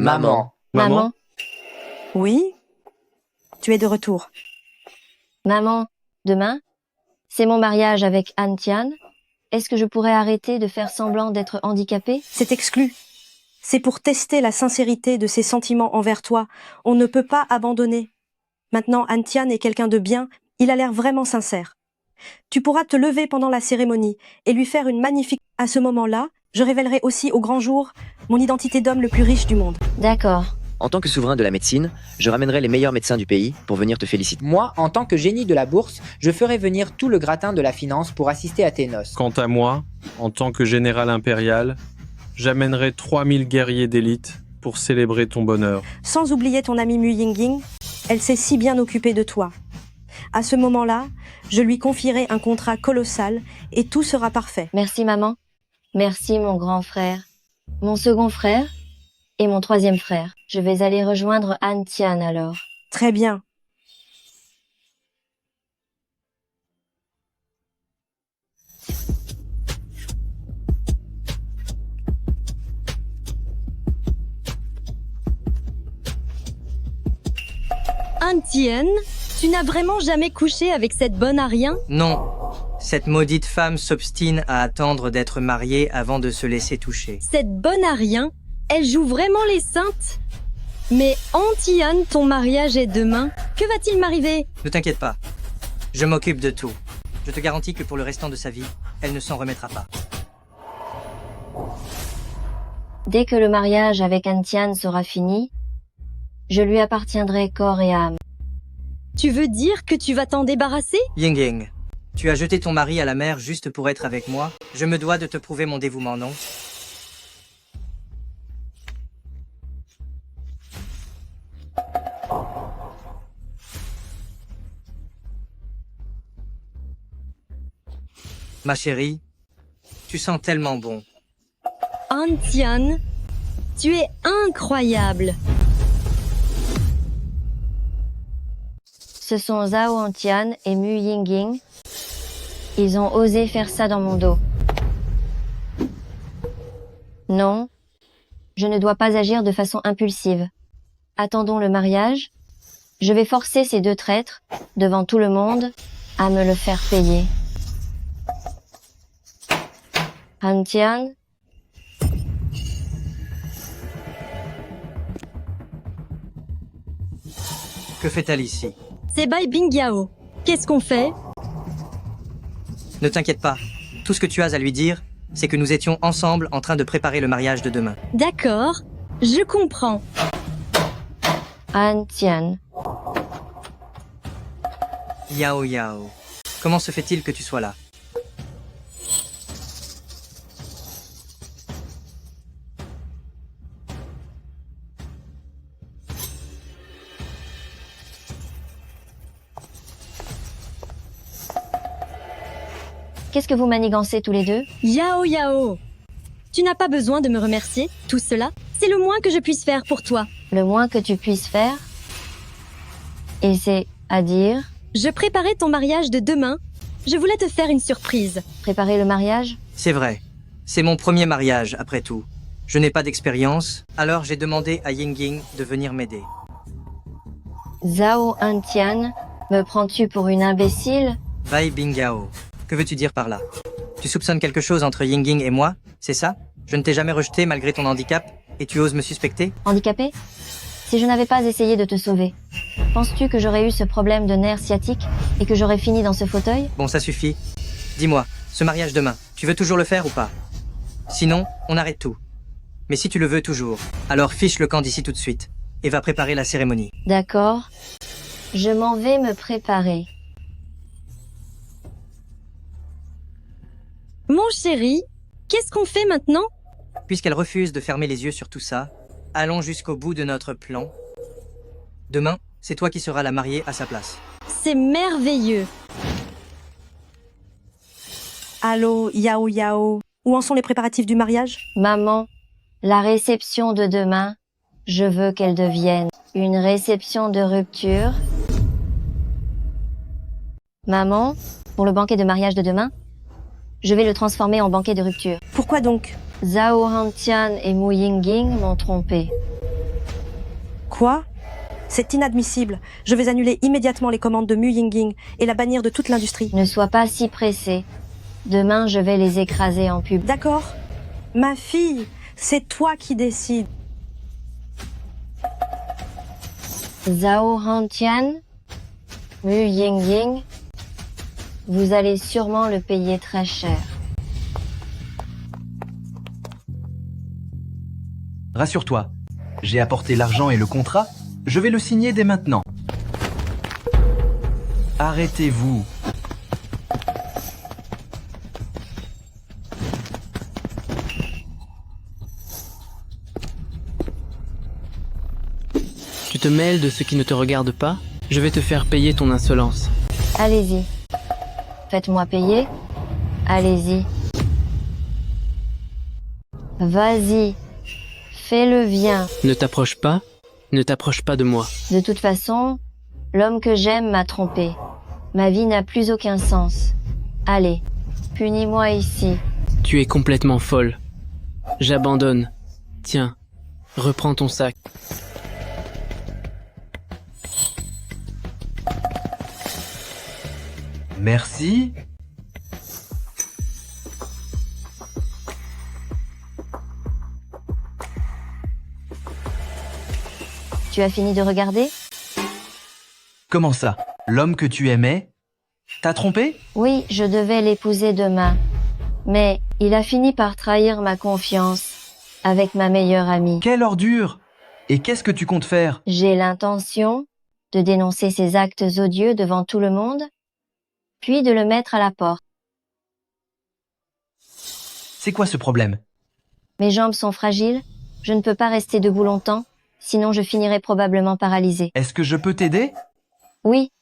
Maman. Maman, Oui? Tu es de retour. maman, demain, c'est mon mariage avec Han Tian. Est-ce que je pourrais arrêter de faire semblant d'être handicapée? C'est exclu. C'est pour tester la sincérité de ses sentiments envers toi. On ne peut pas abandonner. Maintenant, Han Tian est quelqu'un de bien. Il a l'air vraiment sincère. Tu pourras te lever pendant la cérémonie et lui faire une magnifique... À ce moment-là, je révélerai aussi au grand jour mon identité d'homme le plus riche du monde. D'accord. En tant que souverain de la médecine, je ramènerai les meilleurs médecins du pays pour venir te féliciter. Moi, en tant que génie de la bourse, je ferai venir tout le gratin de la finance pour assister à tes noces. Quant à moi, en tant que général impérial, j'amènerai 3000 guerriers d'élite pour célébrer ton bonheur. Sans oublier ton amie Mu Yingying, elle s'est si bien occupée de toi. À ce moment-là, je lui confierai un contrat colossal et tout sera parfait. Merci, maman. Merci, mon grand frère. Mon second frère et mon troisième frère. Je vais aller rejoindre Han Tian alors. Très bien. Han Tian, tu n'as vraiment jamais couché avec cette bonne à rien? Non, cette maudite femme s'obstine à attendre d'être mariée avant de se laisser toucher. Cette bonne à rien, elle joue vraiment les saintes? Mais Han Tian, ton mariage est demain. Que va-t-il m'arriver? Ne t'inquiète pas, je m'occupe de tout. Je te garantis que pour le restant de sa vie, elle ne s'en remettra pas. Dès que le mariage avec Han Tian sera fini, je lui appartiendrai corps et âme. Tu veux dire que tu vas t'en débarrasser? Ying, tu as jeté ton mari à la mer juste pour être avec moi. Je me dois de te prouver mon dévouement, non? Ma chérie, tu sens tellement bon. Han Tian, tu es incroyable. Ce sont Zhao Han Tian et Mu Yingying. Ils ont osé faire ça dans mon dos. Non, je ne dois pas agir de façon impulsive. Attendons le mariage. Je vais forcer ces deux traîtres, devant tout le monde, à me le faire payer. Han Tian, Que fait-elle ici? C'est Bai Bingyao. Qu'est-ce qu'on fait? Ne t'inquiète pas, tout ce que tu as à lui dire, c'est que nous étions ensemble en train de préparer le mariage de demain. D'accord, je comprends. Han Tian. Yao, comment se fait-il que tu sois là? Qu'est-ce que vous manigancez tous les deux? Yao, tu n'as pas besoin de me remercier. Tout cela, c'est le moins que je puisse faire pour toi. Le moins que tu puisses faire? Et c'est à dire? Je préparais ton mariage de demain. Je voulais te faire une surprise. Préparer le mariage? C'est vrai, c'est mon premier mariage après tout. Je n'ai pas d'expérience, alors j'ai demandé à Yingying de venir m'aider. Zhao Han Tian, me prends-tu pour une imbécile? Bai Bingyao, que veux-tu dire par là? Tu soupçonnes quelque chose entre Yingying et moi, c'est ça? Je ne t'ai jamais rejeté malgré ton handicap, et tu oses me suspecter? Handicapé? Si je n'avais pas essayé de te sauver, penses-tu que j'aurais eu ce problème de nerf sciatique et que j'aurais fini dans ce fauteuil? Bon, ça suffit. Dis-moi, ce mariage demain, tu veux toujours le faire ou pas? Sinon, on arrête tout. Mais si tu le veux toujours, alors fiche le camp d'ici tout de suite, et va préparer la cérémonie. D'accord. Je m'en vais me préparer. Mon chéri, qu'est-ce qu'on fait maintenant? Puisqu'elle refuse de fermer les yeux sur tout ça, allons jusqu'au bout de notre plan. Demain, c'est toi qui seras la mariée à sa place. C'est merveilleux. Allô, Yao. Où en sont les préparatifs du mariage? Maman, la réception de demain, je veux qu'elle devienne une réception de rupture. Maman, pour le banquet de mariage de demain, je vais le transformer en banquet de rupture. Pourquoi donc? Zhao Han Tian et Mu Yingying m'ont trompé. Quoi? C'est inadmissible. Je vais annuler immédiatement les commandes de Mu Yingying et la bannir de toute l'industrie. Ne sois pas si pressé. Demain, je vais les écraser en pub. D'accord? Ma fille, c'est toi qui décides. Zhao Hantian, Mu Yingying, vous allez sûrement le payer très cher. Rassure-toi, j'ai apporté l'argent et le contrat, je vais le signer dès maintenant. Arrêtez-vous. Tu te mêles de ce qui ne te regarde pas? Je vais te faire payer ton insolence. Allez-y. Faites-moi payer. Allez-y. Vas-y. Fais-le, viens. Ne t'approche pas. Ne t'approche pas de moi. De toute façon, l'homme que j'aime m'a trompé. Ma vie n'a plus aucun sens. Allez, punis-moi ici. Tu es complètement folle. J'abandonne. Tiens, reprends ton sac. Merci. Tu as fini de regarder? Comment ça? L'homme que tu aimais? T'as trompé? Oui, je devais l'épouser demain. Mais il a fini par trahir ma confiance avec ma meilleure amie. Quelle ordure! Et qu'est-ce que tu comptes faire? J'ai l'intention de dénoncer ses actes odieux devant tout le monde, puis de le mettre à la porte. C'est quoi ce problème? Mes jambes sont fragiles, je ne peux pas rester debout longtemps, sinon je finirai probablement paralysée. Est-ce que je peux t'aider? Oui,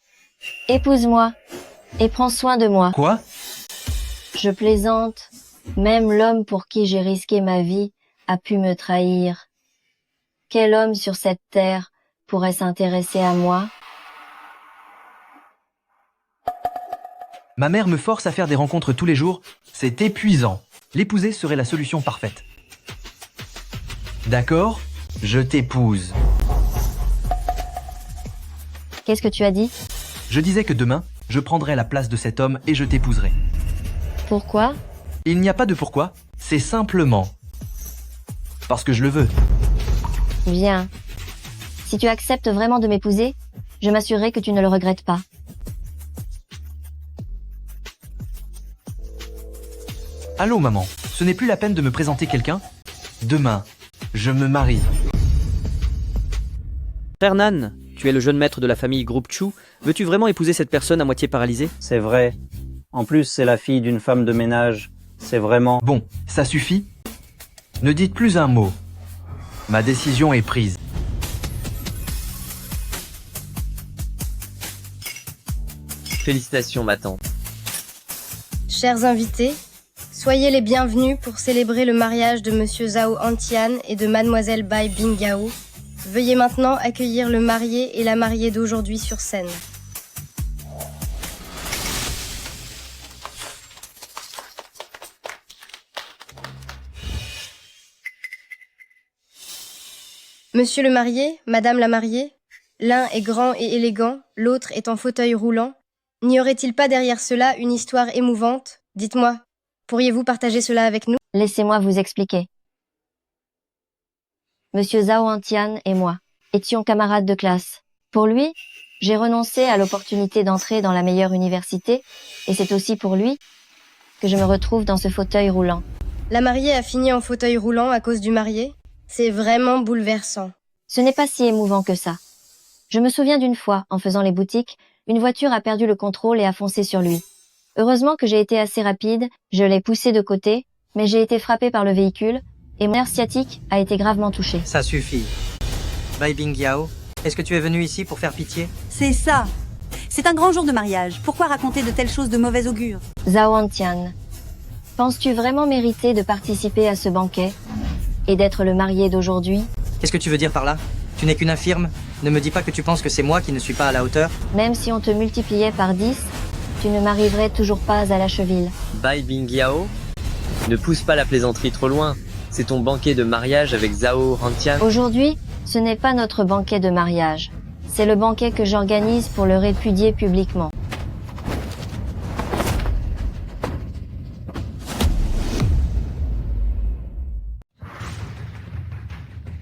épouse-moi et prends soin de moi. Quoi? Je plaisante, même l'homme pour qui j'ai risqué ma vie a pu me trahir. Quel homme sur cette terre pourrait s'intéresser à moi? Ma mère me force à faire des rencontres tous les jours. C'est épuisant. L'épouser serait la solution parfaite. D'accord? Je t'épouse. Qu'est-ce que tu as dit? Je disais que demain, je prendrai la place de cet homme et je t'épouserai. Pourquoi? Il n'y a pas de pourquoi, c'est simplement parce que je le veux. Bien. Si tu acceptes vraiment de m'épouser, je m'assurerai que tu ne le regrettes pas. Allô maman, ce n'est plus la peine de me présenter quelqu'un? Demain, je me marie. Frère Nan, tu es le jeune maître de la famille Groupe Chu. Veux-tu vraiment épouser cette personne à moitié paralysée? C'est vrai. En plus, c'est la fille d'une femme de ménage. C'est vraiment... Bon, ça suffit? Ne dites plus un mot. Ma décision est prise. Félicitations, ma tante. Chers invités, soyez les bienvenus pour célébrer le mariage de Monsieur Zhao Hantian et de Mademoiselle Bai Bingyao. Veuillez maintenant accueillir le marié et la mariée d'aujourd'hui sur scène. Monsieur le marié, Madame la mariée, l'un est grand et élégant, l'autre est en fauteuil roulant. N'y aurait-il pas derrière cela une histoire émouvante? Dites-moi, pourriez-vous partager cela avec nous? Laissez-moi vous expliquer. Monsieur Zhao Hantian et moi étions camarades de classe. Pour lui, j'ai renoncé à l'opportunité d'entrer dans la meilleure université, et c'est aussi pour lui que je me retrouve dans ce fauteuil roulant. La mariée a fini en fauteuil roulant à cause du marié? C'est vraiment bouleversant. Ce n'est pas si émouvant que ça. Je me souviens d'une fois, en faisant les boutiques, une voiture a perdu le contrôle et a foncé sur lui. Heureusement que j'ai été assez rapide, je l'ai poussé de côté, mais j'ai été frappé par le véhicule, et mon nerf sciatique a été gravement touché. Ça suffit. Bai Bingyao, est-ce que tu es venu ici pour faire pitié? C'est ça. C'est un grand jour de mariage. Pourquoi raconter de telles choses de mauvais augure? Zhao Hantian, penses-tu vraiment mériter de participer à ce banquet et d'être le marié d'aujourd'hui? Qu'est-ce que tu veux dire par là? Tu n'es qu'une infirme? Ne me dis pas que tu penses que c'est moi qui ne suis pas à la hauteur. Même si on te multipliait par 10, tu ne m'arriverais toujours pas à la cheville. Bai Bingyao, ne pousse pas la plaisanterie trop loin. C'est ton banquet de mariage avec Zhao Hantian. Aujourd'hui, Ce n'est pas notre banquet de mariage. C'est le banquet que j'organise pour le répudier publiquement.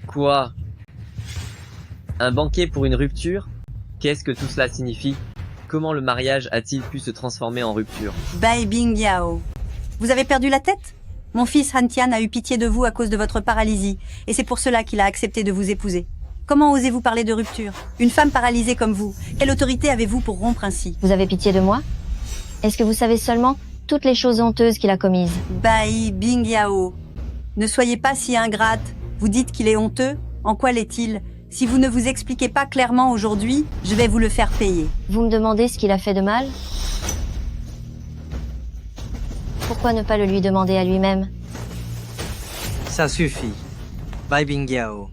Quoi? Un banquet pour une rupture? Qu'est-ce que tout cela signifie? Comment le mariage a-t-il pu se transformer en rupture? Bai Bingyao. Vous avez perdu la tête? Mon fils Han Tian a eu pitié de vous à cause de votre paralysie, et c'est pour cela qu'il a accepté de vous épouser. Comment osez-vous parler de rupture? Une femme paralysée comme vous, quelle autorité avez-vous pour rompre ainsi? Vous avez pitié de moi? Est-ce que vous savez seulement toutes les choses honteuses qu'il a commises? Bai Bingyao. Ne soyez pas si ingrate. Vous dites qu'il est honteux? En quoi l'est-il? Si vous ne vous expliquez pas clairement aujourd'hui, je vais vous le faire payer. Vous me demandez ce qu'il a fait de mal? Pourquoi ne pas le lui demander à lui-même? Ça suffit. Bai Bingyao.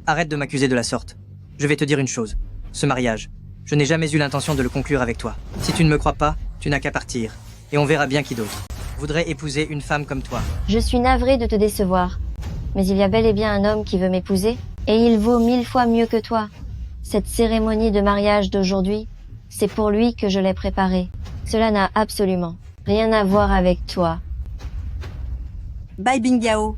Arrête de m'accuser de la sorte. Je vais te dire une chose. Ce mariage, je n'ai jamais eu l'intention de le conclure avec toi. Si tu ne me crois pas, tu n'as qu'à partir. Et on verra bien qui d'autre voudrait épouser une femme comme toi. Je suis navrée de te décevoir. Mais il y a bel et bien un homme qui veut m'épouser, et il vaut 1000 fois mieux que toi. Cette cérémonie de mariage d'aujourd'hui, c'est pour lui que je l'ai préparée. Cela n'a absolument rien à voir avec toi. Bai Bingyao,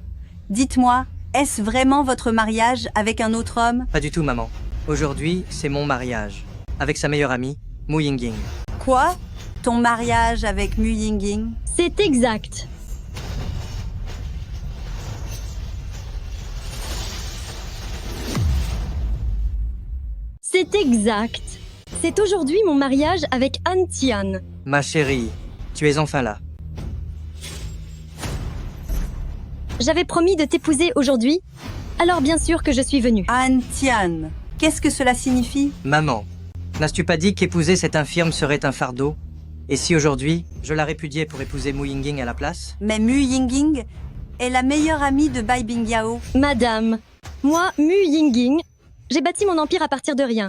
dites-moi, est-ce vraiment votre mariage avec un autre homme? Pas du tout, maman. Aujourd'hui, c'est mon mariage. Avec sa meilleure amie, Mu Yingying. Quoi? Ton mariage avec Mu Yingying? C'est exact. C'est exact. C'est aujourd'hui mon mariage avec Han Tian. Ma chérie, tu es enfin là. J'avais promis de t'épouser aujourd'hui, alors bien sûr que je suis venue. Han Tian, qu'est-ce que cela signifie? Maman, n'as-tu pas dit qu'épouser cette infirme serait un fardeau? Et si aujourd'hui, je la répudiais pour épouser Mu Yingying à la place? Mais Mu Yingying est la meilleure amie de Bai Bingyao. Madame, moi, Mu Yingying, j'ai bâti mon empire à partir de rien.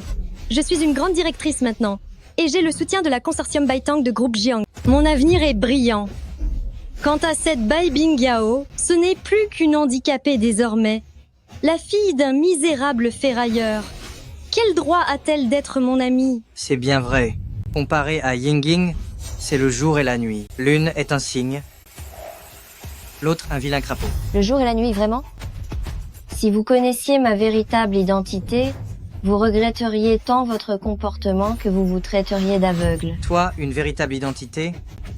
Je suis une grande directrice maintenant, et j'ai le soutien de la consortium Baitang de groupe Jiang. Mon avenir est brillant. Quant à cette Bai Bingyao, ce n'est plus qu'une handicapée désormais. La fille d'un misérable ferrailleur. Quel droit a-t-elle d'être mon amie? C'est bien vrai. Comparé à Yingying, c'est le jour et la nuit. L'une est un cygne, l'autre un vilain crapaud. Le jour et la nuit, vraiment? Si vous connaissiez ma véritable identité, vous regretteriez tant votre comportement que vous vous traiteriez d'aveugle. Toi, une véritable identité?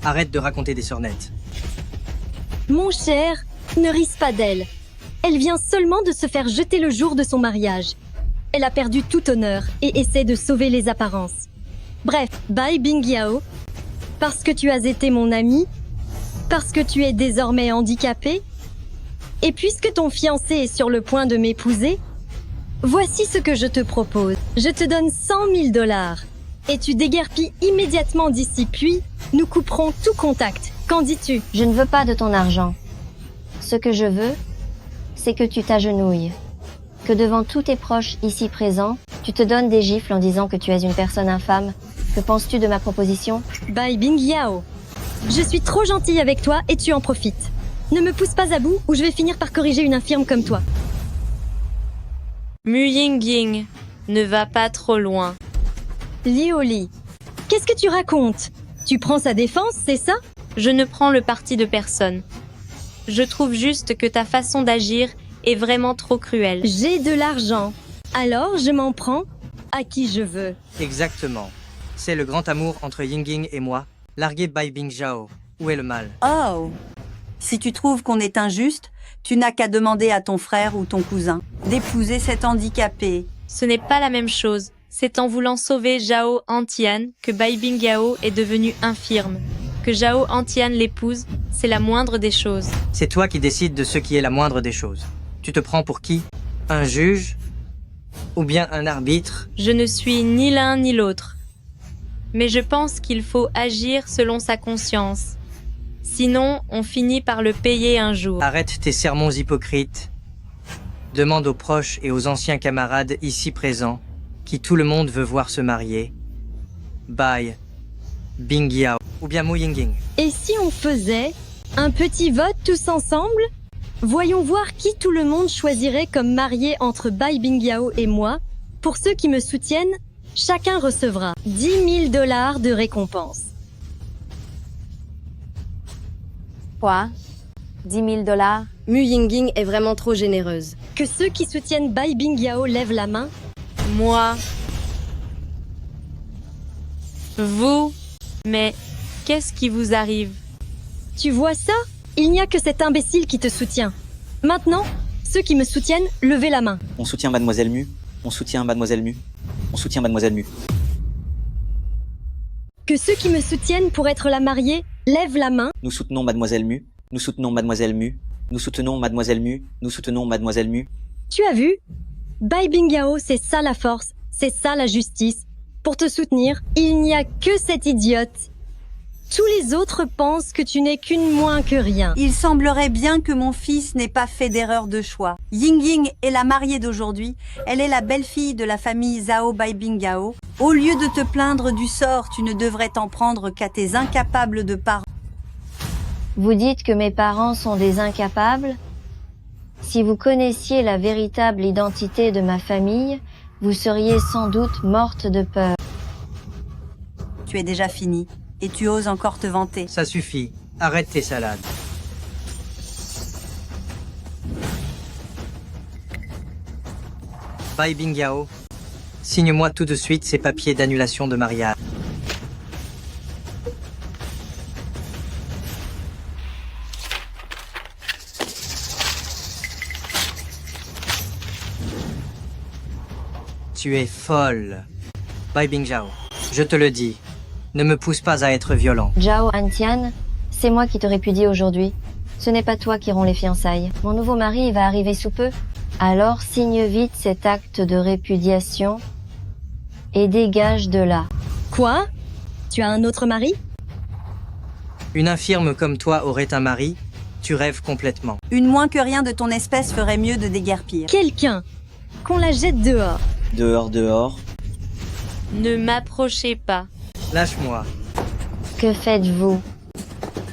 Arrête de raconter des sornettes. Mon cher, ne rise pas d'elle. Elle vient seulement de se faire jeter le jour de son mariage. Elle a perdu tout honneur et essaie de sauver les apparences. Bref, Bai Bingyao, parce que tu as été mon ami, parce que tu es désormais handicapé, et puisque ton fiancé est sur le point de m'épouser, voici ce que je te propose. Je te donne 100 000 $, et tu déguerpis immédiatement d'ici, puis nous couperons tout contact. Qu'en dis-tu? Je ne veux pas de ton argent. Ce que je veux, c'est que tu t'agenouilles. Que devant tous tes proches ici présents, tu te donnes des gifles en disant que tu es une personne infâme. Que penses-tu de ma proposition? Bai Bingyao, je suis trop gentille avec toi et tu en profites. Ne me pousse pas à bout ou je vais finir par corriger une infirme comme toi. Mu Yingying, ne va pas trop loin. Lioli, qu'est-ce que tu racontes? Tu prends sa défense, c'est ça? Je ne prends le parti de personne. Je trouve juste que ta façon d'agir est vraiment trop cruelle. J'ai de l'argent, alors je m'en prends à qui je veux. Exactement. C'est le grand amour entre Yingying et moi. Larguer Bai Bingyao. Où est le mal? Oh! Si tu trouves qu'on est injuste, tu n'as qu'à demander à ton frère ou ton cousin d'épouser cet handicapé. Ce n'est pas la même chose. C'est en voulant sauver Zhao Antian que Bai Bingyao est devenu infirme. Que Zhao Antian l'épouse, c'est la moindre des choses. C'est toi qui décides de ce qui est la moindre des choses. Tu te prends pour qui? Un juge? Ou bien un arbitre? Je ne suis ni l'un ni l'autre. Mais je pense qu'il faut agir selon sa conscience. Sinon, on finit par le payer un jour. Arrête tes sermons hypocrites. Demande aux proches et aux anciens camarades ici présents, qui tout le monde veut voir se marier, Bai Bingyao ou bien Mu Yingying. Et si on faisait un petit vote tous ensemble? Voyons voir qui tout le monde choisirait comme marié entre Bai Bingyao et moi. Pour ceux qui me soutiennent, chacun recevra 10 000 $ de récompense. Quoi 10 000 $? Mu Yingying est vraiment trop généreuse. Que ceux qui soutiennent Bai Bingyao lèvent la main. Moi. Vous. Mais qu'est-ce qui vous arrive? Tu vois ça? Il n'y a que cet imbécile qui te soutient. Maintenant, ceux qui me soutiennent, levez la main. On soutient Mademoiselle Mu. On soutient Mademoiselle Mu. On soutient Mademoiselle Mu. Que ceux qui me soutiennent pour être la mariée, lèvent la main. Nous soutenons Mademoiselle Mu. Nous soutenons Mademoiselle Mu. Nous soutenons Mademoiselle Mu. Nous soutenons Mademoiselle Mu. Tu as vu? Bai Bingyao, c'est ça la force, c'est ça la justice. Pour te soutenir, il n'y a que cette idiote. Tous les autres pensent que tu n'es qu'une moins que rien. Il semblerait bien que mon fils n'ait pas fait d'erreur de choix. Yingying est la mariée d'aujourd'hui. Elle est la belle-fille de la famille Zhao Bai Bingyao. Au lieu de te plaindre du sort, tu ne devrais t'en prendre qu'à tes incapables de parents. Vous dites que mes parents sont des incapables? Si vous connaissiez la véritable identité de ma famille, vous seriez sans doute morte de peur. Tu es déjà fini. Et tu oses encore te vanter. Ça suffit. Arrête tes salades. Bai Bingyao, signe-moi tout de suite ces papiers d'annulation de mariage. Tu es folle. Bai Bingyao, je te le dis. Ne me pousse pas à être violent. Zhao Antian, c'est moi qui te répudie aujourd'hui. Ce n'est pas toi qui romps les fiançailles. Mon nouveau mari va arriver sous peu. Alors signe vite cet acte de répudiation et dégage de là. Quoi? Tu as un autre mari? Une infirme comme toi aurait un mari, tu rêves complètement. Une moins que rien de ton espèce ferait mieux de déguerpir. Quelqu'un! Qu'on la jette dehors. Dehors, dehors. Ne m'approchez pas. Lâche-moi. Que faites-vous?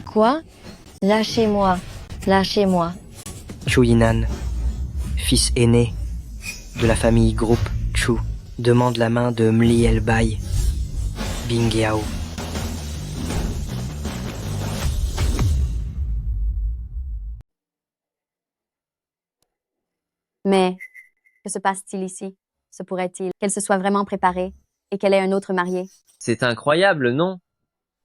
Quoi? Lâchez-moi. Lâchez-moi. Chu Yinan, fils aîné de la famille Groupe Chu, demande la main de Mli El Bai Bingyao. Mais que se passe-t-il ici? Se pourrait-il qu'elle se soit vraiment préparée et qu'elle ait un autre marié? C'est incroyable, non?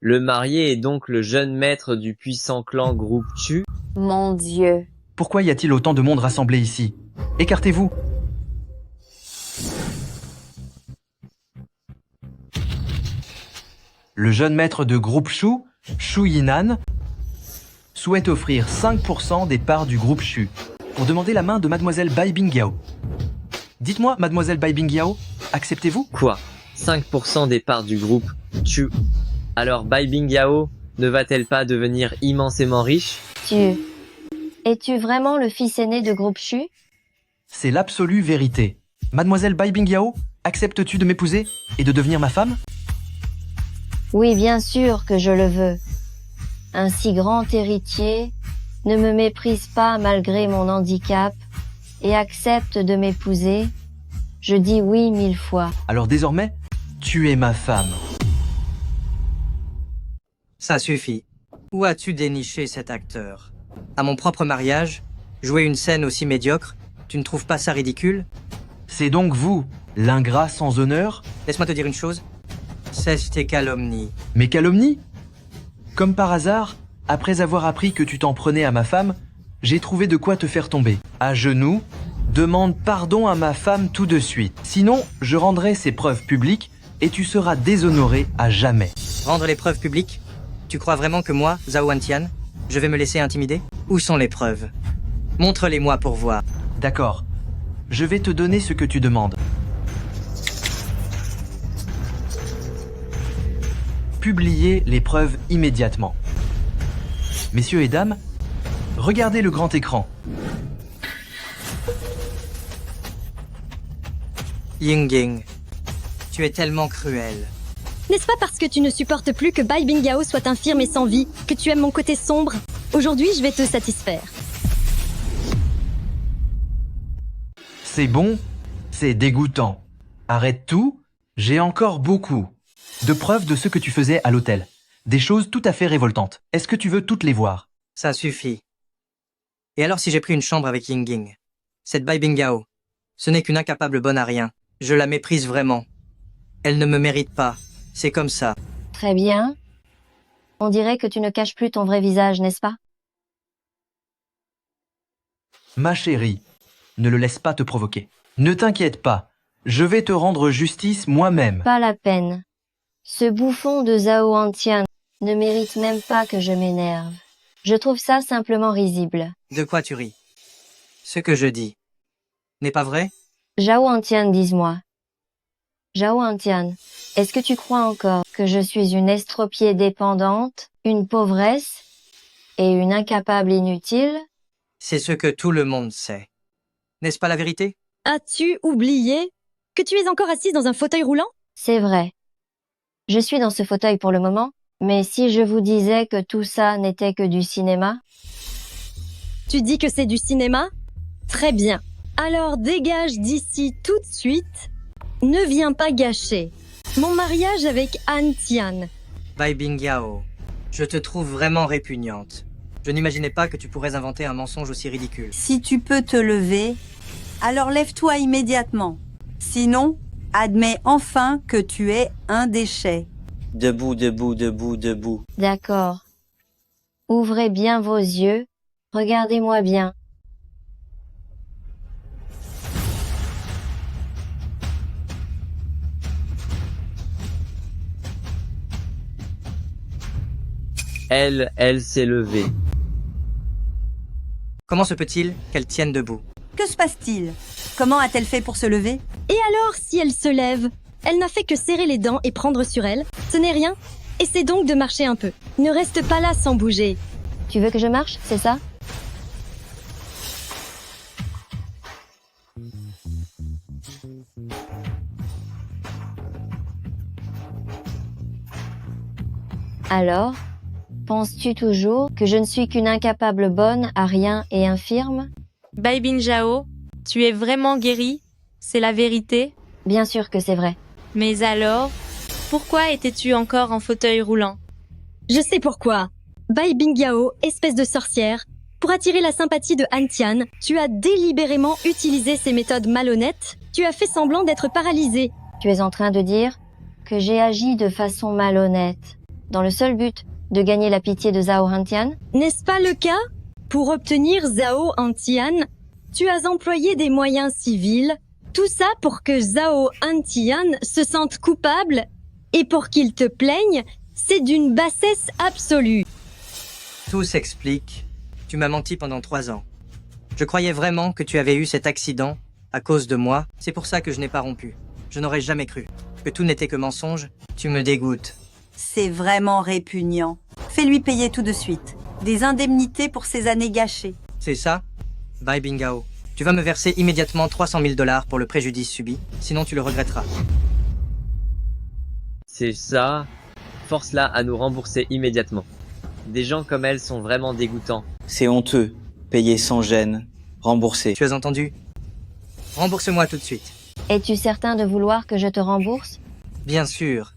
Le marié est donc le jeune maître du puissant clan Groupe Chu. Mon Dieu. Pourquoi y a-t-il autant de monde rassemblé ici? Écartez-vous. Le jeune maître de Groupe Chu, Chu Yinan, souhaite offrir 5% des parts du Groupe Chu pour demander la main de Mademoiselle Bai Bingyao. Dites-moi, Mademoiselle Bai Bingyao, acceptez-vous? Quoi? 5% des parts du groupe Chu. Alors Bai Bingyao ne va-t-elle pas devenir immensément riche? Es-tu vraiment le fils aîné de Groupe Chu? C'est l'absolue vérité. Mademoiselle Bai Bingyao, acceptes-tu de m'épouser et de devenir ma femme? Oui, bien sûr que je le veux. Un si grand héritier ne me méprise pas malgré mon handicap et accepte de m'épouser. Je dis oui 1000 fois. Alors désormais, tu es ma femme. Ça suffit. Où as-tu déniché cet acteur? À mon propre mariage, jouer une scène aussi médiocre, tu ne trouves pas ça ridicule? C'est donc vous, l'ingrat sans honneur? Laisse-moi te dire une chose. Cesse tes calomnies. Mes calomnies? Comme par hasard, après avoir appris que tu t'en prenais à ma femme, j'ai trouvé de quoi te faire tomber. À genoux, demande pardon à ma femme tout de suite. Sinon, je rendrai ces preuves publiques et tu seras déshonoré à jamais. Rendre les preuves publiques? Tu crois vraiment que moi, Zhao Antian, je vais me laisser intimider? Où sont les preuves? Montre-les-moi pour voir. D'accord. Je vais te donner ce que tu demandes. Publiez les preuves immédiatement. Messieurs et dames, regardez le grand écran. Yingying, tu es tellement cruel. N'est-ce pas parce que tu ne supportes plus que Bai Bingyao soit infirme et sans vie, que tu aimes mon côté sombre? Aujourd'hui, je vais te satisfaire. C'est bon, c'est dégoûtant. Arrête tout, j'ai encore beaucoup de preuves de ce que tu faisais à l'hôtel. Des choses tout à fait révoltantes. Est-ce que tu veux toutes les voir? Ça suffit. Et alors si j'ai pris une chambre avec Yingying? Cette Bai Bingao, ce n'est qu'une incapable bonne à rien. Je la méprise vraiment. Elle ne me mérite pas. C'est comme ça. Très bien. On dirait que tu ne caches plus ton vrai visage, n'est-ce pas? Ma chérie, ne le laisse pas te provoquer. Ne t'inquiète pas, je vais te rendre justice moi-même. Pas la peine. Ce bouffon de Zhao Antian ne mérite même pas que je m'énerve. Je trouve ça simplement risible. De quoi tu ris? Ce que je dis n'est pas vrai? Zhao Antian, dis-moi. Zhao Antian, est-ce que tu crois encore que je suis une estropiée dépendante, une pauvresse et une incapable inutile? C'est ce que tout le monde sait. N'est-ce pas la vérité? As-tu oublié que tu es encore assise dans un fauteuil roulant? C'est vrai. Je suis dans ce fauteuil pour le moment, mais si je vous disais que tout ça n'était que du cinéma? Tu dis que c'est du cinéma? Très bien. Alors dégage d'ici tout de suite. Ne viens pas gâcher mon mariage avec Han Tian. Bai Bingao, je te trouve vraiment répugnante. Je n'imaginais pas que tu pourrais inventer un mensonge aussi ridicule. Si tu peux te lever, alors lève-toi immédiatement. Sinon, admets enfin que tu es un déchet. Debout, debout, debout, debout. D'accord. Ouvrez bien vos yeux. Regardez-moi bien. Elle s'est levée. Comment se peut-il qu'elle tienne debout? Que se passe-t-il? Comment a-t-elle fait pour se lever? Et alors, si elle se lève? Elle n'a fait que serrer les dents et prendre sur elle. Ce n'est rien. Essaie donc de marcher un peu. Ne reste pas là sans bouger. Tu veux que je marche, c'est ça? Alors, penses-tu toujours que je ne suis qu'une incapable bonne à rien et infirme? Bai Bingao, tu es vraiment guérie? C'est la vérité? Bien sûr que c'est vrai. Mais alors, pourquoi étais-tu encore en fauteuil roulant? Je sais pourquoi. Bai Bingao, espèce de sorcière, pour attirer la sympathie de Han Tian, tu as délibérément utilisé ces méthodes malhonnêtes. Tu as fait semblant d'être paralysée. Tu es en train de dire que j'ai agi de façon malhonnête, dans le seul but de gagner la pitié de Zhao Antian? N'est-ce pas le cas? Pour obtenir Zhao Antian, tu as employé des moyens civils. Tout ça pour que Zhao Antian se sente coupable et pour qu'il te plaigne, c'est d'une bassesse absolue. Tout s'explique. Tu m'as menti pendant 3 ans. Je croyais vraiment que tu avais eu cet accident à cause de moi. C'est pour ça que je n'ai pas rompu. Je n'aurais jamais cru que tout n'était que mensonge. Tu me dégoûtes. C'est vraiment répugnant. Fais-lui payer tout de suite. Des indemnités pour ces années gâchées. C'est ça? Bai Bingao. Tu vas me verser immédiatement 300 000 $ pour le préjudice subi, sinon tu le regretteras. C'est ça. Force-la à nous rembourser immédiatement. Des gens comme elle sont vraiment dégoûtants. C'est honteux. Payer sans gêne. Rembourser. Tu as entendu? Rembourse-moi tout de suite. Es-tu certain de vouloir que je te rembourse? Bien sûr.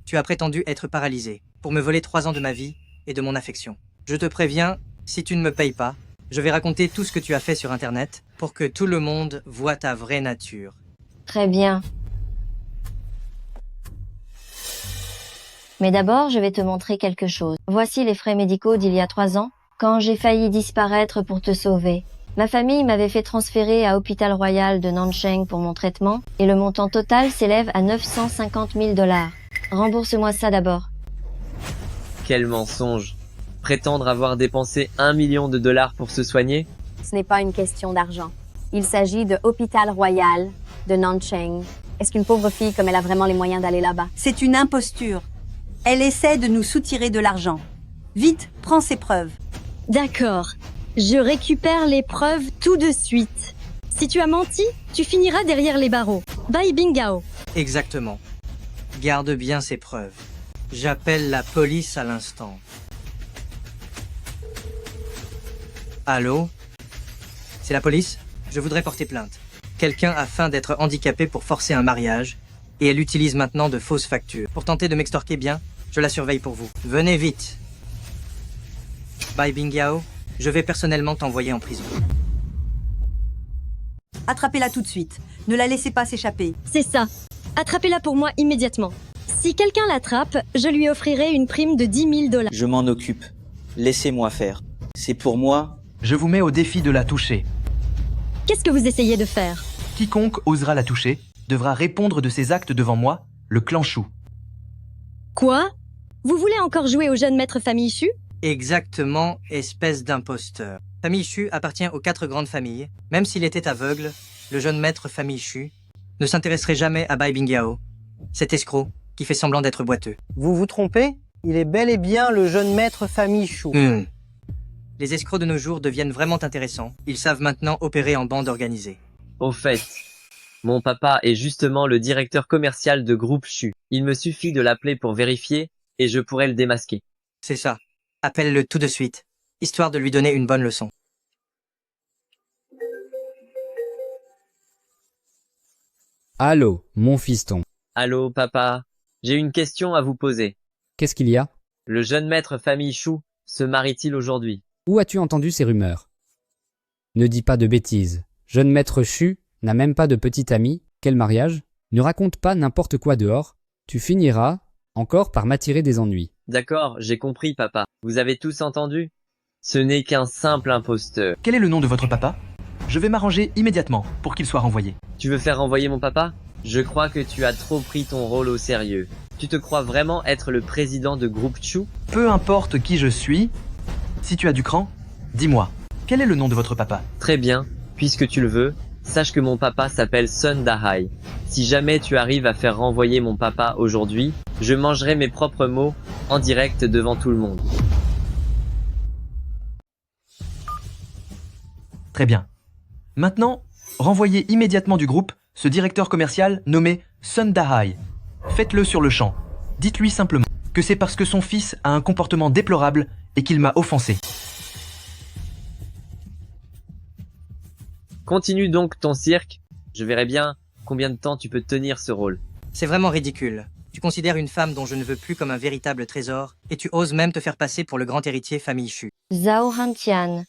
Tu as prétendu être paralysé pour me voler 3 ans de ma vie et de mon affection. Je te préviens, si tu ne me payes pas, je vais raconter tout ce que tu as fait sur Internet pour que tout le monde voit ta vraie nature. Très bien. Mais d'abord, je vais te montrer quelque chose. Voici les frais médicaux d'il y a 3 ans, quand j'ai failli disparaître pour te sauver. Ma famille m'avait fait transférer à Hôpital Royal de Nancheng pour mon traitement, et le montant total s'élève à 950 000 $. Rembourse-moi ça d'abord. Quel mensonge. Prétendre avoir dépensé 1 million de $ pour se soigner? Ce n'est pas une question d'argent. Il s'agit de Hôpital Royal de Nancheng. Est-ce qu'une pauvre fille comme elle a vraiment les moyens d'aller là-bas? C'est une imposture. Elle essaie de nous soutirer de l'argent. Vite, prends ces preuves. D'accord. Je récupère les preuves tout de suite. Si tu as menti, tu finiras derrière les barreaux. Bai Bingao. Exactement. Garde bien ces preuves. J'appelle la police à l'instant. Allô? C'est la police? Je voudrais porter plainte. Quelqu'un a feint d'être handicapé pour forcer un mariage, et elle utilise maintenant de fausses factures. Pour tenter de m'extorquer bien, je la surveille pour vous. Venez vite. Bai Bingyao, je vais personnellement t'envoyer en prison. Attrapez-la tout de suite. Ne la laissez pas s'échapper. C'est ça. Attrapez-la pour moi immédiatement. Si quelqu'un l'attrape, je lui offrirai une prime de 10 000 $. Je m'en occupe. Laissez-moi faire. C'est pour moi. Je vous mets au défi de la toucher. Qu'est-ce que vous essayez de faire? Quiconque osera la toucher devra répondre de ses actes devant moi, le clan Chou. Quoi? Vous voulez encore jouer au jeune maître famille Chu? Exactement, espèce d'imposteur. Famille Chu appartient aux 4 grandes familles. Même s'il était aveugle, le jeune maître famille Chu ne s'intéresserait jamais à Bai Bingyao, cet escroc qui fait semblant d'être boiteux. Vous vous trompez? Il est bel et bien le jeune maître famille Chou. Les escrocs de nos jours deviennent vraiment intéressants. Ils savent maintenant opérer en bande organisée. Au fait, mon papa est justement le directeur commercial de Groupe Chu. Il me suffit de l'appeler pour vérifier et je pourrai le démasquer. C'est ça. Appelle-le tout de suite, histoire de lui donner une bonne leçon. Allô, mon fiston. Allô, papa. J'ai une question à vous poser. Qu'est-ce qu'il y a? Le jeune maître famille Chou se marie-t-il aujourd'hui? Où as-tu entendu ces rumeurs? Ne dis pas de bêtises. Jeune maître Chu n'a même pas de petit ami. Quel mariage? Ne raconte pas n'importe quoi dehors. Tu finiras encore par m'attirer des ennuis. D'accord, j'ai compris, papa. Vous avez tous entendu? Ce n'est qu'un simple imposteur. Quel est le nom de votre papa? Je vais m'arranger immédiatement pour qu'il soit renvoyé. Tu veux faire renvoyer mon papa? Je crois que tu as trop pris ton rôle au sérieux. Tu te crois vraiment être le président de Groupe Chu? Peu importe qui je suis, si tu as du cran, dis-moi, quel est le nom de votre papa? Très bien, puisque tu le veux, sache que mon papa s'appelle Sun Dahai. Si jamais tu arrives à faire renvoyer mon papa aujourd'hui, je mangerai mes propres mots en direct devant tout le monde. Très bien. Maintenant, renvoyez immédiatement du groupe ce directeur commercial nommé Sun Dahai. Faites-le sur le champ. Dites-lui simplement que c'est parce que son fils a un comportement déplorable et qu'il m'a offensé. Continue donc ton cirque. Je verrai bien combien de temps tu peux tenir ce rôle. C'est vraiment ridicule. Tu considères une femme dont je ne veux plus comme un véritable trésor, et tu oses même te faire passer pour le grand héritier famille Chu. Zhao Hantian,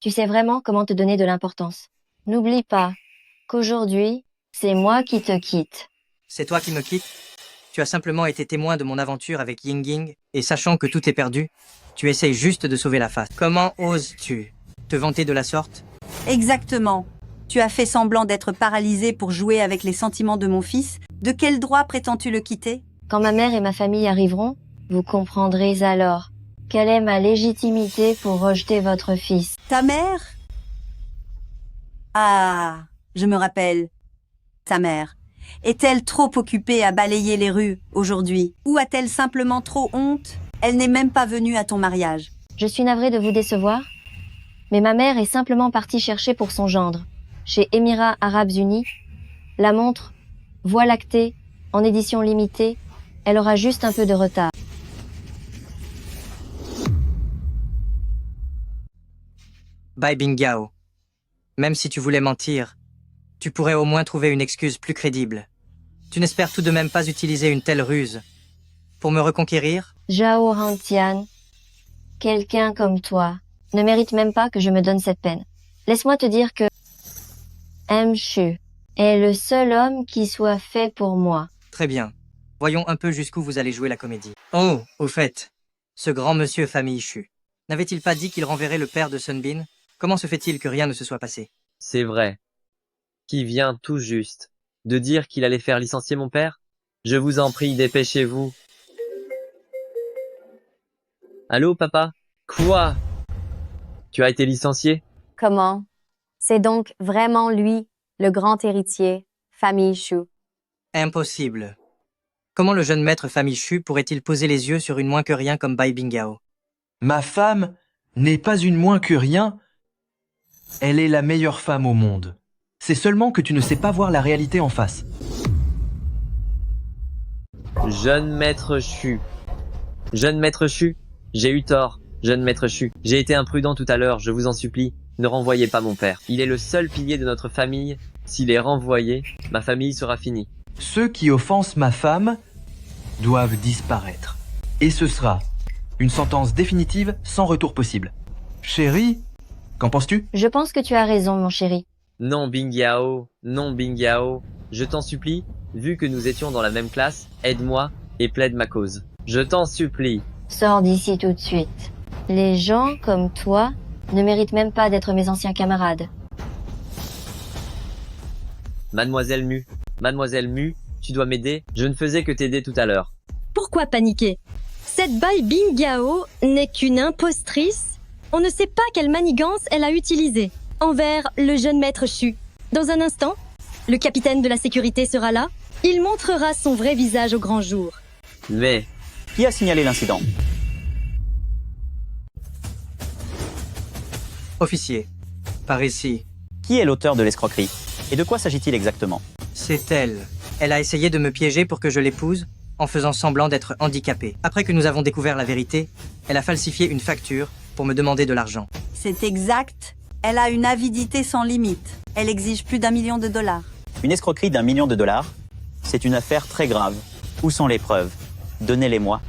tu sais vraiment comment te donner de l'importance. N'oublie pas qu'aujourd'hui, c'est moi qui te quitte. C'est toi qui me quittes? Tu as simplement été témoin de mon aventure avec Ying Ying, et sachant que tout est perdu, tu essayes juste de sauver la face. Comment oses-tu te vanter de la sorte? Exactement. Tu as fait semblant d'être paralysé pour jouer avec les sentiments de mon fils. De quel droit prétends-tu le quitter? Quand ma mère et ma famille arriveront, vous comprendrez alors quelle est ma légitimité pour rejeter votre fils. Ta mère? Ah, je me rappelle. Ta mère. Est-elle trop occupée à balayer les rues aujourd'hui? Ou a-t-elle simplement trop honte? Elle n'est même pas venue à ton mariage. Je suis navrée de vous décevoir, mais ma mère est simplement partie chercher pour son gendre, chez Émirats Arabes Unis, la montre Voie lactée, en édition limitée. Elle aura juste un peu de retard. Bai Bingyao. Même si tu voulais mentir, tu pourrais au moins trouver une excuse plus crédible. Tu n'espères tout de même pas utiliser une telle ruse pour me reconquérir? Zhao Hantian, quelqu'un comme toi ne mérite même pas que je me donne cette peine. Laisse-moi te dire que M. Chu est le seul homme qui soit fait pour moi. Très bien. Voyons un peu jusqu'où vous allez jouer la comédie. Oh, au fait, ce grand monsieur famille Chu, n'avait-il pas dit qu'il renverrait le père de Sunbin? Comment se fait-il que rien ne se soit passé? C'est vrai. Qui vient tout juste de dire qu'il allait faire licencier mon père? Je vous en prie, dépêchez-vous. Allô, papa? Quoi? Tu as été licencié? Comment? C'est donc vraiment lui, le grand héritier, famille Chu. Impossible. Comment le jeune maître famille Chu pourrait-il poser les yeux sur une moins que rien comme Bai Bingyao? Ma femme n'est pas une moins que rien. Elle est la meilleure femme au monde. C'est seulement que tu ne sais pas voir la réalité en face. Jeune maître Chu. Jeune maître Chu, j'ai eu tort. Jeune maître Chu, j'ai été imprudent tout à l'heure, je vous en supplie. Ne renvoyez pas mon père. Il est le seul pilier de notre famille S'il est renvoyé, ma famille sera finie. Ceux qui offensent ma femme doivent disparaître. Et ce sera une sentence définitive sans retour possible. Chérie, qu'en penses-tu? Je pense que tu as raison, mon chéri. Non, Bingyao, non, Bingyao. Je t'en supplie, vu que nous étions dans la même classe, aide-moi et plaide ma cause. Je t'en supplie. Sors d'ici tout de suite. Les gens comme toi ne méritent même pas d'être mes anciens camarades. Mademoiselle Mu, tu dois m'aider. Je ne faisais que t'aider tout à l'heure. Pourquoi paniquer? Cette Bai Bingyao n'est qu'une impostrice. On ne sait pas quelle manigance elle a utilisée envers le jeune maître Chu. Dans un instant, le capitaine de la sécurité sera là. Il montrera son vrai visage au grand jour. Mais... Qui a signalé l'incident? Officier, par ici. Qui est l'auteur de l'escroquerie? Et de quoi s'agit-il exactement? C'est elle. Elle a essayé de me piéger pour que je l'épouse en faisant semblant d'être handicapée. Après que nous avons découvert la vérité, elle a falsifié une facture pour me demander de l'argent. C'est exact. Elle a une avidité sans limite. Elle exige plus d'1 million de dollars. Une escroquerie d'1 million de dollars? C'est une affaire très grave. Où sont les preuves? Donnez-les-moi.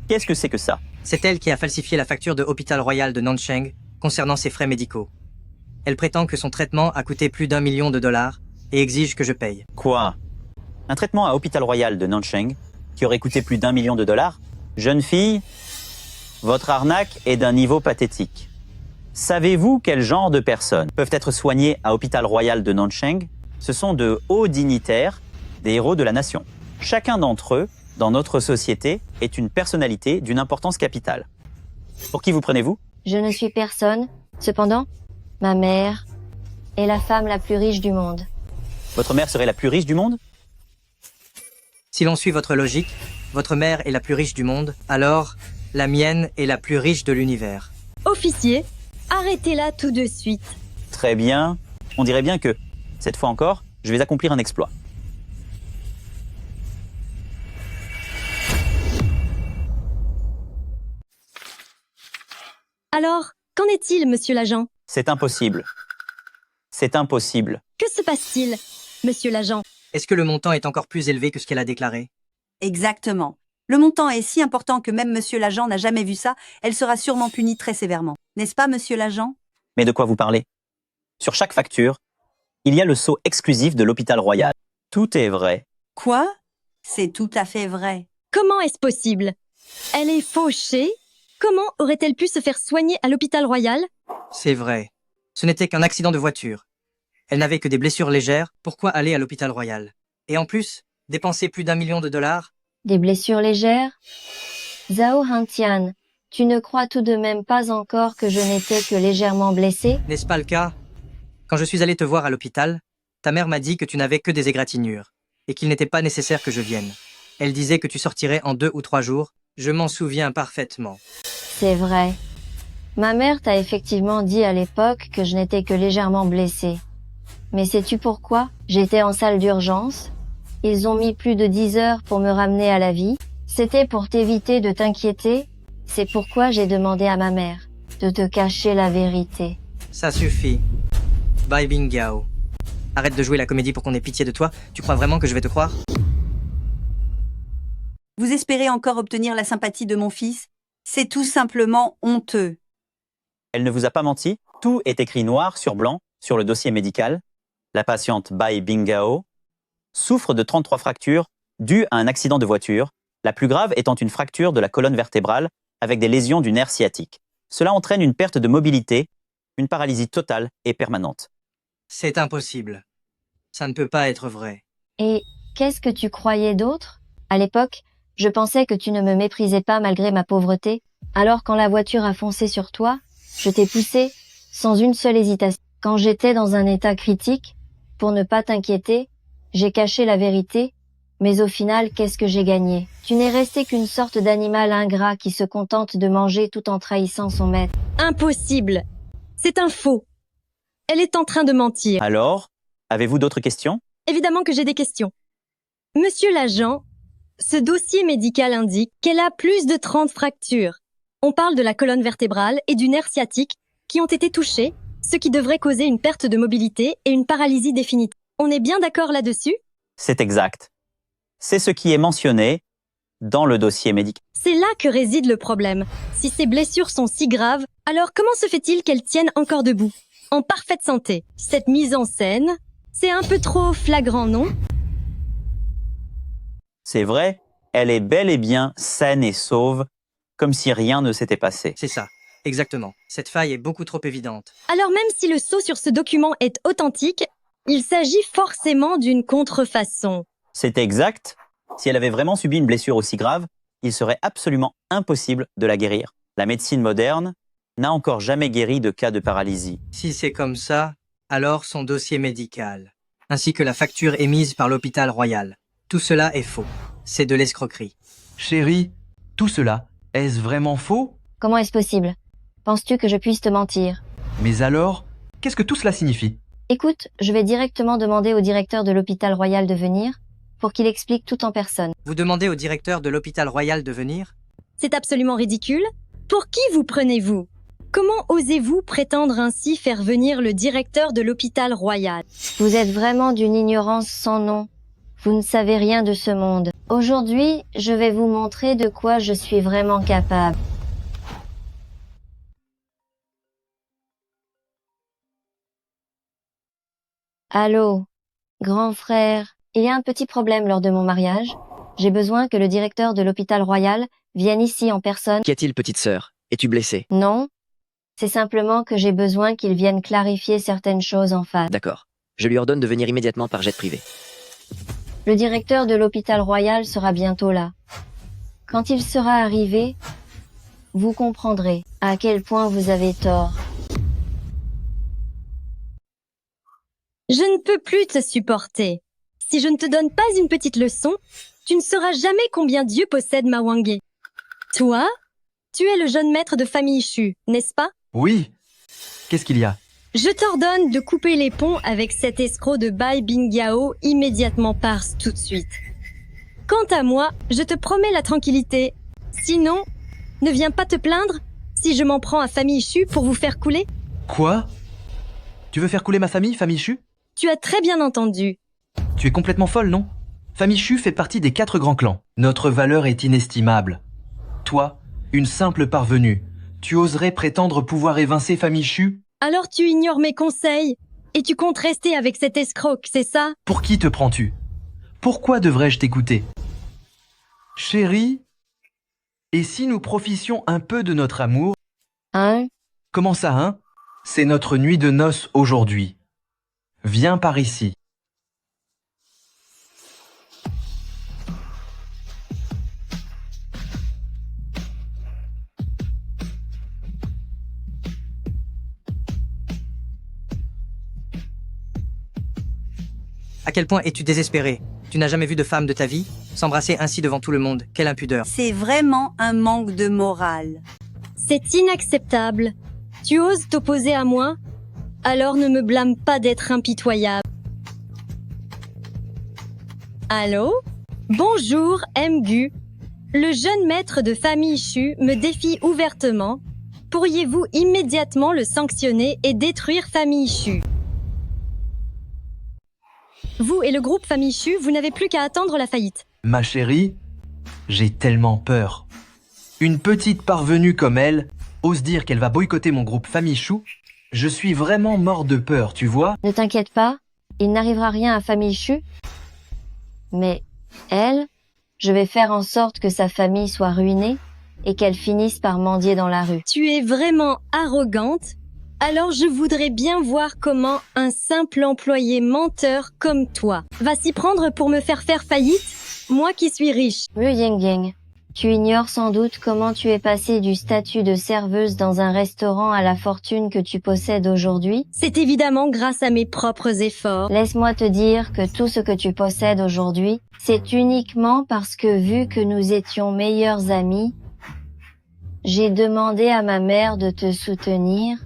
Qu'est-ce que c'est que ça? C'est elle qui a falsifié la facture de Hôpital Royal de Nancheng concernant ses frais médicaux. Elle prétend que son traitement a coûté plus d'1 million de dollars et exige que je paye. Quoi? Un traitement à Hôpital Royal de Nancheng qui aurait coûté plus d'1 million de dollars? Jeune fille, votre arnaque est d'un niveau pathétique. Savez-vous quel genre de personnes peuvent être soignées à Hôpital Royal de Nancheng? Ce sont de hauts dignitaires, des héros de la nation. Chacun d'entre eux, dans notre société, est une personnalité d'une importance capitale. Pour qui vous prenez-vous? Je ne suis personne. Cependant, ma mère est la femme la plus riche du monde. Votre mère serait la plus riche du monde? Si l'on suit votre logique, votre mère est la plus riche du monde, alors la mienne est la plus riche de l'univers. Officier, arrêtez-la tout de suite. Très bien. On dirait bien que, cette fois encore, je vais accomplir un exploit. Alors, qu'en est-il, monsieur l'agent? C'est impossible. C'est impossible. Que se passe-t-il, monsieur l'agent? Est-ce que le montant est encore plus élevé que ce qu'elle a déclaré? Exactement. Le montant est si important que même monsieur l'agent n'a jamais vu ça. Elle sera sûrement punie très sévèrement. N'est-ce pas, monsieur l'agent? Mais de quoi vous parlez? Sur chaque facture, il y a le sceau exclusif de l'Hôpital Royal. Tout est vrai. Quoi? C'est tout à fait vrai. Comment est-ce possible? Elle est fauchée? Comment aurait-elle pu se faire soigner à l'hôpital royal? C'est vrai. Ce n'était qu'un accident de voiture. Elle n'avait que des blessures légères. Pourquoi aller à l'hôpital royal? Et en plus, dépenser plus d'1 million de dollars? Des blessures légères? Zhao Hantian, tu ne crois tout de même pas encore que je n'étais que légèrement blessée? N'est-ce pas le cas? Quand je suis allé te voir à l'hôpital, ta mère m'a dit que tu n'avais que des égratignures et qu'il n'était pas nécessaire que je vienne. Elle disait que tu sortirais en 2 ou 3 jours. Je m'en souviens parfaitement. C'est vrai. Ma mère t'a effectivement dit à l'époque que je n'étais que légèrement blessée. Mais sais-tu pourquoi? J'étais en salle d'urgence. Ils ont mis plus de 10 heures pour me ramener à la vie. C'était pour t'éviter de t'inquiéter. C'est pourquoi j'ai demandé à ma mère de te cacher la vérité. Ça suffit. Bai Bingyao. Arrête de jouer la comédie pour qu'on ait pitié de toi. Tu crois vraiment que je vais te croire? Vous espérez encore obtenir la sympathie de mon fils? C'est tout simplement honteux. Elle ne vous a pas menti. Tout est écrit noir sur blanc sur le dossier médical. La patiente Bai Bingyao souffre de 33 fractures dues à un accident de voiture, la plus grave étant une fracture de la colonne vertébrale avec des lésions du nerf sciatique. Cela entraîne une perte de mobilité, une paralysie totale et permanente. C'est impossible. Ça ne peut pas être vrai. Et qu'est-ce que tu croyais d'autre? À l'époque, je pensais que tu ne me méprisais pas malgré ma pauvreté. Alors quand la voiture a foncé sur toi, je t'ai poussé sans une seule hésitation. Quand j'étais dans un état critique, pour ne pas t'inquiéter, j'ai caché la vérité. Mais au final, qu'est-ce que j'ai gagné? Tu n'es resté qu'une sorte d'animal ingrat qui se contente de manger tout en trahissant son maître. Impossible! C'est un faux. Elle est en train de mentir. Alors, avez-vous d'autres questions? Évidemment que j'ai des questions. Monsieur l'agent, ce dossier médical indique qu'elle a plus de 30 fractures. On parle de la colonne vertébrale et du nerf sciatique qui ont été touchés ce qui devrait causer une perte de mobilité et une paralysie définitive. On est bien d'accord là-dessus? C'est exact. C'est ce qui est mentionné dans le dossier médical. C'est là que réside le problème. Si ces blessures sont si graves, alors comment se fait-il qu'elles tiennent encore debout, en parfaite santé? Cette mise en scène, c'est un peu trop flagrant, non? C'est vrai, elle est bel et bien saine et sauve, comme si rien ne s'était passé. C'est ça, exactement. Cette faille est beaucoup trop évidente. Alors même si le sceau sur ce document est authentique, il s'agit forcément d'une contrefaçon. C'est exact. Si elle avait vraiment subi une blessure aussi grave, il serait absolument impossible de la guérir. La médecine moderne n'a encore jamais guéri de cas de paralysie. Si c'est comme ça, alors son dossier médical, ainsi que la facture émise par l'hôpital royal. Tout cela est faux. C'est de l'escroquerie. Chérie, tout cela, est-ce vraiment faux? Comment est-ce possible? Penses-tu que je puisse te mentir? Mais alors, qu'est-ce que tout cela signifie? Écoute, je vais directement demander au directeur de l'hôpital royal de venir pour qu'il explique tout en personne. Vous demandez au directeur de l'hôpital royal de venir? C'est absolument ridicule. Pour qui vous prenez-vous? Comment osez-vous prétendre ainsi faire venir le directeur de l'hôpital royal? Vous êtes vraiment d'une ignorance sans nom. Vous ne savez rien de ce monde. Aujourd'hui, je vais vous montrer de quoi je suis vraiment capable. Allô, grand frère, il y a un petit problème lors de mon mariage. J'ai besoin que le directeur de l'hôpital royal vienne ici en personne. Qu'y a-t-il, petite sœur? Es-tu blessée? Non, c'est simplement que j'ai besoin qu'il vienne clarifier certaines choses en face. D'accord. Je lui ordonne de venir immédiatement par jet privé. Le directeur de l'hôpital royal sera bientôt là. Quand il sera arrivé, vous comprendrez à quel point vous avez tort. Je ne peux plus te supporter. Si je ne te donne pas une petite leçon, tu ne sauras jamais combien Dieu possède Mawangé. Toi, tu es le jeune maître de famille Shu, n'est-ce pas? Oui. Qu'est-ce qu'il y a? Je t'ordonne de couper les ponts avec cet escroc de Bai Bingyao immédiatement parce tout de suite. Quant à moi, je te promets la tranquillité. Sinon, ne viens pas te plaindre si je m'en prends à famille Shu pour vous faire couler. Quoi? Tu veux faire couler ma famille, famille Shu? Tu as très bien entendu. Tu es complètement folle, non? Famille Shu fait partie des 4 grands clans. Notre valeur est inestimable. Toi, une simple parvenue, tu oserais prétendre pouvoir évincer famille Shu? Alors tu ignores mes conseils et tu comptes rester avec cet escroc, c'est ça? Pour qui te prends-tu? Pourquoi devrais-je t'écouter? Chérie, et si nous profitions un peu de notre amour? Hein? Comment ça, hein? C'est notre nuit de noces aujourd'hui. Viens par ici. À quel point es-tu désespéré? Tu n'as jamais vu de femme de ta vie? S'embrasser ainsi devant tout le monde, quelle impudeur. C'est vraiment un manque de morale. C'est inacceptable. Tu oses t'opposer à moi? Alors ne me blâme pas d'être impitoyable. Allô? Bonjour, Mgu. Le jeune maître de famille Shu me défie ouvertement. Pourriez-vous immédiatement le sanctionner et détruire famille Shu? Vous et le groupe famille Shu, vous n'avez plus qu'à attendre la faillite. Ma chérie, j'ai tellement peur. Une petite parvenue comme elle ose dire qu'elle va boycotter mon groupe famille Shu. Je suis vraiment mort de peur, tu vois? Ne t'inquiète pas, il n'arrivera rien à famille Shu. Mais elle, je vais faire en sorte que sa famille soit ruinée et qu'elle finisse par mendier dans la rue. Tu es vraiment arrogante. Alors je voudrais bien voir comment un simple employé menteur comme toi va s'y prendre pour me faire faillite, moi qui suis riche. Liu Yingying, tu ignores sans doute comment tu es passée du statut de serveuse dans un restaurant à la fortune que tu possèdes aujourd'hui? C'est évidemment grâce à mes propres efforts. Laisse-moi te dire que tout ce que tu possèdes aujourd'hui, c'est uniquement parce que vu que nous étions meilleurs amis, j'ai demandé à ma mère de te soutenir.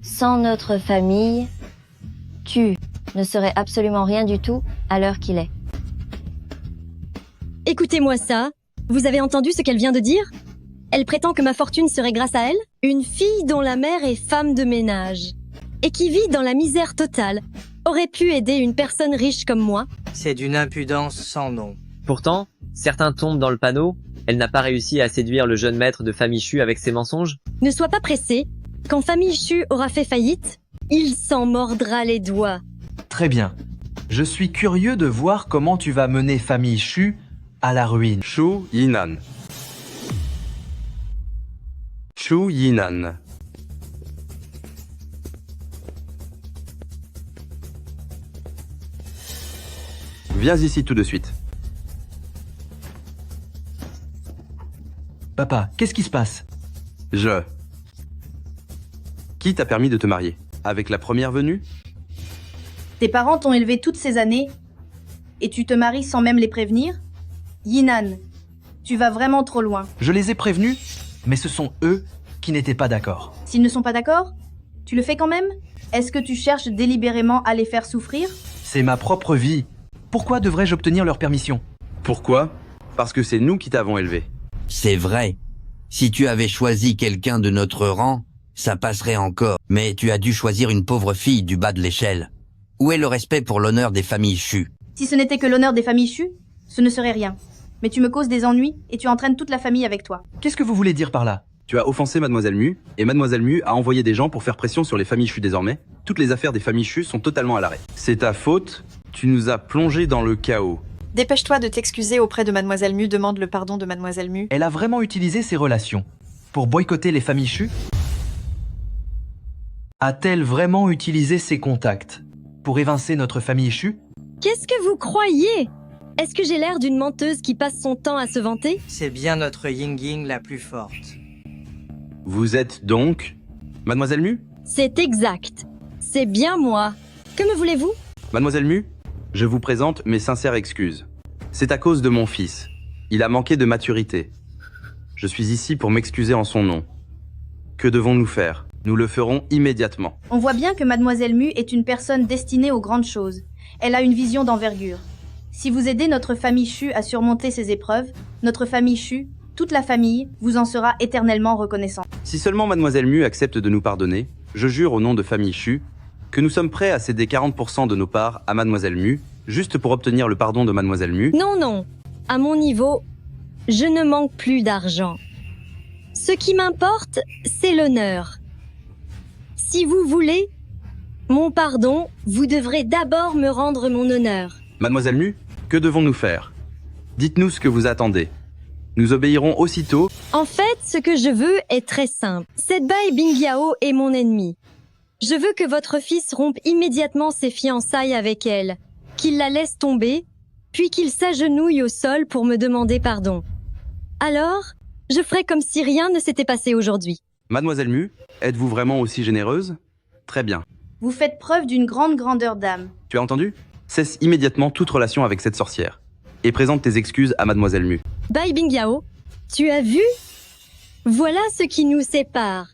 Sans notre famille, tu ne serais absolument rien du tout à l'heure qu'il est. Écoutez-moi ça. Vous avez entendu ce qu'elle vient de dire? Elle prétend que ma fortune serait grâce à elle? Une fille dont la mère est femme de ménage. et qui vit dans la misère totale aurait pu aider une personne riche comme moi? C'est d'une impudence sans nom. Pourtant, certains tombent dans le panneau. Elle n'a pas réussi à séduire le jeune maître de famille Chu avec ses mensonges. Ne sois pas pressé. Quand famille Chu aura fait faillite, il s'en mordra les doigts. Très bien. Je suis curieux de voir comment tu vas mener famille Chu à la ruine. Chu Yinan. Chu Yinan. Viens ici tout de suite. Papa, qu'est-ce qui se passe? Qui t'a permis de te marier? Avec la première venue? Tes parents t'ont élevé toutes ces années et tu te maries sans même les prévenir? Yinan, tu vas vraiment trop loin. Je les ai prévenus, mais ce sont eux qui n'étaient pas d'accord. S'ils ne sont pas d'accord, tu le fais quand même? Est-ce que tu cherches délibérément à les faire souffrir? C'est ma propre vie. Pourquoi devrais-je obtenir leur permission? Pourquoi? Parce que c'est nous qui t'avons élevé. C'est vrai. Si tu avais choisi quelqu'un de notre rang, ça passerait encore. Mais tu as dû choisir une pauvre fille du bas de l'échelle. Où est le respect pour l'honneur des familles Chu? Si ce n'était que l'honneur des familles Chu, ce ne serait rien. Mais tu me causes des ennuis et tu entraînes toute la famille avec toi. Qu'est-ce que vous voulez dire par là? Tu as offensé Mademoiselle Mu, et Mademoiselle Mu a envoyé des gens pour faire pression sur les familles Chu désormais. Toutes les affaires des familles Chu sont totalement à l'arrêt. C'est ta faute, tu nous as plongés dans le chaos. Dépêche-toi de t'excuser auprès de Mademoiselle Mu, demande le pardon de Mademoiselle Mu. Elle a vraiment utilisé ses relations pour boycotter les familles Chu? A-t-elle vraiment utilisé ses contacts pour évincer notre famille Chu? Qu'est-ce que vous croyez? Est-ce que j'ai l'air d'une menteuse qui passe son temps à se vanter? C'est bien notre Ying-Ying la plus forte. Vous êtes donc Mademoiselle Mu? C'est exact. C'est bien moi. Que me voulez-vous? Mademoiselle Mu, je vous présente mes sincères excuses. C'est à cause de mon fils. Il a manqué de maturité. Je suis ici pour m'excuser en son nom. Que devons-nous faire? Nous le ferons immédiatement. On voit bien que Mademoiselle Mu est une personne destinée aux grandes choses. Elle a une vision d'envergure. Si vous aidez notre famille Chu à surmonter ces épreuves, notre famille Chu, toute la famille, vous en sera éternellement reconnaissant. Si seulement Mademoiselle Mu accepte de nous pardonner, je jure au nom de famille Chu que nous sommes prêts à céder 40% de nos parts à Mademoiselle Mu, juste pour obtenir le pardon de Mademoiselle Mu. Non, non. À mon niveau, je ne manque plus d'argent. Ce qui m'importe, c'est l'honneur. Si vous voulez mon pardon, vous devrez d'abord me rendre mon honneur. Mademoiselle Mu, que devons-nous faire? Dites-nous ce que vous attendez. Nous obéirons aussitôt. En fait, ce que je veux est très simple. Cette Bai Bingyao est mon ennemi. Je veux que votre fils rompe immédiatement ses fiançailles avec elle, qu'il la laisse tomber, puis qu'il s'agenouille au sol pour me demander pardon. Alors, je ferai comme si rien ne s'était passé aujourd'hui. Mademoiselle Mu, êtes-vous vraiment aussi généreuse? Très bien. Vous faites preuve d'une grande grandeur d'âme. Tu as entendu? Cesse immédiatement toute relation avec cette sorcière. Et présente tes excuses à Mademoiselle Mu. Bai Bingyao, tu as vu? Voilà ce qui nous sépare.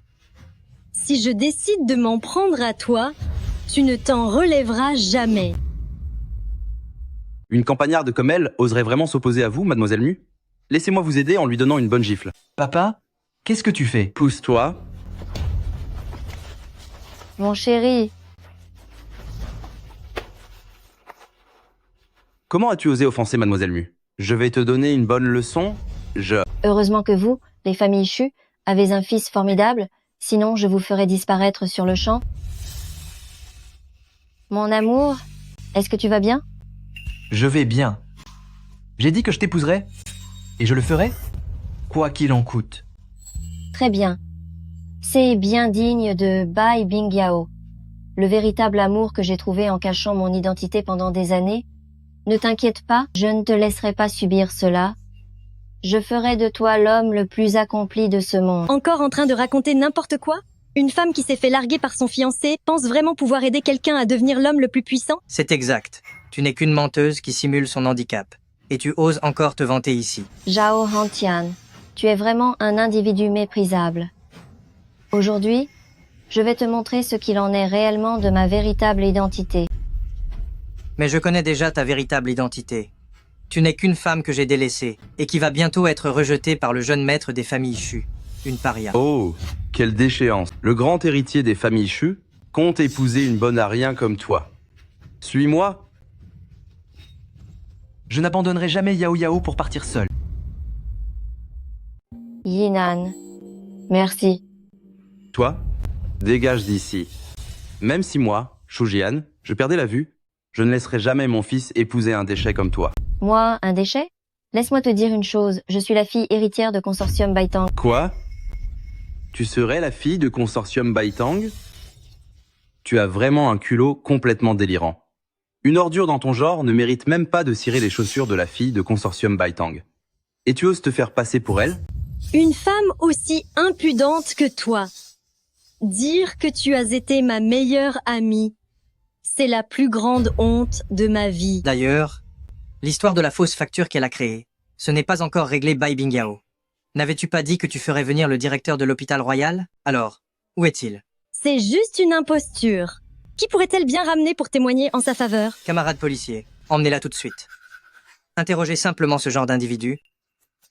Si je décide de m'en prendre à toi, tu ne t'en relèveras jamais. Une campagnarde comme elle oserait vraiment s'opposer à vous, Mademoiselle Mu? Laissez-moi vous aider en lui donnant une bonne gifle. Papa, qu'est-ce que tu fais? Pousse-toi. Mon chéri, Comment as-tu osé offenser Mademoiselle Mu? Je vais te donner une bonne leçon. heureusement que vous, les familles Chu, avez un fils formidable, sinon je vous ferais disparaître sur le champ. Mon amour, est-ce que tu vas bien? Je vais bien. J'ai dit que je t'épouserais. Et je le ferai, quoi qu'il en coûte. Très bien. C'est bien digne de Bai Bingyao. Le véritable amour que j'ai trouvé en cachant mon identité pendant des années. Ne t'inquiète pas, je ne te laisserai pas subir cela. Je ferai de toi l'homme le plus accompli de ce monde. Encore en train de raconter n'importe quoi? Une femme qui s'est fait larguer par son fiancé pense vraiment pouvoir aider quelqu'un à devenir l'homme le plus puissant? C'est exact. Tu n'es qu'une menteuse qui simule son handicap. Et tu oses encore te vanter ici. Zhao Hantian, tu es vraiment un individu méprisable. Aujourd'hui, je vais te montrer ce qu'il en est réellement de ma véritable identité. Mais je connais déjà ta véritable identité. Tu n'es qu'une femme que j'ai délaissée, et qui va bientôt être rejetée par le jeune maître des familles Chu, une paria. Oh, quelle déchéance. Le grand héritier des familles Chu compte épouser une bonne à rien comme toi. Suis-moi. Je n'abandonnerai jamais Yao Yao pour partir seul. Yinan. Merci. Toi, dégage d'ici. Même si moi, Shujian, je perdais la vue, je ne laisserai jamais mon fils épouser un déchet comme toi. Moi, un déchet? Laisse-moi te dire une chose, je suis la fille héritière de Consortium Baitang. Quoi? Tu serais la fille de Consortium Baitang? Tu as vraiment un culot complètement délirant. Une ordure dans ton genre ne mérite même pas de cirer les chaussures de la fille de Consortium Baitang. Et tu oses te faire passer pour elle? Une femme aussi impudente que toi. Dire que tu as été ma meilleure amie, c'est la plus grande honte de ma vie. D'ailleurs, l'histoire de la fausse facture qu'elle a créée, ce n'est pas encore réglé by Bingyao. N'avais-tu pas dit que tu ferais venir le directeur de l'hôpital royal? Alors, où est-il? C'est juste une imposture. Qui pourrait-elle bien ramener pour témoigner en sa faveur? Camarade policier, emmenez-la tout de suite. Interrogez simplement ce genre d'individu.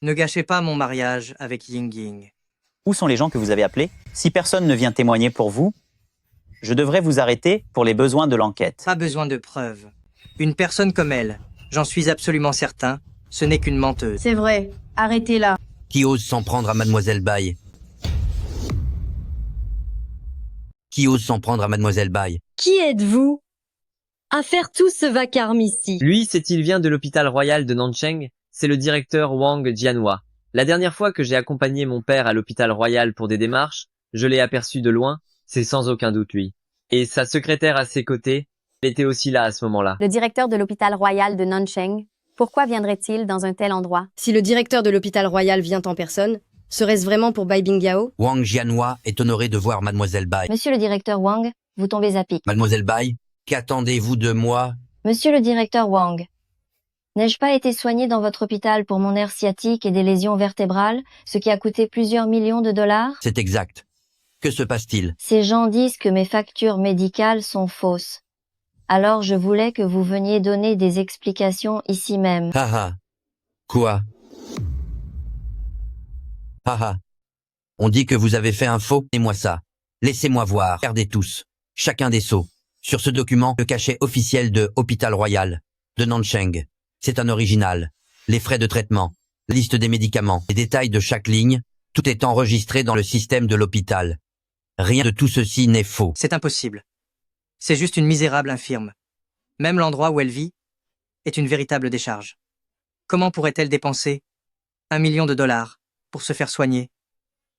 Ne gâchez pas mon mariage avec Ying Ying. Où sont les gens que vous avez appelés? Si personne ne vient témoigner pour vous, je devrais vous arrêter pour les besoins de l'enquête. Pas besoin de preuves. Une personne comme elle, j'en suis absolument certain, ce n'est qu'une menteuse. C'est vrai. Arrêtez-la. Qui ose s'en prendre à Mademoiselle Bai? Qui ose s'en prendre à Mademoiselle Bai? Qui êtes-vous à faire tout ce vacarme ici? Lui, il vient de l'hôpital royal de Nancheng, c'est le directeur Wang Jianhua. La dernière fois que j'ai accompagné mon père à l'hôpital royal pour des démarches, je l'ai aperçu de loin, c'est sans aucun doute lui. Et sa secrétaire à ses côtés, elle était aussi là à ce moment-là. Le directeur de l'hôpital royal de Nancheng, pourquoi viendrait-il dans un tel endroit? Si le directeur de l'hôpital royal vient en personne, serait-ce vraiment pour Bai Bingyao? Wang Jianhua est honoré de voir Mademoiselle Bai. Monsieur le directeur Wang, vous tombez à pic. Mademoiselle Bai, qu'attendez-vous de moi? Monsieur le directeur Wang, n'ai-je pas été soigné dans votre hôpital pour mon nerf sciatique et des lésions vertébrales, ce qui a coûté plusieurs millions de dollars? C'est exact. Que se passe-t-il? Ces gens disent que mes factures médicales sont fausses. Alors je voulais que vous veniez donner des explications ici même. Haha. Quoi? Haha. On dit que vous avez fait un faux, et moi ça. Laissez-moi voir. Regardez tous. Chacun des sceaux. Sur ce document, le cachet officiel de Hôpital Royal de Nancheng. C'est un original. Les frais de traitement, la liste des médicaments, les détails de chaque ligne, tout est enregistré dans le système de l'hôpital. Rien de tout ceci n'est faux. C'est impossible. C'est juste une misérable infirme. Même l'endroit où elle vit est une véritable décharge. Comment pourrait-elle dépenser 1 million de dollars pour se faire soigner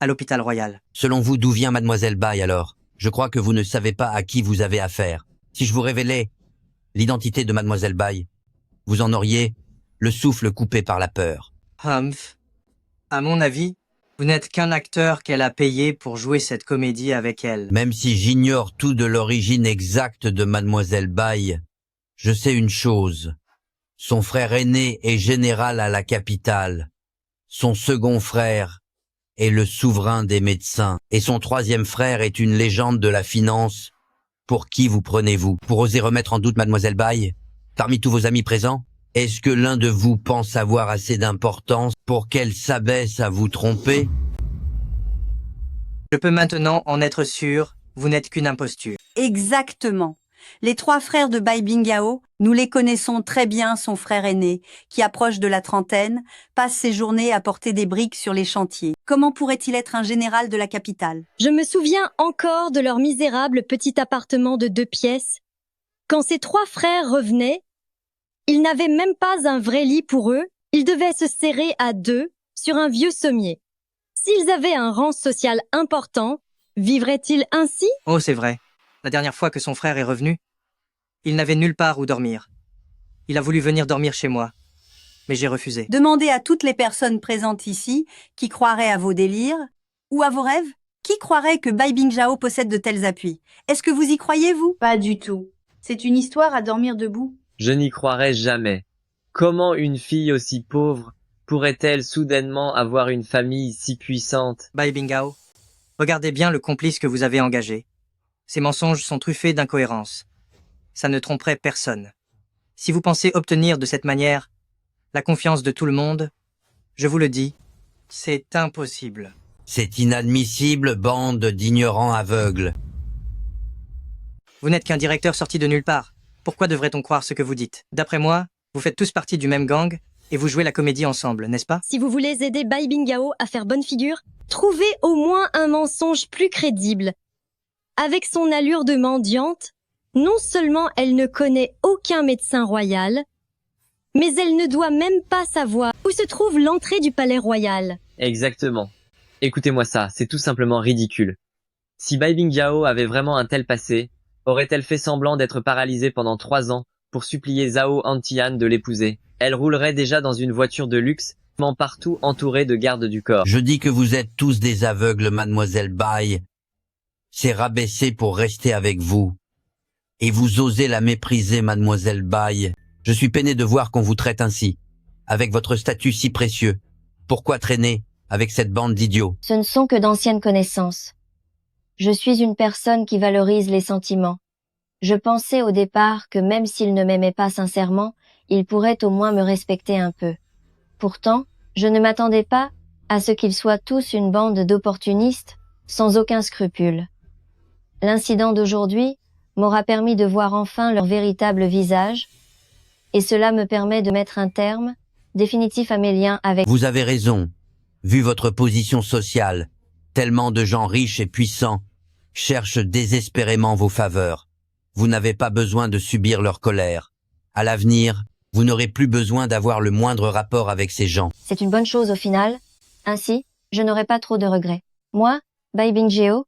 à l'hôpital royal? Selon vous, d'où vient Mademoiselle Bai alors? Je crois que vous ne savez pas à qui vous avez affaire. Si je vous révélais l'identité de Mademoiselle Bai, vous en auriez le souffle coupé par la peur. Humph. À mon avis, vous n'êtes qu'un acteur qu'elle a payé pour jouer cette comédie avec elle. Même si j'ignore tout de l'origine exacte de Mademoiselle Bai, je sais une chose. Son frère aîné est général à la capitale. Son second frère est le souverain des médecins. Et son troisième frère est une légende de la finance. Pour qui vous prenez-vous? Pour oser remettre en doute Mademoiselle Bai? Parmi tous vos amis présents, est-ce que l'un de vous pense avoir assez d'importance pour qu'elle s'abaisse à vous tromper? Je peux maintenant en être sûr, vous n'êtes qu'une imposture. Exactement. Les 3 frères de Bai Bingyao, nous les connaissons très bien, son frère aîné, qui approche de la trentaine, passe ses journées à porter des briques sur les chantiers. Comment pourrait-il être un général de la capitale? Je me souviens encore de leur misérable petit appartement de 2 pièces. Quand ces 3 frères revenaient, ils n'avaient même pas un vrai lit pour eux, ils devaient se serrer à 2 sur un vieux sommier. S'ils avaient un rang social important, vivraient-ils ainsi? Oh, c'est vrai. La dernière fois que son frère est revenu, il n'avait nulle part où dormir. Il a voulu venir dormir chez moi, mais j'ai refusé. Demandez à toutes les personnes présentes ici qui croiraient à vos délires ou à vos rêves. Qui croirait que Bai Bingyao possède de tels appuis? Est-ce que vous y croyez, vous? Pas du tout. C'est une histoire à dormir debout. Je n'y croirais jamais. Comment une fille aussi pauvre pourrait-elle soudainement avoir une famille si puissante? Bai Bingyao, regardez bien le complice que vous avez engagé. Ces mensonges sont truffés d'incohérences. Ça ne tromperait personne. Si vous pensez obtenir de cette manière la confiance de tout le monde, je vous le dis, c'est impossible. C'est inadmissible, bande d'ignorants aveugles. Vous n'êtes qu'un directeur sorti de nulle part. Pourquoi devrait-on croire ce que vous dites? D'après moi, vous faites tous partie du même gang et vous jouez la comédie ensemble, n'est-ce pas? Si vous voulez aider Bai Bingao à faire bonne figure, trouvez au moins un mensonge plus crédible. Avec son allure de mendiante, non seulement elle ne connaît aucun médecin royal, mais elle ne doit même pas savoir où se trouve l'entrée du palais royal. Exactement. Écoutez-moi ça, c'est tout simplement ridicule. Si Bai Bingao avait vraiment un tel passé, aurait-elle fait semblant d'être paralysée pendant 3 ans pour supplier Zhao Antian de l'épouser? Elle roulerait déjà dans une voiture de luxe, partout entourée de gardes du corps. Je dis que vous êtes tous des aveugles, mademoiselle Bai. C'est rabaissé pour rester avec vous. Et vous osez la mépriser, mademoiselle Bai. Je suis peiné de voir qu'on vous traite ainsi, avec votre statut si précieux. Pourquoi traîner avec cette bande d'idiots? Ce ne sont que d'anciennes connaissances. Je suis une personne qui valorise les sentiments. Je pensais au départ que même s'il ne m'aimait pas sincèrement, il pourrait au moins me respecter un peu. Pourtant, je ne m'attendais pas à ce qu'ils soient tous une bande d'opportunistes, sans aucun scrupule. L'incident d'aujourd'hui m'aura permis de voir enfin leur véritable visage, et cela me permet de mettre un terme définitif à mes liens avec... Vous avez raison. Vu votre position sociale, tellement de gens riches et puissants cherchent désespérément vos faveurs. Vous n'avez pas besoin de subir leur colère. À l'avenir, vous n'aurez plus besoin d'avoir le moindre rapport avec ces gens. C'est une bonne chose au final. Ainsi, je n'aurai pas trop de regrets. Moi, Bai Bingao,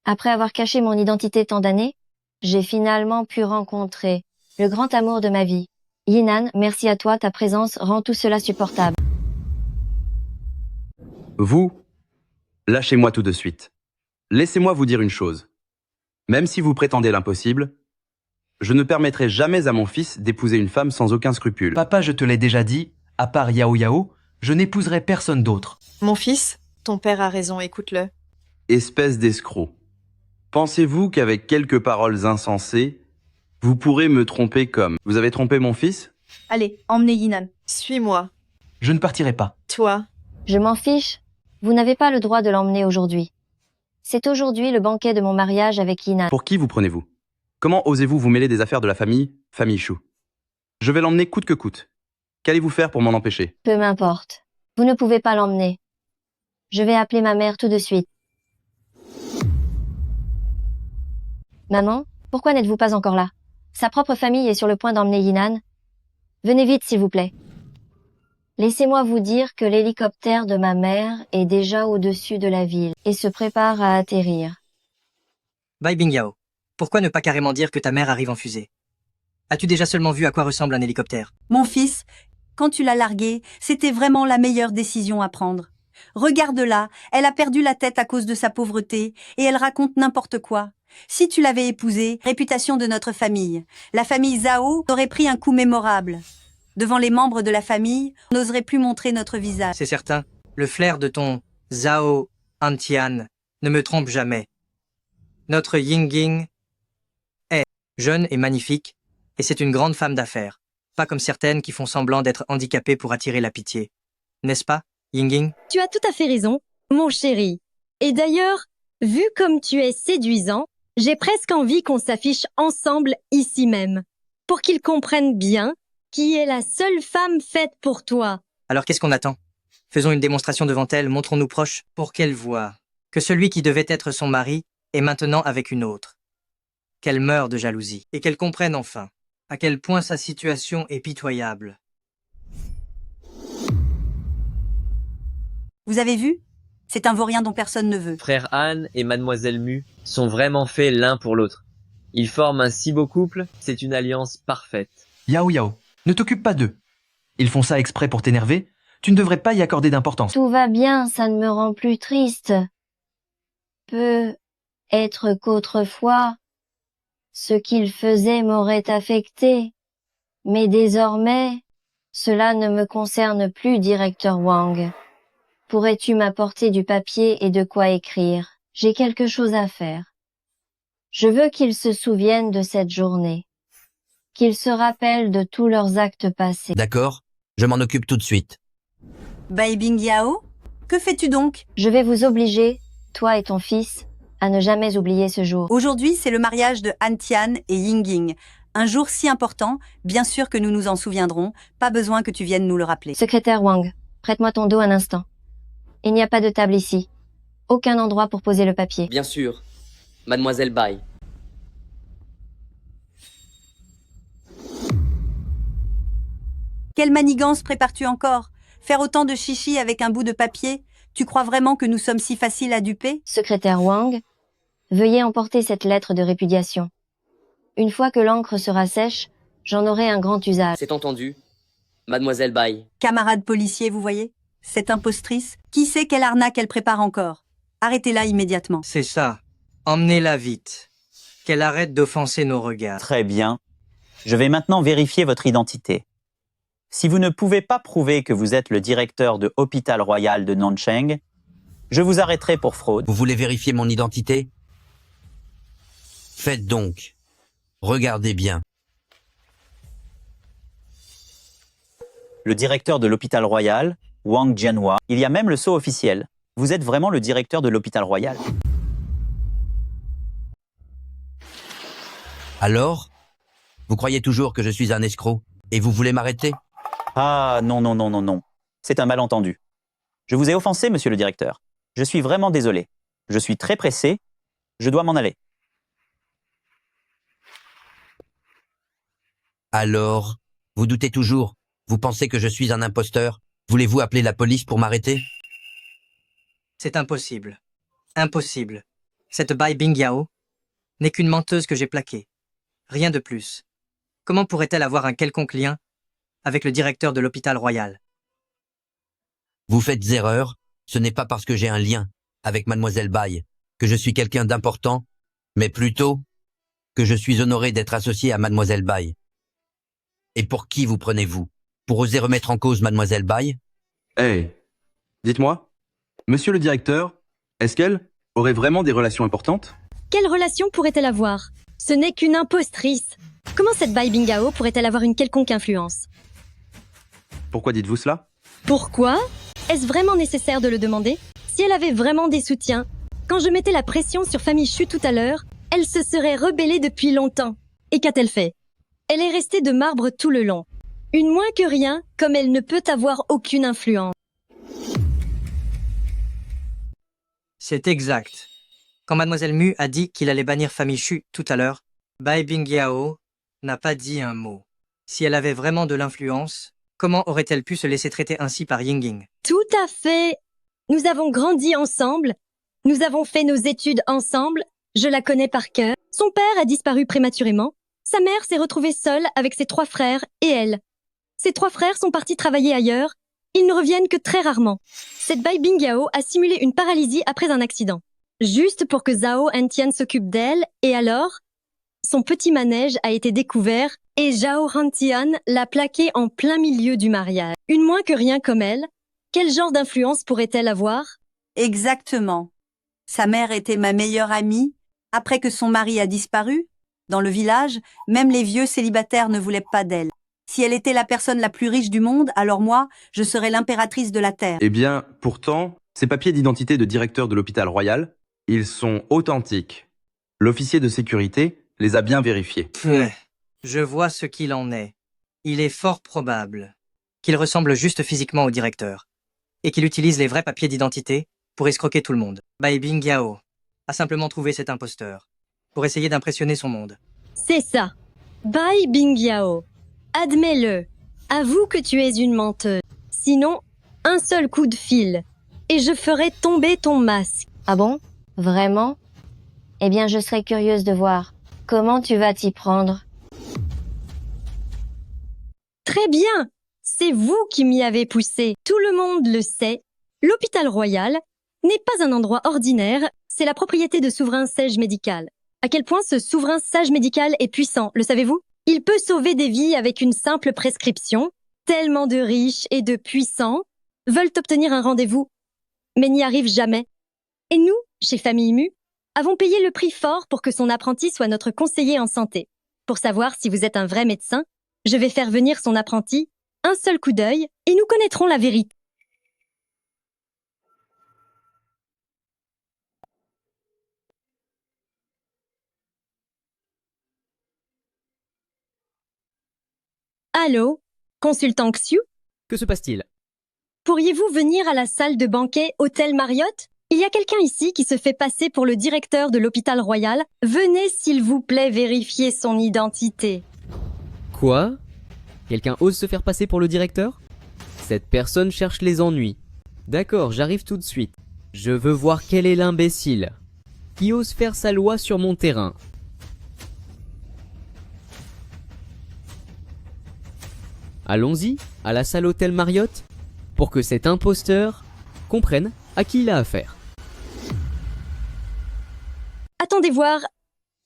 après avoir caché mon identité tant d'années, j'ai finalement pu rencontrer le grand amour de ma vie. Yinan, merci à toi, ta présence rend tout cela supportable. Vous, lâchez-moi tout de suite. Laissez-moi vous dire une chose. Même si vous prétendez l'impossible, je ne permettrai jamais à mon fils d'épouser une femme sans aucun scrupule. Papa, je te l'ai déjà dit, à part Yao Yao, je n'épouserai personne d'autre. Mon fils, ton père a raison, écoute-le. Espèce d'escroc. Pensez-vous qu'avec quelques paroles insensées, vous pourrez me tromper comme... Vous avez trompé mon fils? Allez, emmenez Yinan. Suis-moi. Je ne partirai pas. Toi. Je m'en fiche. Vous n'avez pas le droit de l'emmener aujourd'hui. C'est aujourd'hui le banquet de mon mariage avec Yinan. Pour qui vous prenez-vous? Comment osez-vous vous mêler des affaires de la famille Chou? Je vais l'emmener coûte que coûte. Qu'allez-vous faire pour m'en empêcher? Peu m'importe. Vous ne pouvez pas l'emmener. Je vais appeler ma mère tout de suite. Maman, pourquoi n'êtes-vous pas encore là? Sa propre famille est sur le point d'emmener Yinan. Venez vite, s'il vous plaît. Laissez-moi vous dire que l'hélicoptère de ma mère est déjà au-dessus de la ville et se prépare à atterrir. Bai Bingao, pourquoi ne pas carrément dire que ta mère arrive en fusée? As-tu déjà seulement vu à quoi ressemble un hélicoptère? Mon fils, quand tu l'as larguée, c'était vraiment la meilleure décision à prendre. Regarde-la, elle a perdu la tête à cause de sa pauvreté et elle raconte n'importe quoi. Si tu l'avais épousée, réputation de notre famille, la famille Zhao aurait pris un coup mémorable. Devant les membres de la famille, on n'oserait plus montrer notre visage. C'est certain, le flair de ton Zhao Antian ne me trompe jamais. Notre Yingying est jeune et magnifique, et c'est une grande femme d'affaires, pas comme certaines qui font semblant d'être handicapées pour attirer la pitié. N'est-ce pas, Yingying? Tu as tout à fait raison, mon chéri. Et d'ailleurs, vu comme tu es séduisant, j'ai presque envie qu'on s'affiche ensemble ici même, pour qu'ils comprennent bien qui est la seule femme faite pour toi. Alors qu'est-ce qu'on attend? Faisons une démonstration devant elle, montrons-nous proches, pour qu'elle voie que celui qui devait être son mari est maintenant avec une autre. Qu'elle meure de jalousie, et qu'elle comprenne enfin à quel point sa situation est pitoyable. Vous avez vu? C'est un vaurien dont personne ne veut. Frère Han et Mademoiselle Mu sont vraiment faits l'un pour l'autre. Ils forment un si beau couple, c'est une alliance parfaite. Yao Yao, ne t'occupe pas d'eux. Ils font ça exprès pour t'énerver. Tu ne devrais pas y accorder d'importance. Tout va bien, ça ne me rend plus triste. Peut être qu'autrefois, ce qu'ils faisaient m'aurait affecté. Mais désormais, cela ne me concerne plus, directeur Wang. Pourrais-tu m'apporter du papier et de quoi écrire? J'ai quelque chose à faire. Je veux qu'ils se souviennent de cette journée. Qu'ils se rappellent de tous leurs actes passés. D'accord, je m'en occupe tout de suite. Bai Bingao, que fais-tu donc? Je vais vous obliger, toi et ton fils, à ne jamais oublier ce jour. Aujourd'hui, c'est le mariage de Han Tian et Yingying. Un jour si important, bien sûr que nous nous en souviendrons, pas besoin que tu viennes nous le rappeler. Secrétaire Wang, prête-moi ton dos un instant. Il n'y a pas de table ici. Aucun endroit pour poser le papier. Bien sûr, Mademoiselle Bai. Quelle manigance prépares-tu encore? Faire autant de chichi avec un bout de papier? Tu crois vraiment que nous sommes si faciles à duper? Secrétaire Wang, veuillez emporter cette lettre de répudiation. Une fois que l'encre sera sèche, j'en aurai un grand usage. C'est entendu, Mademoiselle Bai. Camarades policiers, vous voyez? Cette impostrice, qui sait quelle arnaque elle prépare encore? Arrêtez-la immédiatement. C'est ça. Emmenez-la vite. Qu'elle arrête d'offenser nos regards. Très bien. Je vais maintenant vérifier votre identité. Si vous ne pouvez pas prouver que vous êtes le directeur de Hôpital Royal de Nancheng, je vous arrêterai pour fraude. Vous voulez vérifier mon identité? Faites donc. Regardez bien. Le directeur de l'Hôpital Royal, Wang Jianhua, il y a même le sceau officiel. Vous êtes vraiment le directeur de l'Hôpital Royal. Alors? Vous croyez toujours que je suis un escroc et vous voulez m'arrêter? Ah non, non, non, non, non. C'est un malentendu. Je vous ai offensé, monsieur le directeur. Je suis vraiment désolé. Je suis très pressé. Je dois m'en aller. Alors, vous doutez toujours? Vous pensez que je suis un imposteur? Voulez-vous appeler la police pour m'arrêter? C'est impossible. Impossible. Cette Bai Bingyao n'est qu'une menteuse que j'ai plaquée. Rien de plus. Comment pourrait-elle avoir un quelconque lien avec le directeur de l'Hôpital Royal? Vous faites erreur. Ce n'est pas parce que j'ai un lien avec Mademoiselle Bai que je suis quelqu'un d'important, mais plutôt que je suis honoré d'être associé à Mademoiselle Bai. Et pour qui vous prenez-vous? Pour oser remettre en cause Mademoiselle Bai? Dites-moi, monsieur le directeur, est-ce qu'elle aurait vraiment des relations importantes? Quelle relation pourrait-elle avoir? Ce n'est qu'une impostrice. Comment cette Bai Bingyao pourrait-elle avoir une quelconque influence? Pourquoi dites-vous cela? Pourquoi? Est-ce vraiment nécessaire de le demander? Si elle avait vraiment des soutiens, quand je mettais la pression sur Famille Chu tout à l'heure, elle se serait rebellée depuis longtemps. Et qu'a-t-elle fait? Elle est restée de marbre tout le long. Une moins que rien, comme elle ne peut avoir aucune influence. C'est exact. Quand Mademoiselle Mu a dit qu'il allait bannir Famille Chu tout à l'heure, Bai Bingyao n'a pas dit un mot. Si elle avait vraiment de l'influence, comment aurait-elle pu se laisser traiter ainsi par Yingying? Tout à fait. Nous avons grandi ensemble. Nous avons fait nos études ensemble. Je la connais par cœur. Son père a disparu prématurément. Sa mère s'est retrouvée seule avec ses 3 frères et elle. Ses 3 frères sont partis travailler ailleurs. Ils ne reviennent que très rarement. Cette Bai Bingyao a simulé une paralysie après un accident. Juste pour que Zhao Hantian s'occupe d'elle, et alors, son petit manège a été découvert et Zhao Hantian l'a plaqué en plein milieu du mariage. Une moins que rien comme elle, quel genre d'influence pourrait-elle avoir? Exactement. Sa mère était ma meilleure amie. Après que son mari a disparu, dans le village, même les vieux célibataires ne voulaient pas d'elle. Si elle était la personne la plus riche du monde, alors moi, je serais l'impératrice de la Terre. Eh bien, pourtant, ces papiers d'identité de directeur de l'Hôpital Royal, ils sont authentiques. L'officier de sécurité les a bien vérifiés. Je vois ce qu'il en est. Il est fort probable qu'il ressemble juste physiquement au directeur et qu'il utilise les vrais papiers d'identité pour escroquer tout le monde. Bai Bingyao a simplement trouvé cet imposteur pour essayer d'impressionner son monde. C'est ça. Bai Bingyao. Admets-le. Avoue que tu es une menteuse. Sinon, un seul coup de fil et je ferai tomber ton masque. Ah bon? Vraiment? Eh bien, je serais curieuse de voir. Comment tu vas t'y prendre? Très bien. C'est vous qui m'y avez poussé. Tout le monde le sait. L'Hôpital Royal n'est pas un endroit ordinaire, c'est la propriété de souverain sage médical. À quel point ce souverain sage médical est puissant, le savez-vous? Il peut sauver des vies avec une simple prescription. Tellement de riches et de puissants veulent obtenir un rendez-vous, mais n'y arrivent jamais. Et nous, chez Famille Mu, avons payé le prix fort pour que son apprenti soit notre conseiller en santé. Pour savoir si vous êtes un vrai médecin, je vais faire venir son apprenti, un seul coup d'œil, et nous connaîtrons la vérité. Allô, consultant Xiu? Que se passe-t-il? Pourriez-vous venir à la salle de banquet Hôtel Marriott? Il y a quelqu'un ici qui se fait passer pour le directeur de l'hôpital royal. Venez s'il vous plaît vérifier son identité. Quoi? Quelqu'un ose se faire passer pour le directeur? Cette personne cherche les ennuis. D'accord, j'arrive tout de suite. Je veux voir quel est l'imbécile qui ose faire sa loi sur mon terrain. Allons-y, à la salle Hôtel Marriott, pour que cet imposteur comprenne à qui il a affaire. Attendez voir.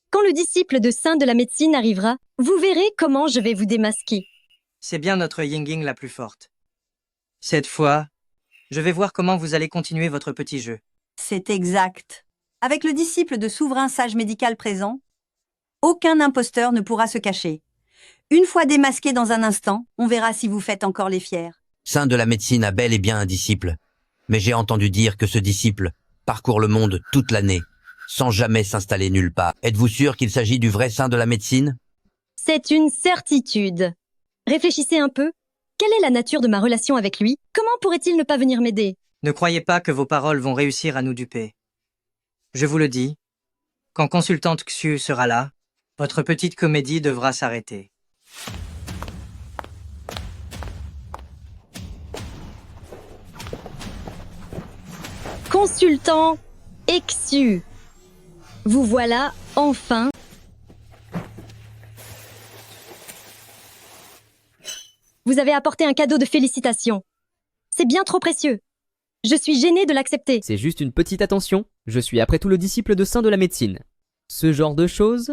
Quand le disciple de saint de la médecine arrivera, vous verrez comment je vais vous démasquer. C'est bien notre Yinging la plus forte. Cette fois, je vais voir comment vous allez continuer votre petit jeu. C'est exact. Avec le disciple de souverain sage médical présent, aucun imposteur ne pourra se cacher. Une fois démasqué dans un instant, on verra si vous faites encore les fiers. Saint de la médecine a bel et bien un disciple, mais j'ai entendu dire que ce disciple parcourt le monde toute l'année, sans jamais s'installer nulle part. Êtes-vous sûr qu'il s'agit du vrai saint de la médecine? C'est une certitude. Réfléchissez un peu. Quelle est la nature de ma relation avec lui? Comment pourrait-il ne pas venir m'aider? Ne croyez pas que vos paroles vont réussir à nous duper. Je vous le dis, quand consultante Xiu sera là, votre petite comédie devra s'arrêter. Consultant Xiu. Vous voilà, enfin. Vous avez apporté un cadeau de félicitations. C'est bien trop précieux. Je suis gênée de l'accepter. C'est juste une petite attention, je suis après tout le disciple de saint de la médecine. Ce genre de choses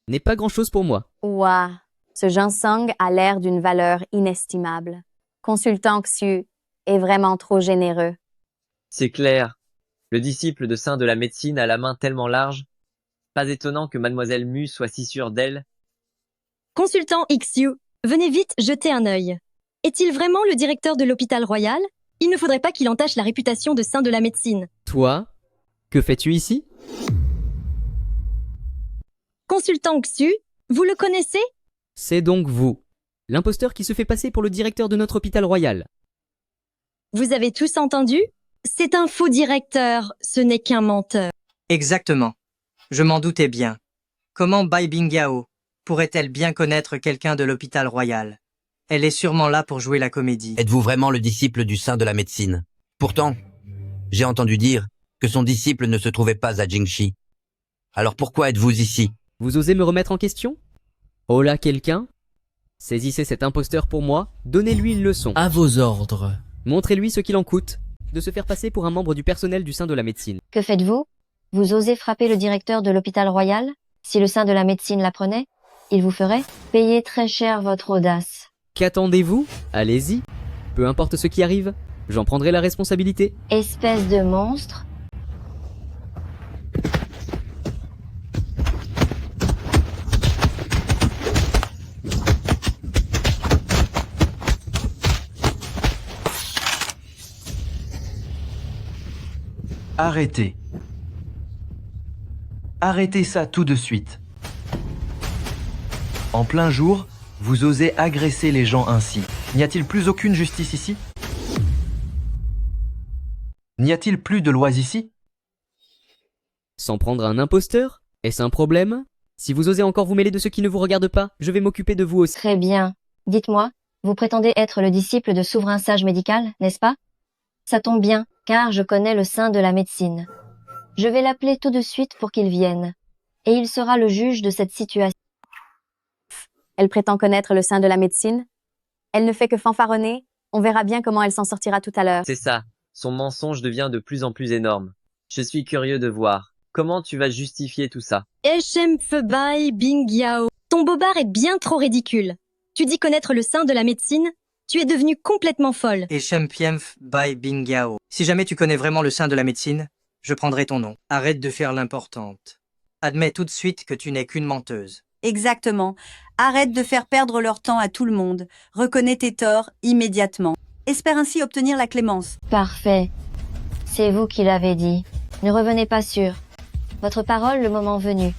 n'est pas grand-chose pour moi. Ouah, ce ginseng a l'air d'une valeur inestimable. Consultant Xiu est vraiment trop généreux. C'est clair. Le disciple de saint de la médecine a la main tellement large. Pas étonnant que mademoiselle Mu soit si sûre d'elle. Consultant Xiu, venez vite jeter un œil. Est-il vraiment le directeur de l'hôpital royal? Il ne faudrait pas qu'il entache la réputation de saint de la médecine. Toi, que fais-tu ici? Consultant Xiu, vous le connaissez? C'est donc vous, l'imposteur qui se fait passer pour le directeur de notre hôpital royal. Vous avez tous entendu? C'est un faux directeur, ce n'est qu'un menteur. Exactement. Je m'en doutais bien. Comment Bai Bingyao pourrait-elle bien connaître quelqu'un de l'hôpital royal? Elle est sûrement là pour jouer la comédie. Êtes-vous vraiment le disciple du saint de la médecine? Pourtant, j'ai entendu dire que son disciple ne se trouvait pas à Jingxi. Alors pourquoi êtes-vous ici? Vous osez me remettre en question? Oh là, quelqu'un? Saisissez cet imposteur pour moi, donnez-lui une leçon. À vos ordres. Montrez-lui ce qu'il en coûte de se faire passer pour un membre du personnel du saint de la médecine. Que faites-vous? Vous osez frapper le directeur de l'hôpital royal? Si le saint de la médecine l'apprenait, il vous ferait payer très cher votre audace. Qu'attendez-vous? Allez-y. Peu importe ce qui arrive, j'en prendrai la responsabilité. Espèce de monstre. Arrêtez. Arrêtez ça tout de suite. En plein jour, vous osez agresser les gens ainsi. N'y a-t-il plus aucune justice ici? N'y a-t-il plus de lois ici? S'en prendre à un imposteur? Est-ce un problème? Si vous osez encore vous mêler de ce qui ne vous regarde pas, je vais m'occuper de vous aussi. Très bien. Dites-moi, vous prétendez être le disciple de souverain sage médical, n'est-ce pas? Ça tombe bien, car je connais le saint de la médecine. Je vais l'appeler tout de suite pour qu'il vienne. Et il sera le juge de cette situation. Elle prétend connaître le saint de la médecine. Elle ne fait que fanfaronner. On verra bien comment elle s'en sortira tout à l'heure. C'est ça. Son mensonge devient de plus en plus énorme. Je suis curieux de voir. Comment tu vas justifier tout ça? Bai Bingyao. Ton bobard est bien trop ridicule. Tu dis connaître le saint de la médecine? Tu es devenue complètement folle. Et Shempiemf Bai Bingyao. Si jamais tu connais vraiment le saint de la médecine, je prendrai ton nom. Arrête de faire l'importante. Admets tout de suite que tu n'es qu'une menteuse. Exactement. Arrête de faire perdre leur temps à tout le monde. Reconnais tes torts immédiatement. Espère ainsi obtenir la clémence. Parfait. C'est vous qui l'avez dit. Ne revenez pas sûr. Votre parole le moment venu.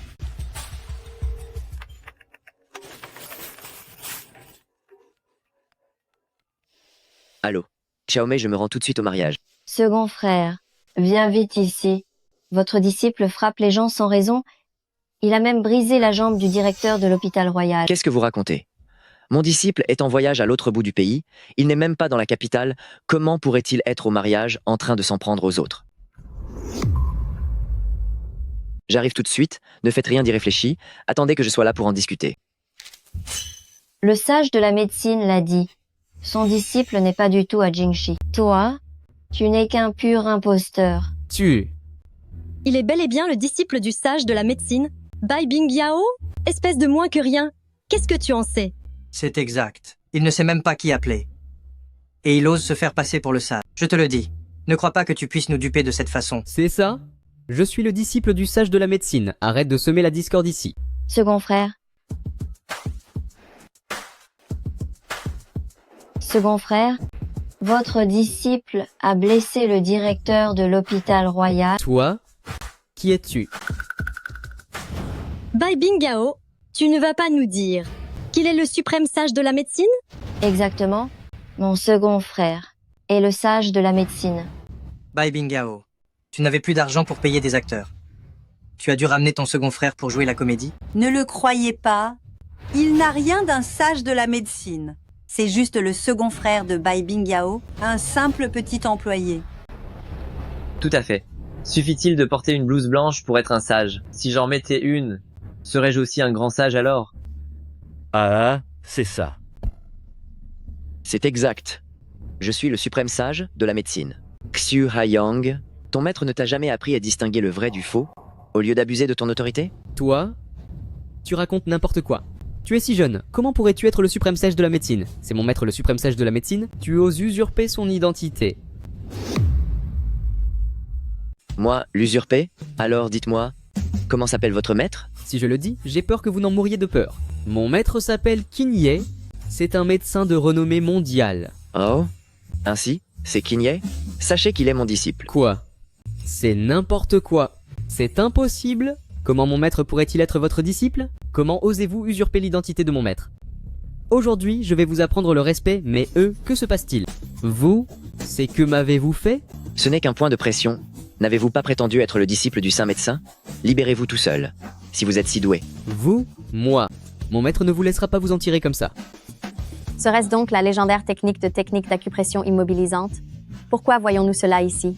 Allô. Xiaomei, je me rends tout de suite au mariage. Second frère, viens vite ici. Votre disciple frappe les gens sans raison. Il a même brisé la jambe du directeur de l'hôpital royal. Qu'est-ce que vous racontez? Mon disciple est en voyage à l'autre bout du pays. Il n'est même pas dans la capitale. Comment pourrait-il être au mariage en train de s'en prendre aux autres? J'arrive tout de suite. Ne faites rien d'y réfléchi. Attendez que je sois là pour en discuter. Le sage de la médecine l'a dit. Son disciple n'est pas du tout à Jingxi. Toi, tu n'es qu'un pur imposteur. Il est bel et bien le disciple du sage de la médecine, Bai Bingyao? Espèce de moins que rien. Qu'est-ce que tu en sais? C'est exact. Il ne sait même pas qui appeler. Et il ose se faire passer pour le sage. Je te le dis. Ne crois pas que tu puisses nous duper de cette façon. C'est ça? Je suis le disciple du sage de la médecine. Arrête de semer la discorde ici. Second frère. Second frère, votre disciple a blessé le directeur de l'hôpital royal. Toi? Qui es-tu? Bai Bingyao, tu ne vas pas nous dire qu'il est le suprême sage de la médecine? Exactement. Mon second frère est le sage de la médecine. Bai Bingyao, tu n'avais plus d'argent pour payer des acteurs. Tu as dû ramener ton second frère pour jouer la comédie? Ne le croyez pas. Il n'a rien d'un sage de la médecine. C'est juste le second frère de Bai Bingyao, un simple petit employé. Tout à fait. Suffit-il de porter une blouse blanche pour être un sage? Si j'en mettais une, serais-je aussi un grand sage alors? Ah, c'est ça. C'est exact. Je suis le suprême sage de la médecine. Xiu Haiyang, ton maître ne t'a jamais appris à distinguer le vrai du faux, au lieu d'abuser de ton autorité? Toi? Tu racontes n'importe quoi. Tu es si jeune, comment pourrais-tu être le suprême sage de la médecine? C'est mon maître le suprême sage de la médecine? Tu oses usurper son identité. Moi, l'usurper? Alors dites-moi, comment s'appelle votre maître? Si je le dis, j'ai peur que vous n'en mouriez de peur. Mon maître s'appelle Qin Ye. C'est un médecin de renommée mondiale. Oh? Ainsi? C'est Qin Ye? Sachez qu'il est mon disciple. Quoi? C'est n'importe quoi. C'est impossible. Comment mon maître pourrait-il être votre disciple? Comment osez-vous usurper l'identité de mon maître? Aujourd'hui, je vais vous apprendre le respect, mais eux, que se passe-t-il? Vous? C'est que m'avez-vous fait? Ce n'est qu'un point de pression. N'avez-vous pas prétendu être le disciple du saint médecin? Libérez-vous tout seul, si vous êtes si doué. Vous? Moi? Mon maître ne vous laissera pas vous en tirer comme ça. Serait-ce donc la légendaire technique d'acupression immobilisante? Pourquoi voyons-nous cela ici?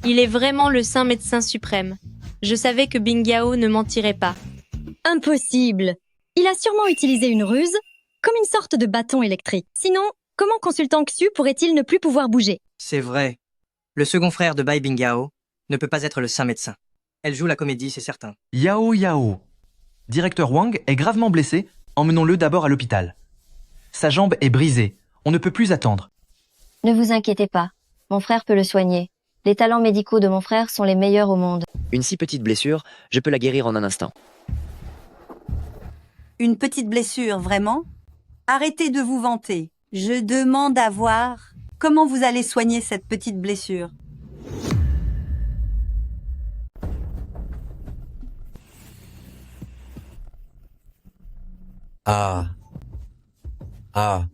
Il est vraiment le saint médecin suprême. Je savais que Bingyao ne mentirait pas. Impossible! Il a sûrement utilisé une ruse, comme une sorte de bâton électrique. Sinon, comment consultant Xiu pourrait-il ne plus pouvoir bouger? C'est vrai. Le second frère de Bai Bingyao ne peut pas être le saint médecin. Elle joue la comédie, c'est certain. Yao. Directeur Wang est gravement blessé. Emmenons-le d'abord à l'hôpital. Sa jambe est brisée. On ne peut plus attendre. Ne vous inquiétez pas. Mon frère peut le soigner. Les talents médicaux de mon frère sont les meilleurs au monde. Une si petite blessure, je peux la guérir en un instant. Une petite blessure, vraiment? Arrêtez de vous vanter. Je demande à voir comment vous allez soigner cette petite blessure. Ah. Ah.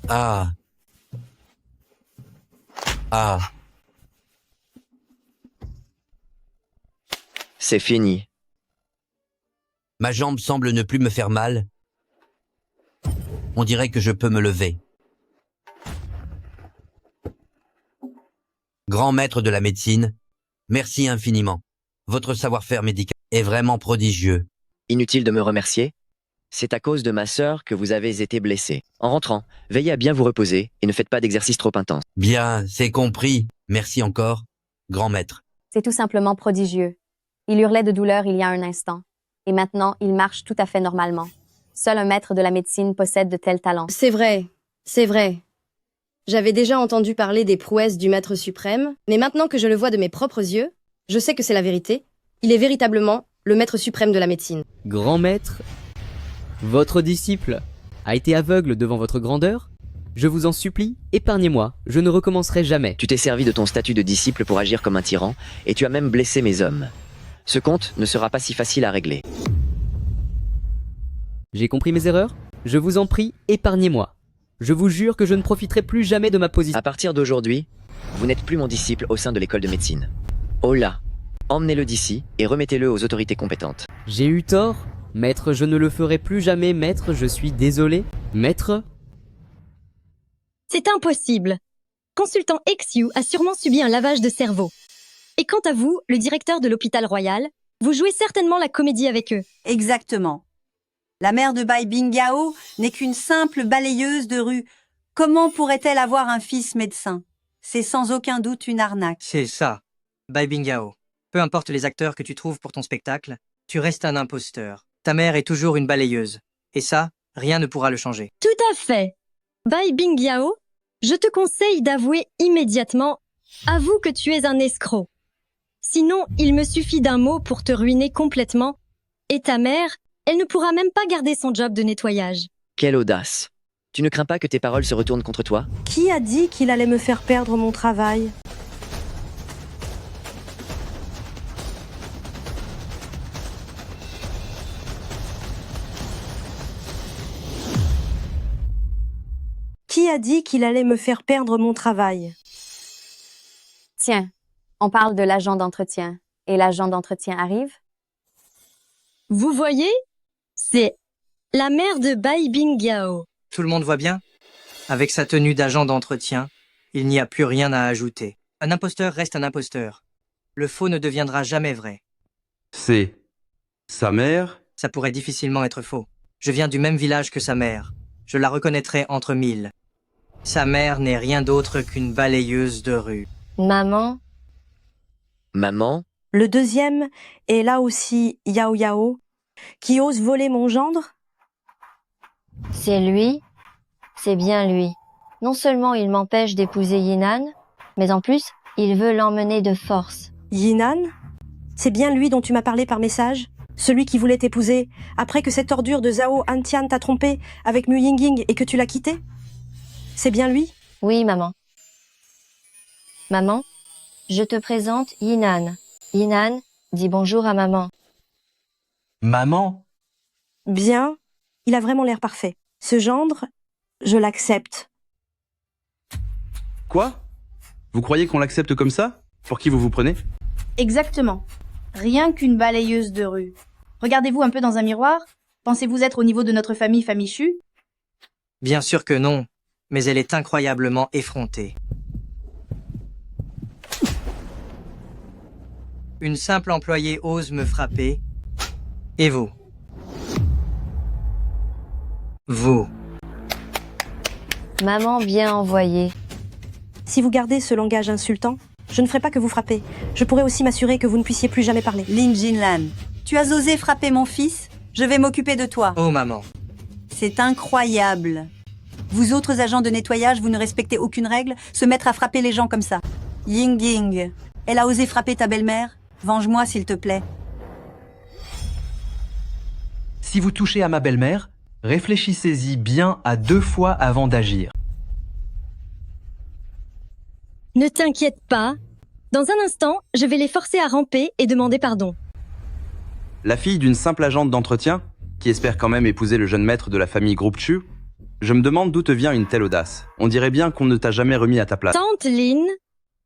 Ah. Ah. C'est fini. Ma jambe semble ne plus me faire mal. On dirait que je peux me lever. Grand maître de la médecine, merci infiniment. Votre savoir-faire médical est vraiment prodigieux. Inutile de me remercier. C'est à cause de ma sœur que vous avez été blessé. En rentrant, veillez à bien vous reposer et ne faites pas d'exercice trop intense. Bien, c'est compris. Merci encore, grand maître. C'est tout simplement prodigieux. Il hurlait de douleur il y a un instant. Et maintenant, il marche tout à fait normalement. Seul un maître de la médecine possède de tels talents. C'est vrai, c'est vrai. J'avais déjà entendu parler des prouesses du maître suprême, mais maintenant que je le vois de mes propres yeux, je sais que c'est la vérité. Il est véritablement le maître suprême de la médecine. Grand maître, votre disciple a été aveugle devant votre grandeur? Je vous en supplie, épargnez-moi, je ne recommencerai jamais. Tu t'es servi de ton statut de disciple pour agir comme un tyran, et tu as même blessé mes hommes. Ce compte ne sera pas si facile à régler. J'ai compris mes erreurs? Je vous en prie, épargnez-moi. Je vous jure que je ne profiterai plus jamais de ma position. À partir d'aujourd'hui, vous n'êtes plus mon disciple au sein de l'école de médecine. Ola, emmenez-le d'ici et remettez-le aux autorités compétentes. J'ai eu tort? Maître, je ne le ferai plus jamais, maître, je suis désolé. Maître? C'est impossible. Consultant XU a sûrement subi un lavage de cerveau. Et quant à vous, le directeur de l'hôpital royal, vous jouez certainement la comédie avec eux. Exactement. La mère de Bai Bingao n'est qu'une simple balayeuse de rue. Comment pourrait-elle avoir un fils médecin? C'est sans aucun doute une arnaque. C'est ça, Bai Bingao. Peu importe les acteurs que tu trouves pour ton spectacle, tu restes un imposteur. Ta mère est toujours une balayeuse. Et ça, rien ne pourra le changer. Tout à fait. Bai Bingao, je te conseille d'avouer immédiatement, avoue que tu es un escroc. Sinon, il me suffit d'un mot pour te ruiner complètement. Et ta mère, elle ne pourra même pas garder son job de nettoyage. Quelle audace. Tu ne crains pas que tes paroles se retournent contre toi? Qui a dit qu'il allait me faire perdre mon travail? Qui a dit qu'il allait me faire perdre mon travail? Tiens, on parle de l'agent d'entretien. Et l'agent d'entretien arrive? Vous voyez? C'est la mère de Bai Bingao. Tout le monde voit bien? Avec sa tenue d'agent d'entretien, il n'y a plus rien à ajouter. Un imposteur reste un imposteur. Le faux ne deviendra jamais vrai. C'est sa mère? Ça pourrait difficilement être faux. Je viens du même village que sa mère. Je la reconnaîtrais entre mille. Sa mère n'est rien d'autre qu'une balayeuse de rue. Maman? Maman? Le deuxième est là aussi Yao Yao, qui ose voler mon gendre? C'est lui? C'est bien lui. Non seulement il m'empêche d'épouser Yinan, mais en plus, il veut l'emmener de force. Yinan? C'est bien lui dont tu m'as parlé par message? Celui qui voulait t'épouser, après que cette ordure de Zhao Hantian t'a trompé avec Mu Yingying et que tu l'as quitté? C'est bien lui? Oui, maman. Maman, je te présente Yinan. Yinan, dis bonjour à maman. Maman? Bien, il a vraiment l'air parfait. Ce gendre, je l'accepte. Quoi? Vous croyez qu'on l'accepte comme ça? Pour qui vous vous prenez? Exactement. Rien qu'une balayeuse de rue. Regardez-vous un peu dans un miroir. Pensez-vous être au niveau de notre famille Chu? Bien sûr que non, mais elle est incroyablement effrontée. Une simple employée ose me frapper. Et vous? Vous. Maman bien envoyée. Si vous gardez ce langage insultant, je ne ferai pas que vous frapper. Je pourrai aussi m'assurer que vous ne puissiez plus jamais parler. Lin Jinlan, tu as osé frapper mon fils? Je vais m'occuper de toi. Oh maman. C'est incroyable. Vous autres agents de nettoyage, vous ne respectez aucune règle? Se mettre à frapper les gens comme ça. Ying Ying, elle a osé frapper ta belle-mère? Venge-moi s'il te plaît. Si vous touchez à ma belle-mère, réfléchissez-y bien à 2 fois avant d'agir. Ne t'inquiète pas. Dans un instant, je vais les forcer à ramper et demander pardon. La fille d'une simple agente d'entretien, qui espère quand même épouser le jeune maître de la famille Groupe Chu? Je me demande d'où te vient une telle audace. On dirait bien qu'on ne t'a jamais remis à ta place. Tante Lin,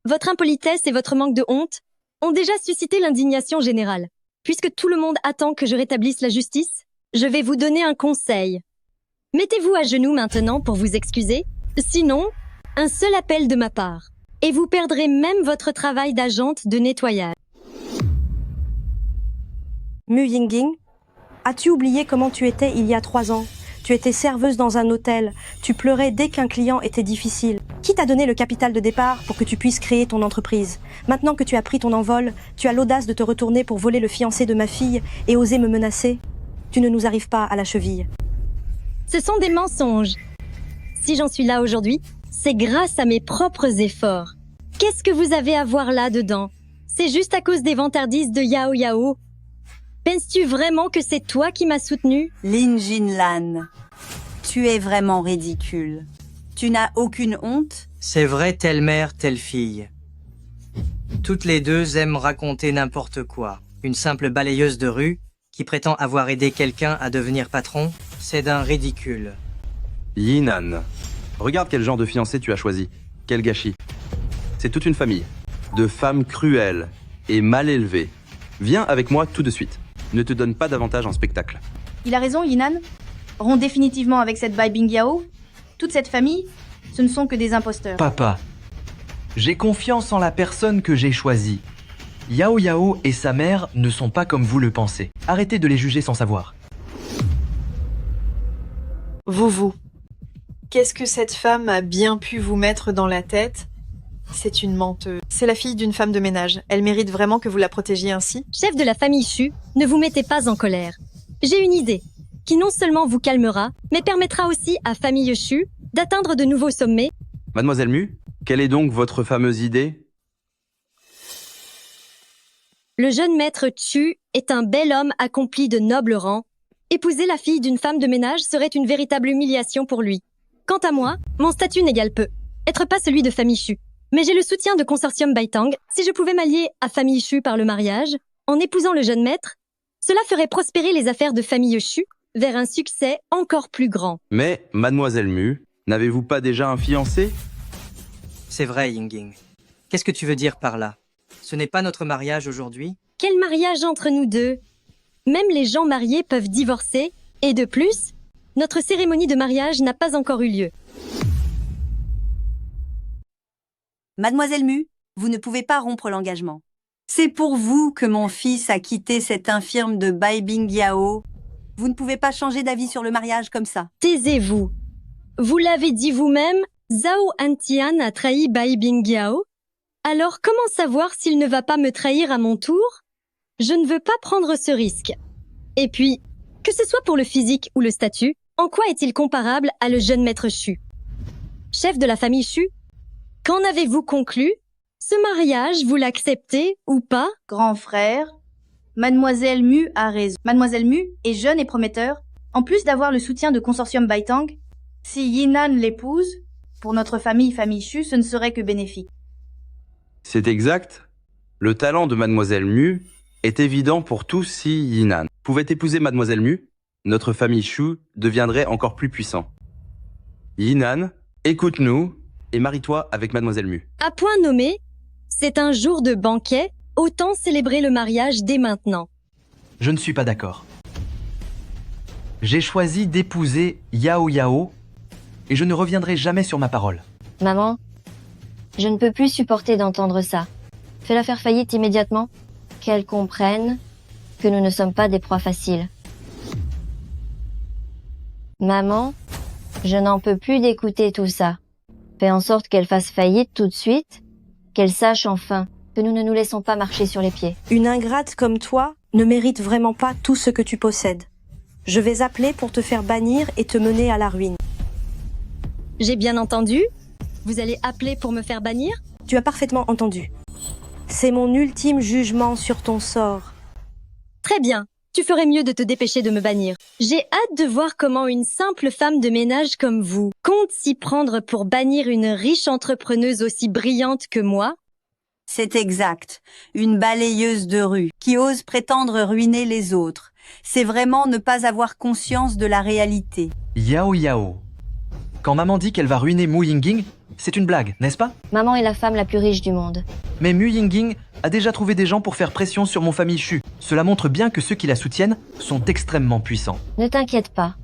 votre impolitesse et votre manque de honte ont déjà suscité l'indignation générale. Puisque tout le monde attend que je rétablisse la justice, je vais vous donner un conseil. Mettez-vous à genoux maintenant pour vous excuser, sinon, un seul appel de ma part. Et vous perdrez même votre travail d'agente de nettoyage. Mu Yingying, as-tu oublié comment tu étais il y a 3 ans? Tu étais serveuse dans un hôtel, tu pleurais dès qu'un client était difficile. Qui t'a donné le capital de départ pour que tu puisses créer ton entreprise? Maintenant que tu as pris ton envol, tu as l'audace de te retourner pour voler le fiancé de ma fille et oser me menacer? Tu ne nous arrives pas à la cheville. Ce sont des mensonges. Si j'en suis là aujourd'hui, c'est grâce à mes propres efforts. Qu'est-ce que vous avez à voir là-dedans? C'est juste à cause des vantardises de Yao Yao. Penses-tu vraiment que c'est toi qui m'as soutenu? Lin Jinlan, tu es vraiment ridicule. Tu n'as aucune honte? C'est vrai, telle mère, telle fille. Toutes les deux aiment raconter n'importe quoi. Une simple balayeuse de rue qui prétend avoir aidé quelqu'un à devenir patron C'est d'un ridicule. Yinan, regarde quel genre de fiancé tu as choisi. Quel gâchis. C'est toute une famille. De femmes cruelles et mal élevées. Viens avec moi tout de suite. Ne te donne pas davantage en spectacle. Il a raison, Yinan. Romps définitivement avec cette Bai Bingyao. Toute cette famille, ce ne sont que des imposteurs. Papa, j'ai confiance en la personne que j'ai choisie. Yao Yao et sa mère ne sont pas comme vous le pensez. Arrêtez de les juger sans savoir. Vous. Qu'est-ce que cette femme a bien pu vous mettre dans la tête? C'est une menteuse. C'est la fille d'une femme de ménage. Elle mérite vraiment que vous la protégiez ainsi? Chef de la famille Chu, ne vous mettez pas en colère. J'ai une idée, qui non seulement vous calmera, mais permettra aussi à famille Chu d'atteindre de nouveaux sommets. Mademoiselle Mu, quelle est donc votre fameuse idée? Le jeune maître Chu est un bel homme accompli de noble rang. Épouser la fille d'une femme de ménage serait une véritable humiliation pour lui. Quant à moi, mon statut n'égale peu. Être pas celui de famille Chu. Mais j'ai le soutien de Consortium Baitang. Si je pouvais m'allier à famille Chu par le mariage, en épousant le jeune maître, cela ferait prospérer les affaires de famille Chu vers un succès encore plus grand. Mais, Mademoiselle Mu, n'avez-vous pas déjà un fiancé? C'est vrai, Yingying. Qu'est-ce que tu veux dire par là? Ce n'est pas notre mariage aujourd'hui? Quel mariage entre nous deux? Même les gens mariés peuvent divorcer, et de plus, notre cérémonie de mariage n'a pas encore eu lieu. Mademoiselle Mu, vous ne pouvez pas rompre l'engagement. C'est pour vous que mon fils a quitté cette infirme de Bai Bingyao. Vous ne pouvez pas changer d'avis sur le mariage comme ça. Taisez-vous. Vous l'avez dit vous-même, Zhao Antian a trahi Bai Bingyao. Alors comment savoir s'il ne va pas me trahir à mon tour? Je ne veux pas prendre ce risque. Et puis, que ce soit pour le physique ou le statut, en quoi est-il comparable à le jeune maître Chu? Chef de la famille Chu, qu'en avez-vous conclu? Ce mariage, vous l'acceptez ou pas? Grand frère, Mademoiselle Mu a raison. Mademoiselle Mu est jeune et prometteur. En plus d'avoir le soutien de Consortium Baitang, si Yinan l'épouse, pour notre famille Chu, ce ne serait que bénéfique. C'est exact. Le talent de Mademoiselle Mu est évident pour tous si Yinan pouvait épouser Mademoiselle Mu, notre famille Chu deviendrait encore plus puissant. Yinan, écoute-nous et marie-toi avec Mademoiselle Mu. À point nommé, c'est un jour de banquet, autant célébrer le mariage dès maintenant. Je ne suis pas d'accord. J'ai choisi d'épouser Yao Yao et je ne reviendrai jamais sur ma parole. Maman, je ne peux plus supporter d'entendre ça. Fais-la faire faillite immédiatement, qu'elle comprenne que nous ne sommes pas des proies faciles. Maman, je n'en peux plus d'écouter tout ça. Fais en sorte qu'elle fasse faillite tout de suite, qu'elle sache enfin que nous ne nous laissons pas marcher sur les pieds. Une ingrate comme toi ne mérite vraiment pas tout ce que tu possèdes. Je vais appeler pour te faire bannir et te mener à la ruine. J'ai bien entendu? Vous allez appeler pour me faire bannir? Tu as parfaitement entendu. C'est mon ultime jugement sur ton sort. Très bien, tu ferais mieux de te dépêcher de me bannir. J'ai hâte de voir comment une simple femme de ménage comme vous compte s'y prendre pour bannir une riche entrepreneuse aussi brillante que moi. C'est exact. Une balayeuse de rue qui ose prétendre ruiner les autres. C'est vraiment ne pas avoir conscience de la réalité. Yao Yao. Quand maman dit qu'elle va ruiner Mu Yingying, c'est une blague, n'est-ce pas? Maman est la femme la plus riche du monde. Mais Mu Yingying a déjà trouvé des gens pour faire pression sur mon famille Chu. Cela montre bien que ceux qui la soutiennent sont extrêmement puissants. Ne t'inquiète pas.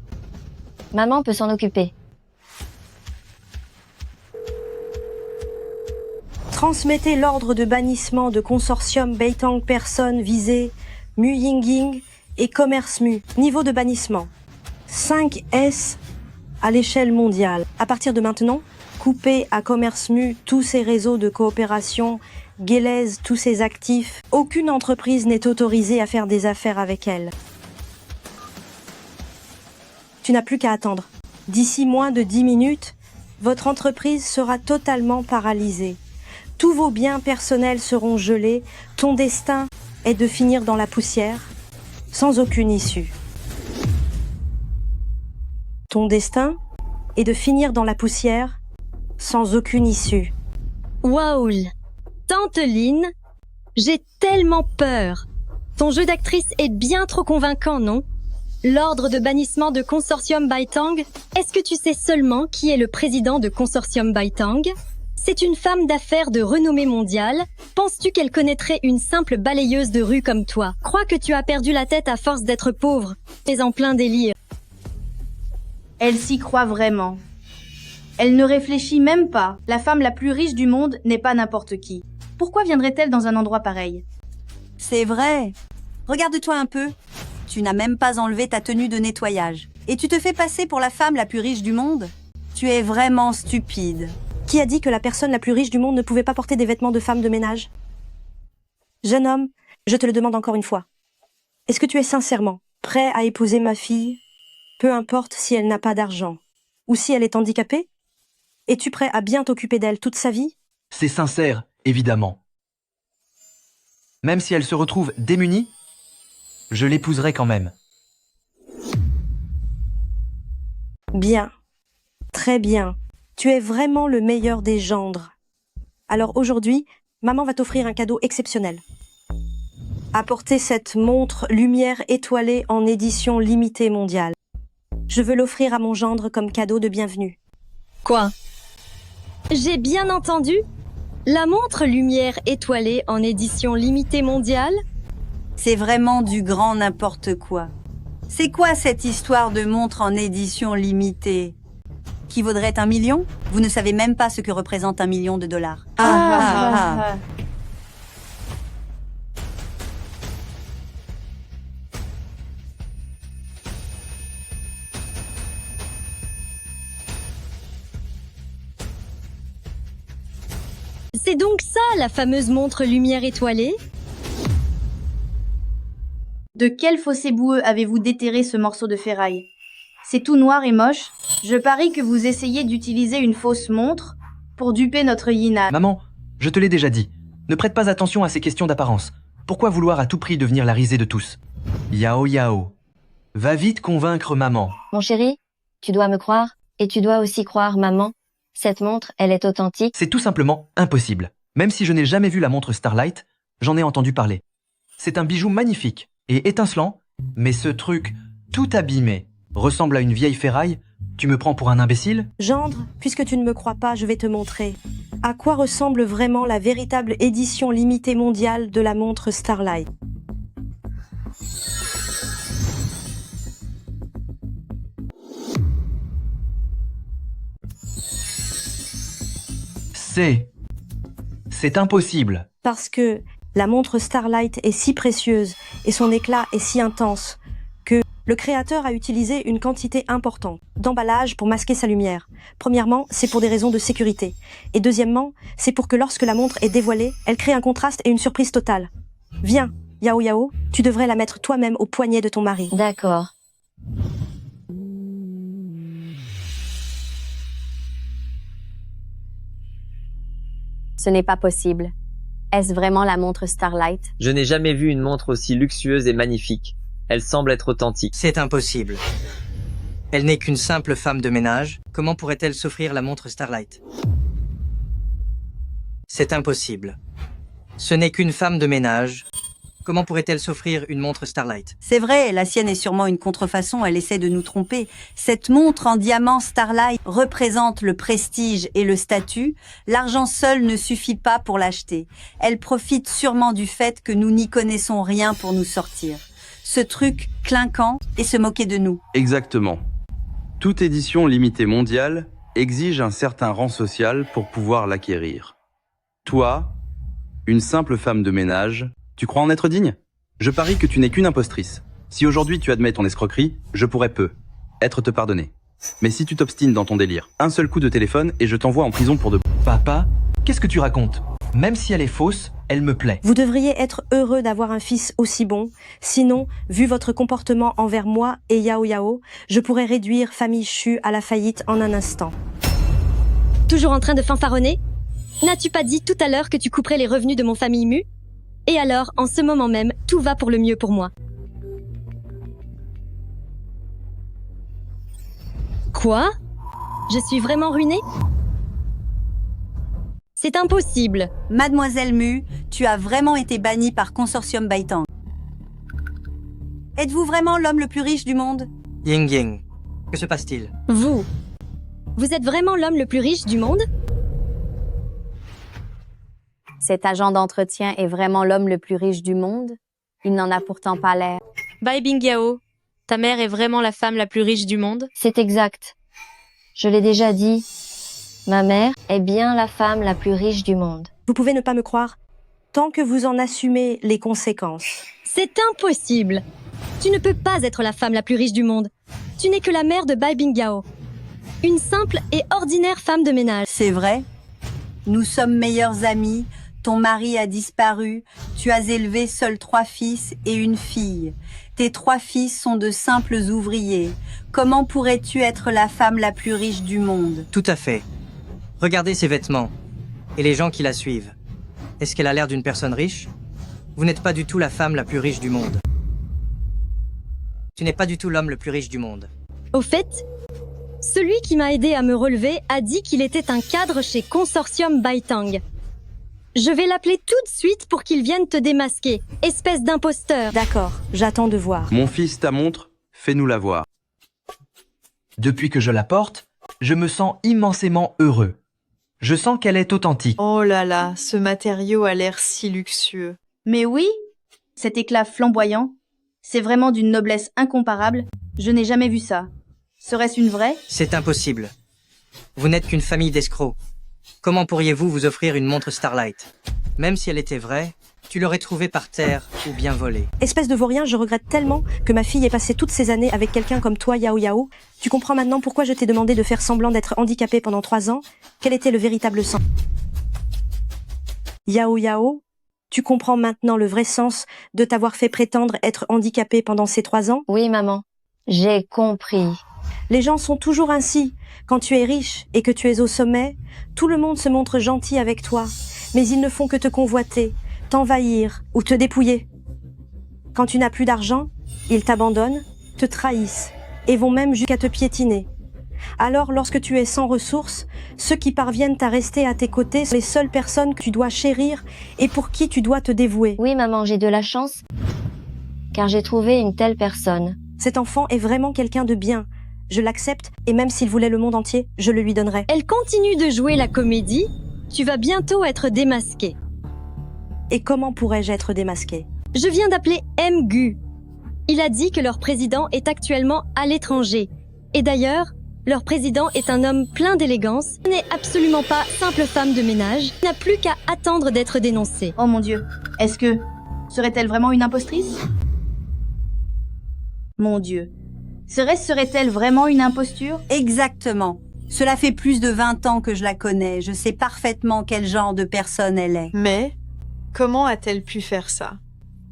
Maman peut s'en occuper. Transmettez l'ordre de bannissement de Consortium Baitang personnes visées, Mu Yingying et Commerce Mu. Niveau de bannissement 5S à l'échelle mondiale. À partir de maintenant, coupez à Commerce Mu tous ses réseaux de coopération, Guélèze tous ses actifs. Aucune entreprise n'est autorisée à faire des affaires avec elle. Tu n'as plus qu'à attendre. D'ici moins de 10 minutes, votre entreprise sera totalement paralysée. Tous vos biens personnels seront gelés. Ton destin est de finir dans la poussière, sans aucune issue. Ton destin est de finir dans la poussière, sans aucune issue. Waouh! Tante Lynn, j'ai tellement peur. Ton jeu d'actrice est bien trop convaincant, non? L'ordre de bannissement de Consortium Baitang? Est-ce que tu sais seulement qui est le président de Consortium Baitang? C'est une femme d'affaires de renommée mondiale. Penses-tu qu'elle connaîtrait une simple balayeuse de rue comme toi? Crois que tu as perdu la tête à force d'être pauvre. Tu es en plein délire. Elle s'y croit vraiment. Elle ne réfléchit même pas. La femme la plus riche du monde n'est pas n'importe qui. Pourquoi viendrait-elle dans un endroit pareil? C'est vrai. Regarde-toi un peu. Tu n'as même pas enlevé ta tenue de nettoyage. Et tu te fais passer pour la femme la plus riche du monde? Tu es vraiment stupide. Qui a dit que la personne la plus riche du monde ne pouvait pas porter des vêtements de femme de ménage? Jeune homme, je te le demande encore une fois. Est-ce que tu es sincèrement prêt à épouser ma fille, peu importe si elle n'a pas d'argent ou si elle est handicapée? Es-tu prêt à bien t'occuper d'elle toute sa vie? C'est sincère, évidemment. Même si elle se retrouve démunie, je l'épouserai quand même. Bien. Très bien. Tu es vraiment le meilleur des gendres. Alors aujourd'hui, maman va t'offrir un cadeau exceptionnel. Apportez cette montre lumière étoilée en édition limitée mondiale. Je veux l'offrir à mon gendre comme cadeau de bienvenue. Quoi? J'ai bien entendu? La montre lumière étoilée en édition limitée mondiale? C'est vraiment du grand n'importe quoi. C'est quoi cette histoire de montre en édition limitée? Qui vaudrait 1 million? Vous ne savez même pas ce que représente 1 million de dollars. C'est donc ça, la fameuse montre lumière étoilée? De quel fossé boueux avez-vous déterré ce morceau de ferraille? C'est tout noir et moche. Je parie que vous essayez d'utiliser une fausse montre pour duper notre Yina. Maman, je te l'ai déjà dit. Ne prête pas attention à ces questions d'apparence. Pourquoi vouloir à tout prix devenir la risée de tous? Yao Yao. Va vite convaincre maman. Mon chéri, tu dois me croire, et tu dois aussi croire maman. Cette montre, elle est authentique. C'est tout simplement impossible. Même si je n'ai jamais vu la montre Starlight, j'en ai entendu parler. C'est un bijou magnifique et étincelant, mais ce truc tout abîmé ressemble à une vieille ferraille. Tu me prends pour un imbécile? Gendre, puisque tu ne me crois pas, je vais te montrer à quoi ressemble vraiment la véritable édition limitée mondiale de la montre Starlight. C'est impossible. Parce que la montre Starlight est si précieuse et son éclat est si intense que le créateur a utilisé une quantité importante d'emballage pour masquer sa lumière. Premièrement, c'est pour des raisons de sécurité. Et deuxièmement, c'est pour que lorsque la montre est dévoilée, elle crée un contraste et une surprise totale. Viens, Yao Yao, tu devrais la mettre toi-même au poignet de ton mari. D'accord. Ce n'est pas possible. Est-ce vraiment la montre Starlight? Je n'ai jamais vu une montre aussi luxueuse et magnifique. Elle semble être authentique. C'est impossible. Elle n'est qu'une simple femme de ménage. Comment pourrait-elle s'offrir la montre Starlight? C'est impossible. Ce n'est qu'une femme de ménage. Comment pourrait-elle s'offrir une montre Starlight? C'est vrai, la sienne est sûrement une contrefaçon, elle essaie de nous tromper. Cette montre en diamant Starlight représente le prestige et le statut. L'argent seul ne suffit pas pour l'acheter. Elle profite sûrement du fait que nous n'y connaissons rien pour nous sortir. Ce truc clinquant et se moquer de nous. Exactement. Toute édition limitée mondiale exige un certain rang social pour pouvoir l'acquérir. Toi, une simple femme de ménage, tu crois en être digne? Je parie que tu n'es qu'une impostrice. Si aujourd'hui tu admets ton escroquerie, je pourrais être te pardonner. Mais si tu t'obstines dans ton délire, un seul coup de téléphone et je t'envoie en prison pour de... Papa, qu'est-ce que tu racontes? Même si elle est fausse, elle me plaît. Vous devriez être heureux d'avoir un fils aussi bon. Sinon, vu votre comportement envers moi et Yao Yao, je pourrais réduire famille Chu à la faillite en un instant. Toujours en train de fanfaronner? N'as-tu pas dit tout à l'heure que tu couperais les revenus de mon famille Mu? Et alors, en ce moment même, tout va pour le mieux pour moi. Quoi? Je suis vraiment ruinée? C'est impossible. Mademoiselle Mu, tu as vraiment été bannie par Consortium Baitang. Êtes-vous vraiment l'homme le plus riche du monde? Ying Ying, que se passe-t-il? Vous êtes vraiment l'homme le plus riche du monde? Cet agent d'entretien est vraiment l'homme le plus riche du monde? Il n'en a pourtant pas l'air. Bai Bingyao, ta mère est vraiment la femme la plus riche du monde? C'est exact. Je l'ai déjà dit. Ma mère est bien la femme la plus riche du monde. Vous pouvez ne pas me croire, tant que vous en assumez les conséquences. C'est impossible. Tu ne peux pas être la femme la plus riche du monde. Tu n'es que la mère de Bai Bingyao. Une simple et ordinaire femme de ménage. C'est vrai. Nous sommes meilleurs amis. Ton mari a disparu. Tu as élevé seuls 3 fils et une fille. Tes 3 fils sont de simples ouvriers. Comment pourrais-tu être la femme la plus riche du monde? Tout à fait. Regardez ses vêtements et les gens qui la suivent. Est-ce qu'elle a l'air d'une personne riche? Vous n'êtes pas du tout la femme la plus riche du monde. Tu n'es pas du tout l'homme le plus riche du monde. Au fait, celui qui m'a aidé à me relever a dit qu'il était un cadre chez Consortium Baitang. Je vais l'appeler tout de suite pour qu'il vienne te démasquer, espèce d'imposteur. D'accord, j'attends de voir. Mon fils, ta montre, fais-nous la voir. Depuis que je la porte, je me sens immensément heureux. Je sens qu'elle est authentique. Oh là là, ce matériau a l'air si luxueux. Mais oui, cet éclat flamboyant, c'est vraiment d'une noblesse incomparable. Je n'ai jamais vu ça. Serait-ce une vraie? C'est impossible. Vous n'êtes qu'une famille d'escrocs. Comment pourriez-vous vous offrir une montre Starlight? Même si elle était vraie, tu l'aurais trouvée par terre ou bien volée. Espèce de vaurien, je regrette tellement que ma fille ait passé toutes ces années avec quelqu'un comme toi, Yao Yao. Tu comprends maintenant pourquoi je t'ai demandé de faire semblant d'être handicapée pendant 3 ans? Quel était le véritable sens? Yao Yao, tu comprends maintenant le vrai sens de t'avoir fait prétendre être handicapée pendant ces 3 ans? Oui, maman. J'ai compris. Les gens sont toujours ainsi. Quand tu es riche et que tu es au sommet, tout le monde se montre gentil avec toi, mais ils ne font que te convoiter, t'envahir ou te dépouiller. Quand tu n'as plus d'argent, ils t'abandonnent, te trahissent et vont même jusqu'à te piétiner. Alors, lorsque tu es sans ressources, ceux qui parviennent à rester à tes côtés sont les seules personnes que tu dois chérir et pour qui tu dois te dévouer. Oui, maman, j'ai de la chance, car j'ai trouvé une telle personne. Cet enfant est vraiment quelqu'un de bien. Je l'accepte, et même s'il voulait le monde entier, je le lui donnerais. Elle continue de jouer la comédie. Tu vas bientôt être démasqué. Et comment pourrais-je être démasqué? Je viens d'appeler Mgu. Il a dit que leur président est actuellement à l'étranger. Et d'ailleurs, leur président est un homme plein d'élégance, n'est absolument pas simple femme de ménage, n'a plus qu'à attendre d'être dénoncée. Oh mon Dieu, est-ce que... serait-elle vraiment une impostrice? Mon Dieu. Serait-elle vraiment une imposture? Exactement. Cela fait plus de 20 ans que je la connais. Je sais parfaitement quel genre de personne elle est. Mais comment a-t-elle pu faire ça?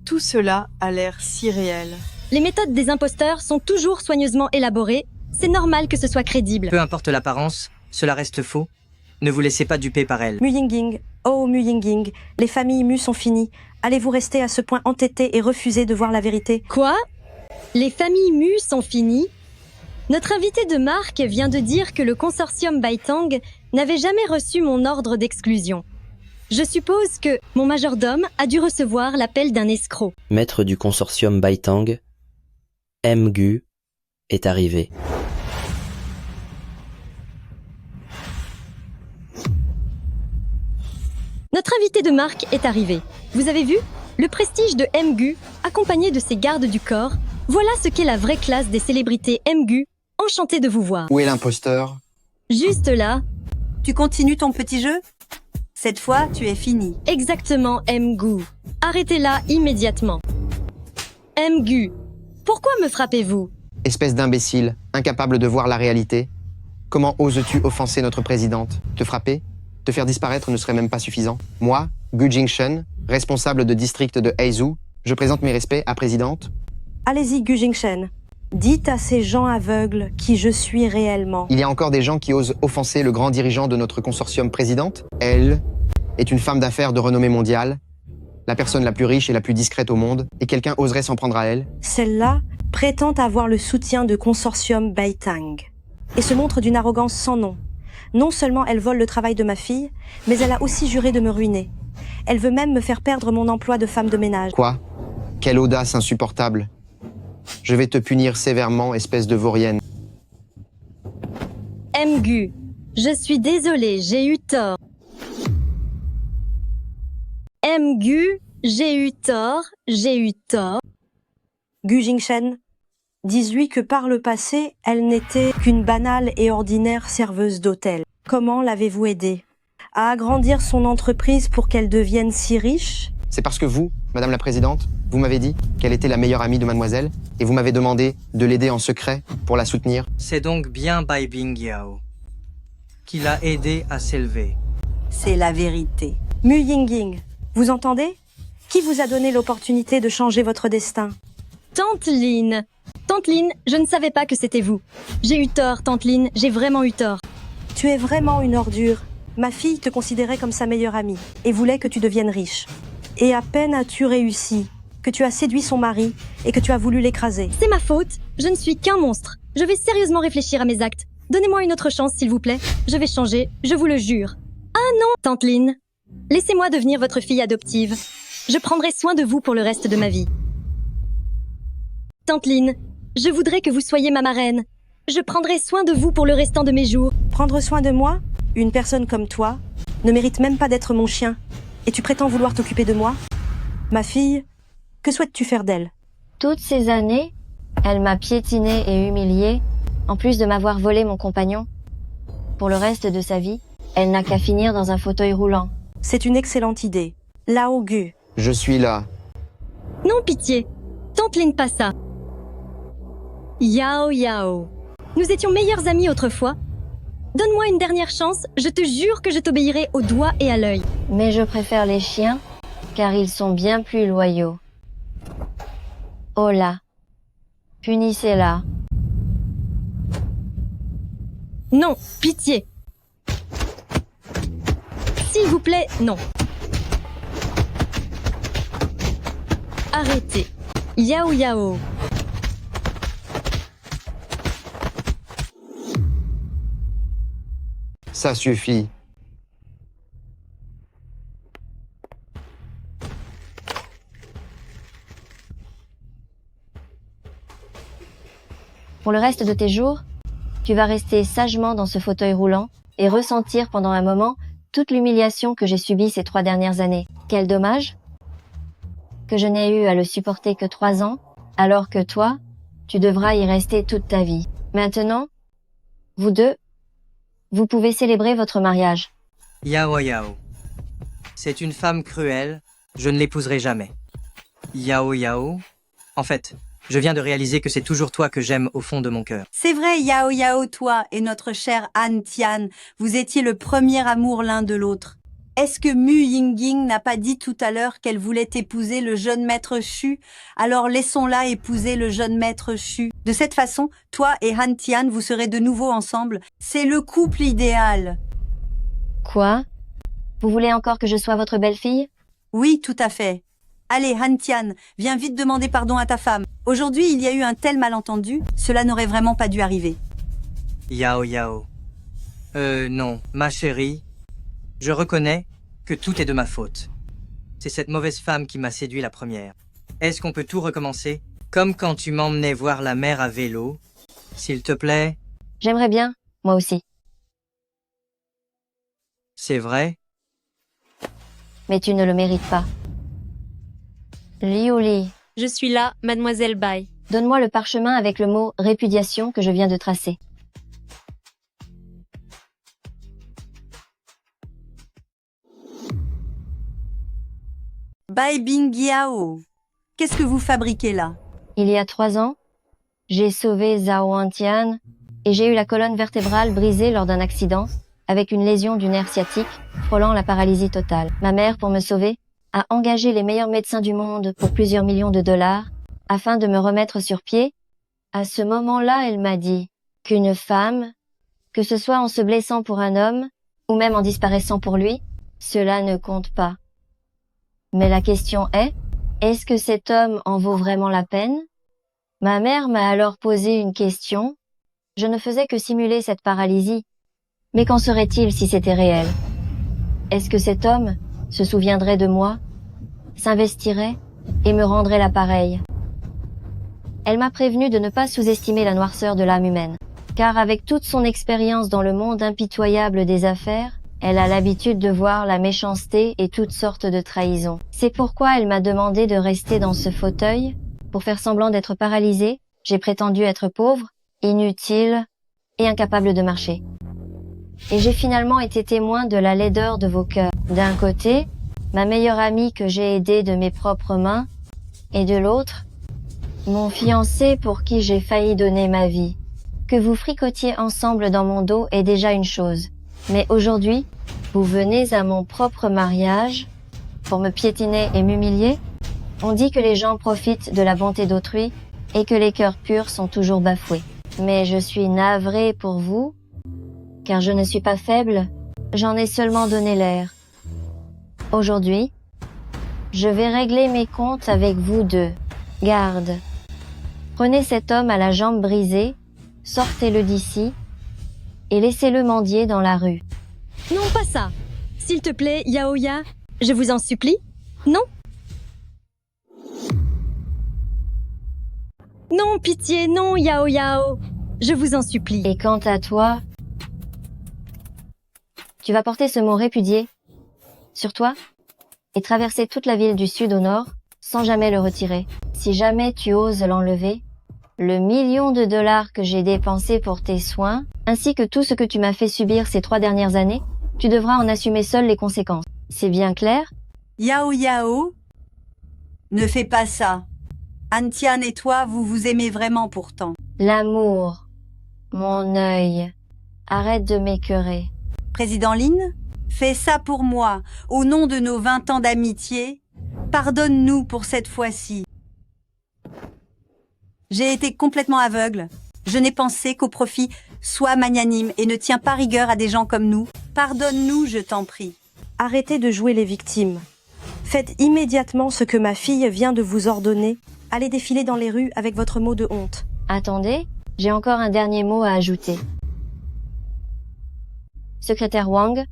Tout cela a l'air si réel. Les méthodes des imposteurs sont toujours soigneusement élaborées. C'est normal que ce soit crédible. Peu importe l'apparence, cela reste faux. Ne vous laissez pas duper par elle. Mu Yingying, oh Mu Yingying, les familles Mu sont finies. Allez-vous rester à ce point entêté et refuser de voir la vérité? Quoi? Les familles Mu sont finies? Notre invité de marque vient de dire que le consortium Baitang n'avait jamais reçu mon ordre d'exclusion. Je suppose que mon majordome a dû recevoir l'appel d'un escroc. Maître du consortium Baitang, Mgu est arrivé. Notre invité de marque est arrivé. Vous avez vu? Le prestige de Mgu, accompagné de ses gardes du corps, voilà ce qu'est la vraie classe des célébrités Mgu. Enchanté de vous voir. Où est l'imposteur? Juste là. Tu continues ton petit jeu? Cette fois, tu es fini. Exactement, Mgu. Arrêtez-la immédiatement. Mgu, pourquoi me frappez-vous? Espèce d'imbécile, incapable de voir la réalité. Comment oses-tu offenser notre présidente? Te frapper? Te faire disparaître ne serait même pas suffisant. Moi, Gu Jingshen, responsable de district de Heizhou, je présente mes respects à présidente. Allez-y, Gu Jingshen. Dites à ces gens aveugles qui je suis réellement. Il y a encore des gens qui osent offenser le grand dirigeant de notre consortium présidente. Elle est une femme d'affaires de renommée mondiale, la personne la plus riche et la plus discrète au monde, et quelqu'un oserait s'en prendre à elle. Celle-là prétend avoir le soutien de consortium Baitang et se montre d'une arrogance sans nom. Non seulement elle vole le travail de ma fille, mais elle a aussi juré de me ruiner. Elle veut même me faire perdre mon emploi de femme de ménage. Quoi? Quelle audace insupportable. Je vais te punir sévèrement, espèce de vaurienne. Mgu, je suis désolée, j'ai eu tort. Mgu, j'ai eu tort, j'ai eu tort. Gu Jingshen, dis-lui que par le passé, elle n'était qu'une banale et ordinaire serveuse d'hôtel. Comment l'avez-vous aidée à agrandir son entreprise pour qu'elle devienne si riche? C'est parce que vous, Madame la Présidente, vous m'avez dit qu'elle était la meilleure amie de mademoiselle et vous m'avez demandé de l'aider en secret pour la soutenir. C'est donc bien Bai Bingyao qui l'a aidé à s'élever. C'est la vérité. Mu Yingying, vous entendez? Qui vous a donné l'opportunité de changer votre destin? Tante Lin. Tante Lin, je ne savais pas que c'était vous. J'ai eu tort, Tante Lin, j'ai vraiment eu tort. Tu es vraiment une ordure. Ma fille te considérait comme sa meilleure amie et voulait que tu deviennes riche. Et à peine as-tu réussi, que tu as séduit son mari et que tu as voulu l'écraser. C'est ma faute, je ne suis qu'un monstre. Je vais sérieusement réfléchir à mes actes. Donnez-moi une autre chance, s'il vous plaît. Je vais changer, je vous le jure. Ah non, Tante Lin. Laissez-moi devenir votre fille adoptive. Je prendrai soin de vous pour le reste de ma vie. Tante Lin, je voudrais que vous soyez ma marraine. Je prendrai soin de vous pour le restant de mes jours. Prendre soin de moi? Une personne comme toi ne mérite même pas d'être mon chien. Et tu prétends vouloir t'occuper de moi? Ma fille, que souhaites-tu faire d'elle? Toutes ces années, elle m'a piétinée et humiliée, en plus de m'avoir volé mon compagnon. Pour le reste de sa vie, elle n'a qu'à finir dans un fauteuil roulant. C'est une excellente idée. Lao Gu. Je suis là. Non, pitié. Tante Lin, pas ça. Yao Yao. Nous étions meilleurs amis autrefois. Donne-moi une dernière chance, je te jure que je t'obéirai au doigt et à l'œil. Mais je préfère les chiens, car ils sont bien plus loyaux. Oh là. Punissez-la. Non, pitié. S'il vous plaît, non. Arrêtez. Yao Yao. Ça suffit. Pour le reste de tes jours, tu vas rester sagement dans ce fauteuil roulant et ressentir pendant un moment toute l'humiliation que j'ai subie ces 3 dernières années. Quel dommage que je n'ai eu à le supporter que 3 ans, alors que toi, tu devras y rester toute ta vie. Maintenant, vous deux, vous pouvez célébrer votre mariage. Yao Yao. C'est une femme cruelle, je ne l'épouserai jamais. Yao Yao. En fait, je viens de réaliser que c'est toujours toi que j'aime au fond de mon cœur. C'est vrai, Yao Yao, toi et notre chère Han Tian, vous étiez le premier amour l'un de l'autre. Est-ce que Mu Yingying n'a pas dit tout à l'heure qu'elle voulait épouser le jeune maître Shu? Alors laissons-la épouser le jeune maître Shu. De cette façon, toi et Han Tian, vous serez de nouveau ensemble. C'est le couple idéal. Quoi? Vous voulez encore que je sois votre belle-fille? Oui, tout à fait. Allez, Han Tian, viens vite demander pardon à ta femme. Aujourd'hui, il y a eu un tel malentendu, cela n'aurait vraiment pas dû arriver. Yao Yao. Non, ma chérie. Je reconnais que tout est de ma faute. C'est cette mauvaise femme qui m'a séduit la première. Est-ce qu'on peut tout recommencer? Comme quand tu m'emmenais voir la mer à vélo? S'il te plaît? J'aimerais bien, moi aussi. C'est vrai? Mais tu ne le mérites pas. Liu Li. Je suis là, Mademoiselle Bai. Donne-moi le parchemin avec le mot « répudiation » que je viens de tracer. Bai Bingyao, qu'est-ce que vous fabriquez là? Il y a 3 ans, j'ai sauvé Zhao Hantian et j'ai eu la colonne vertébrale brisée lors d'un accident avec une lésion du nerf sciatique frôlant la paralysie totale. Ma mère, pour me sauver, a engagé les meilleurs médecins du monde pour plusieurs millions de dollars afin de me remettre sur pied. À ce moment-là, elle m'a dit qu'une femme, que ce soit en se blessant pour un homme ou même en disparaissant pour lui, cela ne compte pas. Mais la question est-ce que cet homme en vaut vraiment la peine? Ma mère m'a alors posé une question. Je ne faisais que simuler cette paralysie. Mais qu'en serait-il si c'était réel? Est-ce que cet homme se souviendrait de moi, s'investirait et me rendrait l'appareil? Elle m'a prévenu de ne pas sous-estimer la noirceur de l'âme humaine. Car avec toute son expérience dans le monde impitoyable des affaires, elle a l'habitude de voir la méchanceté et toutes sortes de trahisons. C'est pourquoi elle m'a demandé de rester dans ce fauteuil. Pour faire semblant d'être paralysée, j'ai prétendu être pauvre, inutile et incapable de marcher. Et j'ai finalement été témoin de la laideur de vos cœurs. D'un côté, ma meilleure amie que j'ai aidée de mes propres mains, et de l'autre, mon fiancé pour qui j'ai failli donner ma vie. Que vous fricotiez ensemble dans mon dos est déjà une chose. Mais aujourd'hui, vous venez à mon propre mariage pour me piétiner et m'humilier? On dit que les gens profitent de la bonté d'autrui et que les cœurs purs sont toujours bafoués. Mais je suis navrée pour vous, car je ne suis pas faible, j'en ai seulement donné l'air. Aujourd'hui, je vais régler mes comptes avec vous deux. Garde. Prenez cet homme à la jambe brisée, sortez-le d'ici et laissez-le mendier dans la rue. Non, pas ça. S'il te plaît, Yaoya, je vous en supplie. Non. Non, pitié, non, Yao Yao. Je vous en supplie. Et quant à toi, tu vas porter ce mot répudié sur toi et traverser toute la ville du sud au nord sans jamais le retirer. Si jamais tu oses l'enlever, le million de dollars que j'ai dépensé pour tes soins, ainsi que tout ce que tu m'as fait subir ces 3 dernières années, tu devras en assumer seul les conséquences. C'est bien clair? Yao Yao, ne fais pas ça. Antian et toi, vous vous aimez vraiment pourtant. L'amour, mon œil, arrête de m'écœurer. Président Lin, fais ça pour moi, au nom de nos 20 ans d'amitié. Pardonne-nous pour cette fois-ci. J'ai été complètement aveugle. Je n'ai pensé qu'au profit. Sois magnanime et ne tiens pas rigueur à des gens comme nous. Pardonne-nous, je t'en prie. Arrêtez de jouer les victimes. Faites immédiatement ce que ma fille vient de vous ordonner. Allez défiler dans les rues avec votre mot de honte. Attendez, j'ai encore un dernier mot à ajouter. Secrétaire Wang,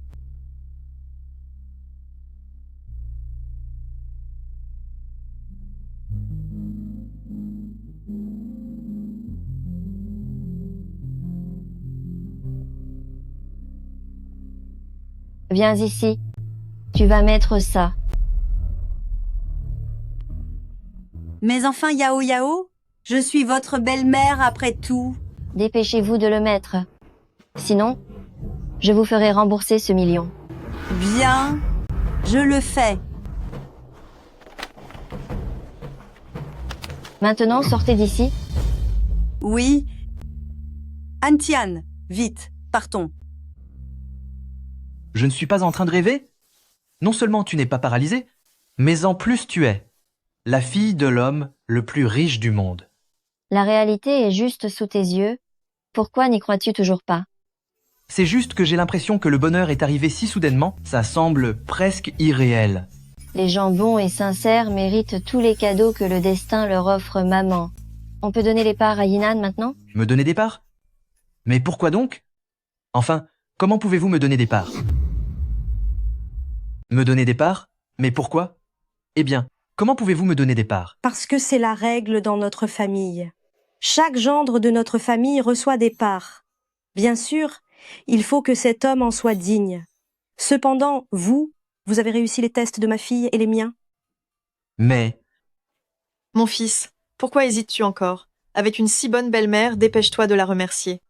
viens ici. Tu vas mettre ça. Mais enfin, Yao Yao, je suis votre belle-mère après tout. Dépêchez-vous de le mettre. Sinon, je vous ferai rembourser ce million. Bien, je le fais. Maintenant, sortez d'ici. Oui. Antian, vite, partons. Je ne suis pas en train de rêver? Non seulement tu n'es pas paralysé, mais en plus tu es la fille de l'homme le plus riche du monde. La réalité est juste sous tes yeux. Pourquoi n'y crois-tu toujours pas? C'est juste que j'ai l'impression que le bonheur est arrivé si soudainement, ça semble presque irréel. Les gens bons et sincères méritent tous les cadeaux que le destin leur offre, maman. On peut donner les parts à Yinan maintenant? Me donner des parts? Mais pourquoi donc? Enfin, comment pouvez-vous me donner des parts? Me donner des parts? Mais pourquoi? Eh bien, comment pouvez-vous me donner des parts? Parce que c'est la règle dans notre famille. Chaque gendre de notre famille reçoit des parts. Bien sûr, il faut que cet homme en soit digne. Cependant, vous avez réussi les tests de ma fille et les miens. Mais... Mon fils, pourquoi hésites-tu encore? Avec une si bonne belle-mère, dépêche-toi de la remercier.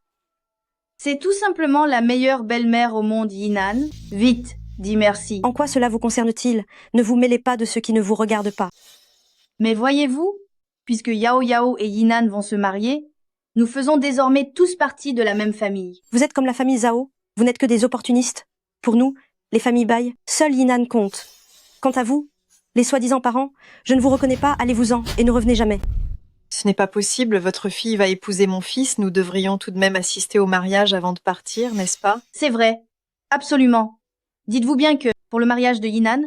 C'est tout simplement la meilleure belle-mère au monde, Yinan. Vite, dis merci. En quoi cela vous concerne-t-il? Ne vous mêlez pas de ce qui ne vous regarde pas. Mais voyez-vous, puisque Yao Yao et Yinan vont se marier, nous faisons désormais tous partie de la même famille. Vous êtes comme la famille Zhao, vous n'êtes que des opportunistes. Pour nous, les familles Bai, seul Yinan compte. Quant à vous, les soi-disant parents, je ne vous reconnais pas, allez-vous-en et ne revenez jamais. Ce n'est pas possible, votre fille va épouser mon fils, nous devrions tout de même assister au mariage avant de partir, n'est-ce pas? C'est vrai, absolument. Dites-vous bien que, pour le mariage de Yinan,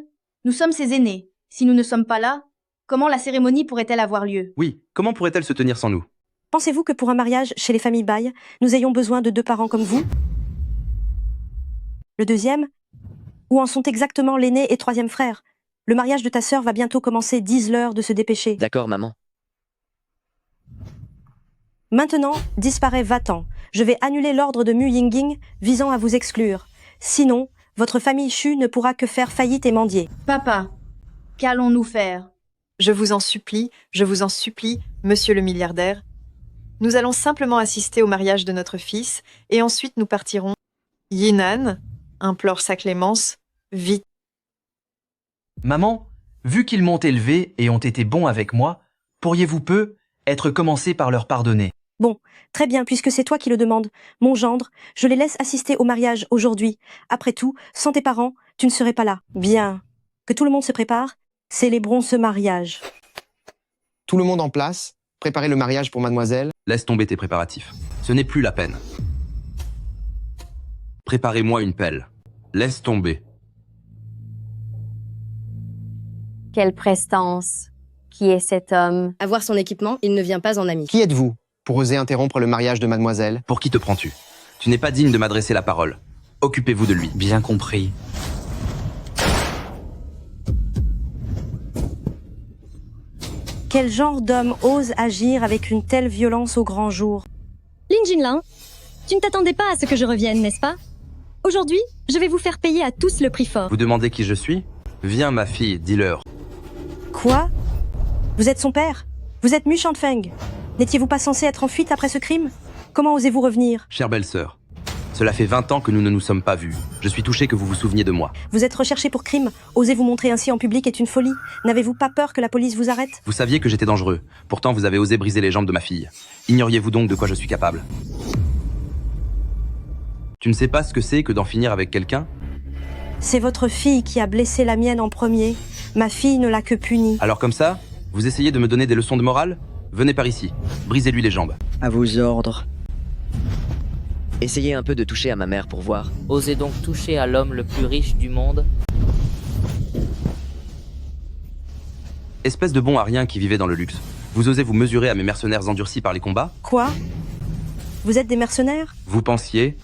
nous sommes ses aînés. Si nous ne sommes pas là, comment la cérémonie pourrait-elle avoir lieu? Oui, comment pourrait-elle se tenir sans nous? Pensez-vous que pour un mariage chez les familles Bai, nous ayons besoin de 2 parents comme vous? Le deuxième? Où en sont exactement l'aîné et 3e frère? Le mariage de ta sœur va bientôt commencer, disent-leur de se dépêcher. D'accord, maman. Maintenant, disparaît va-t'en. Je vais annuler l'ordre de Mu Yingying visant à vous exclure. Sinon, votre famille Shu ne pourra que faire faillite et mendier. Papa, qu'allons-nous faire? Je vous en supplie, monsieur le milliardaire. Nous allons simplement assister au mariage de notre fils, et ensuite nous partirons. Yinan, implore sa clémence, vite. Maman, vu qu'ils m'ont élevé et ont été bons avec moi, pourriez-vous peu être commencé par leur pardonner? Bon, très bien, puisque c'est toi qui le demandes. Mon gendre, je les laisse assister au mariage aujourd'hui. Après tout, sans tes parents, tu ne serais pas là. Bien. Que tout le monde se prépare, célébrons ce mariage. Tout le monde en place, préparez le mariage pour mademoiselle. Laisse tomber tes préparatifs. Ce n'est plus la peine. Préparez-moi une pelle. Laisse tomber. Quelle prestance. Qui est cet homme? À voir son équipement, il ne vient pas en ami. Qui êtes-vous pour oser interrompre le mariage de mademoiselle? Pour qui te prends-tu? Tu n'es pas digne de m'adresser la parole. Occupez-vous de lui. Bien compris. Quel genre d'homme ose agir avec une telle violence au grand jour? Lin Jinlin, tu ne t'attendais pas à ce que je revienne, n'est-ce pas? Aujourd'hui, je vais vous faire payer à tous le prix fort. Vous demandez qui je suis? Viens, ma fille, dis-leur. Quoi? Vous êtes son père? Vous êtes Mu Shanfeng? N'étiez-vous pas censé être en fuite après ce crime? Comment osez-vous revenir? Chère belle-sœur, cela fait 20 ans que nous ne nous sommes pas vus. Je suis touché que vous vous souveniez de moi. Vous êtes recherché pour crime. Oser vous montrer ainsi en public est une folie. N'avez-vous pas peur que la police vous arrête? Vous saviez que j'étais dangereux. Pourtant, vous avez osé briser les jambes de ma fille. Ignoriez-vous donc de quoi je suis capable? Tu ne sais pas ce que c'est que d'en finir avec quelqu'un? C'est votre fille qui a blessé la mienne en premier. Ma fille ne l'a que punie. Alors comme ça, vous essayez de me donner des leçons de morale? Venez par ici. Brisez-lui les jambes. À vos ordres. Essayez un peu de toucher à ma mère pour voir. Osez donc toucher à l'homme le plus riche du monde. Espèce de bon à rien qui vivait dans le luxe. Vous osez vous mesurer à mes mercenaires endurcis par les combats? Quoi? Vous êtes des mercenaires? Vous pensiez,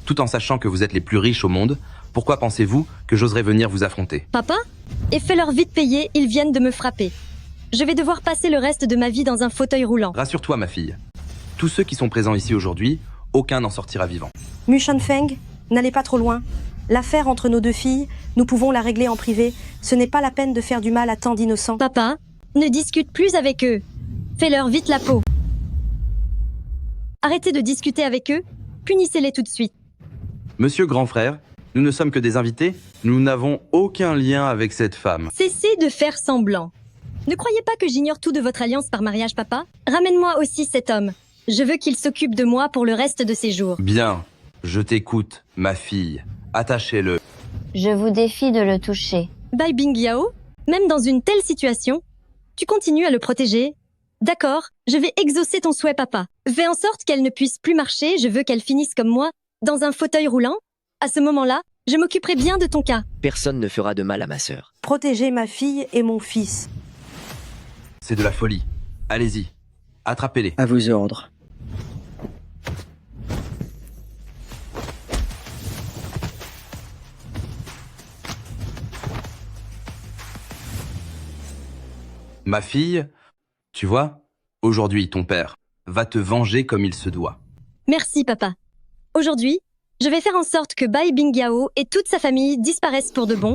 tout en sachant que vous êtes les plus riches au monde, pourquoi pensez-vous que j'oserais venir vous affronter? Papa? Et fais-leur vite payer, ils viennent de me frapper. Je vais devoir passer le reste de ma vie dans un fauteuil roulant. Rassure-toi, ma fille. Tous ceux qui sont présents ici aujourd'hui, aucun n'en sortira vivant. Mu Shanfeng, n'allez pas trop loin. L'affaire entre nos deux filles, nous pouvons la régler en privé. Ce n'est pas la peine de faire du mal à tant d'innocents. Papa, ne discute plus avec eux. Fais-leur vite la peau. Arrêtez de discuter avec eux. Punissez-les tout de suite. Monsieur grand frère, nous ne sommes que des invités. Nous n'avons aucun lien avec cette femme. Cessez de faire semblant. Ne croyez pas que j'ignore tout de votre alliance par mariage, papa? Ramène-moi aussi cet homme. Je veux qu'il s'occupe de moi pour le reste de ses jours. Bien, je t'écoute, ma fille. Attachez-le. Je vous défie de le toucher. Bai Bingyao, même dans une telle situation, tu continues à le protéger? D'accord, je vais exaucer ton souhait, papa. Fais en sorte qu'elle ne puisse plus marcher, je veux qu'elle finisse comme moi, dans un fauteuil roulant. À ce moment-là, je m'occuperai bien de ton cas. Personne ne fera de mal à ma sœur. Protégez ma fille et mon fils. C'est de la folie. Allez-y, attrapez-les. À vos ordres. Ma fille, tu vois, aujourd'hui ton père va te venger comme il se doit. Merci, papa. Aujourd'hui, je vais faire en sorte que Bai Bingyao et toute sa famille disparaissent pour de bon.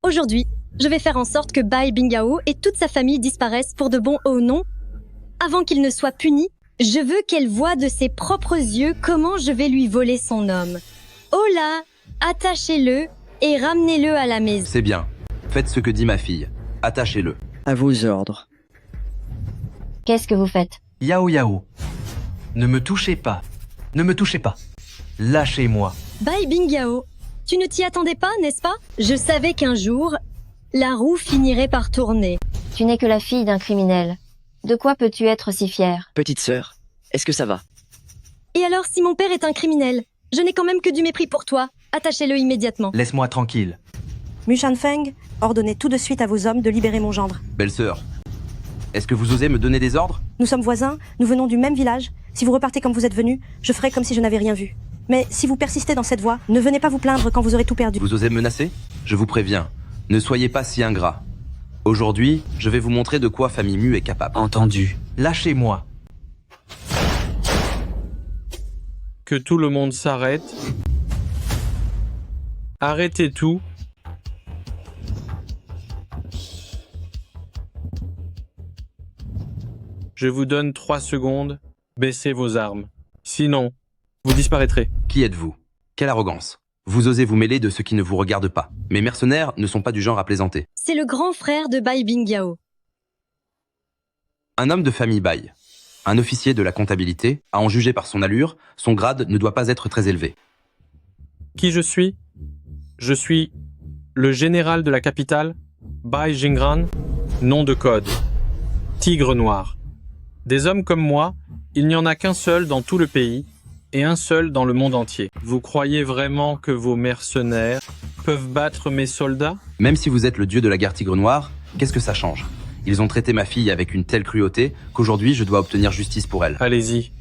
Aujourd'hui, je vais faire en sorte que Bai Bingyao et toute sa famille disparaissent pour de bon. Oh non. Avant qu'il ne soit puni, je veux qu'elle voie de ses propres yeux comment je vais lui voler son homme. Oh là, attachez-le et ramenez-le à la maison. C'est bien. Faites ce que dit ma fille. Attachez-le. À vos ordres. Qu'est-ce que vous faites? Yao Yao. Ne me touchez pas. Ne me touchez pas. Lâchez-moi. Bai Bingyao, tu ne t'y attendais pas, n'est-ce pas? Je savais qu'un jour, la roue finirait par tourner. Tu n'es que la fille d'un criminel. De quoi peux-tu être si fière? Petite sœur, est-ce que ça va? Et alors, si mon père est un criminel, je n'ai quand même que du mépris pour toi. Attachez-le immédiatement. Laisse-moi tranquille. Mu Shanfeng, ordonnez tout de suite à vos hommes de libérer mon gendre. Belle-sœur, est-ce que vous osez me donner des ordres? Nous sommes voisins, nous venons du même village. Si vous repartez comme vous êtes venus, je ferai comme si je n'avais rien vu. Mais si vous persistez dans cette voie, ne venez pas vous plaindre quand vous aurez tout perdu. Vous osez me menacer? Je vous préviens, ne soyez pas si ingrat. Aujourd'hui, je vais vous montrer de quoi famille Mu est capable. Entendu. Lâchez-moi. que tout le monde s'arrête. Arrêtez tout. Je vous donne 3 secondes. Baissez vos armes. Sinon, vous disparaîtrez. Qui êtes-vous? Quelle arrogance. Vous osez vous mêler de ce qui ne vous regarde pas. Mes mercenaires ne sont pas du genre à plaisanter. C'est le grand frère de Bai Bingyao. Un homme de famille Bai, un officier de la comptabilité, à en juger par son allure, son grade ne doit pas être très élevé. Qui je suis? Je suis le général de la capitale, Bai Jingran, nom de code. Tigre noir. Des hommes comme moi, il n'y en a qu'un seul dans tout le pays, et un seul dans le monde entier. Vous croyez vraiment que vos mercenaires peuvent battre mes soldats? Même si vous êtes le dieu de la guerre tigre noir, qu'est-ce que ça change? Ils ont traité ma fille avec une telle cruauté qu'aujourd'hui je dois obtenir justice pour elle. Allez-y.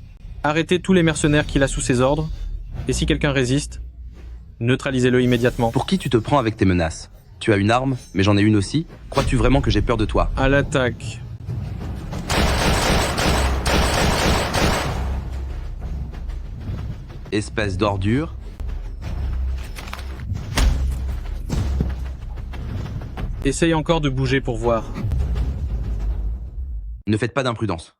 Arrêtez tous les mercenaires qu'il a sous ses ordres, et si quelqu'un résiste, neutralisez-le immédiatement. Pour qui tu te prends avec tes menaces? Tu as une arme, mais j'en ai une aussi. Crois-tu vraiment que j'ai peur de toi? À l'attaque. Espèce d'ordure. Essaye encore de bouger pour voir. Ne faites pas d'imprudence.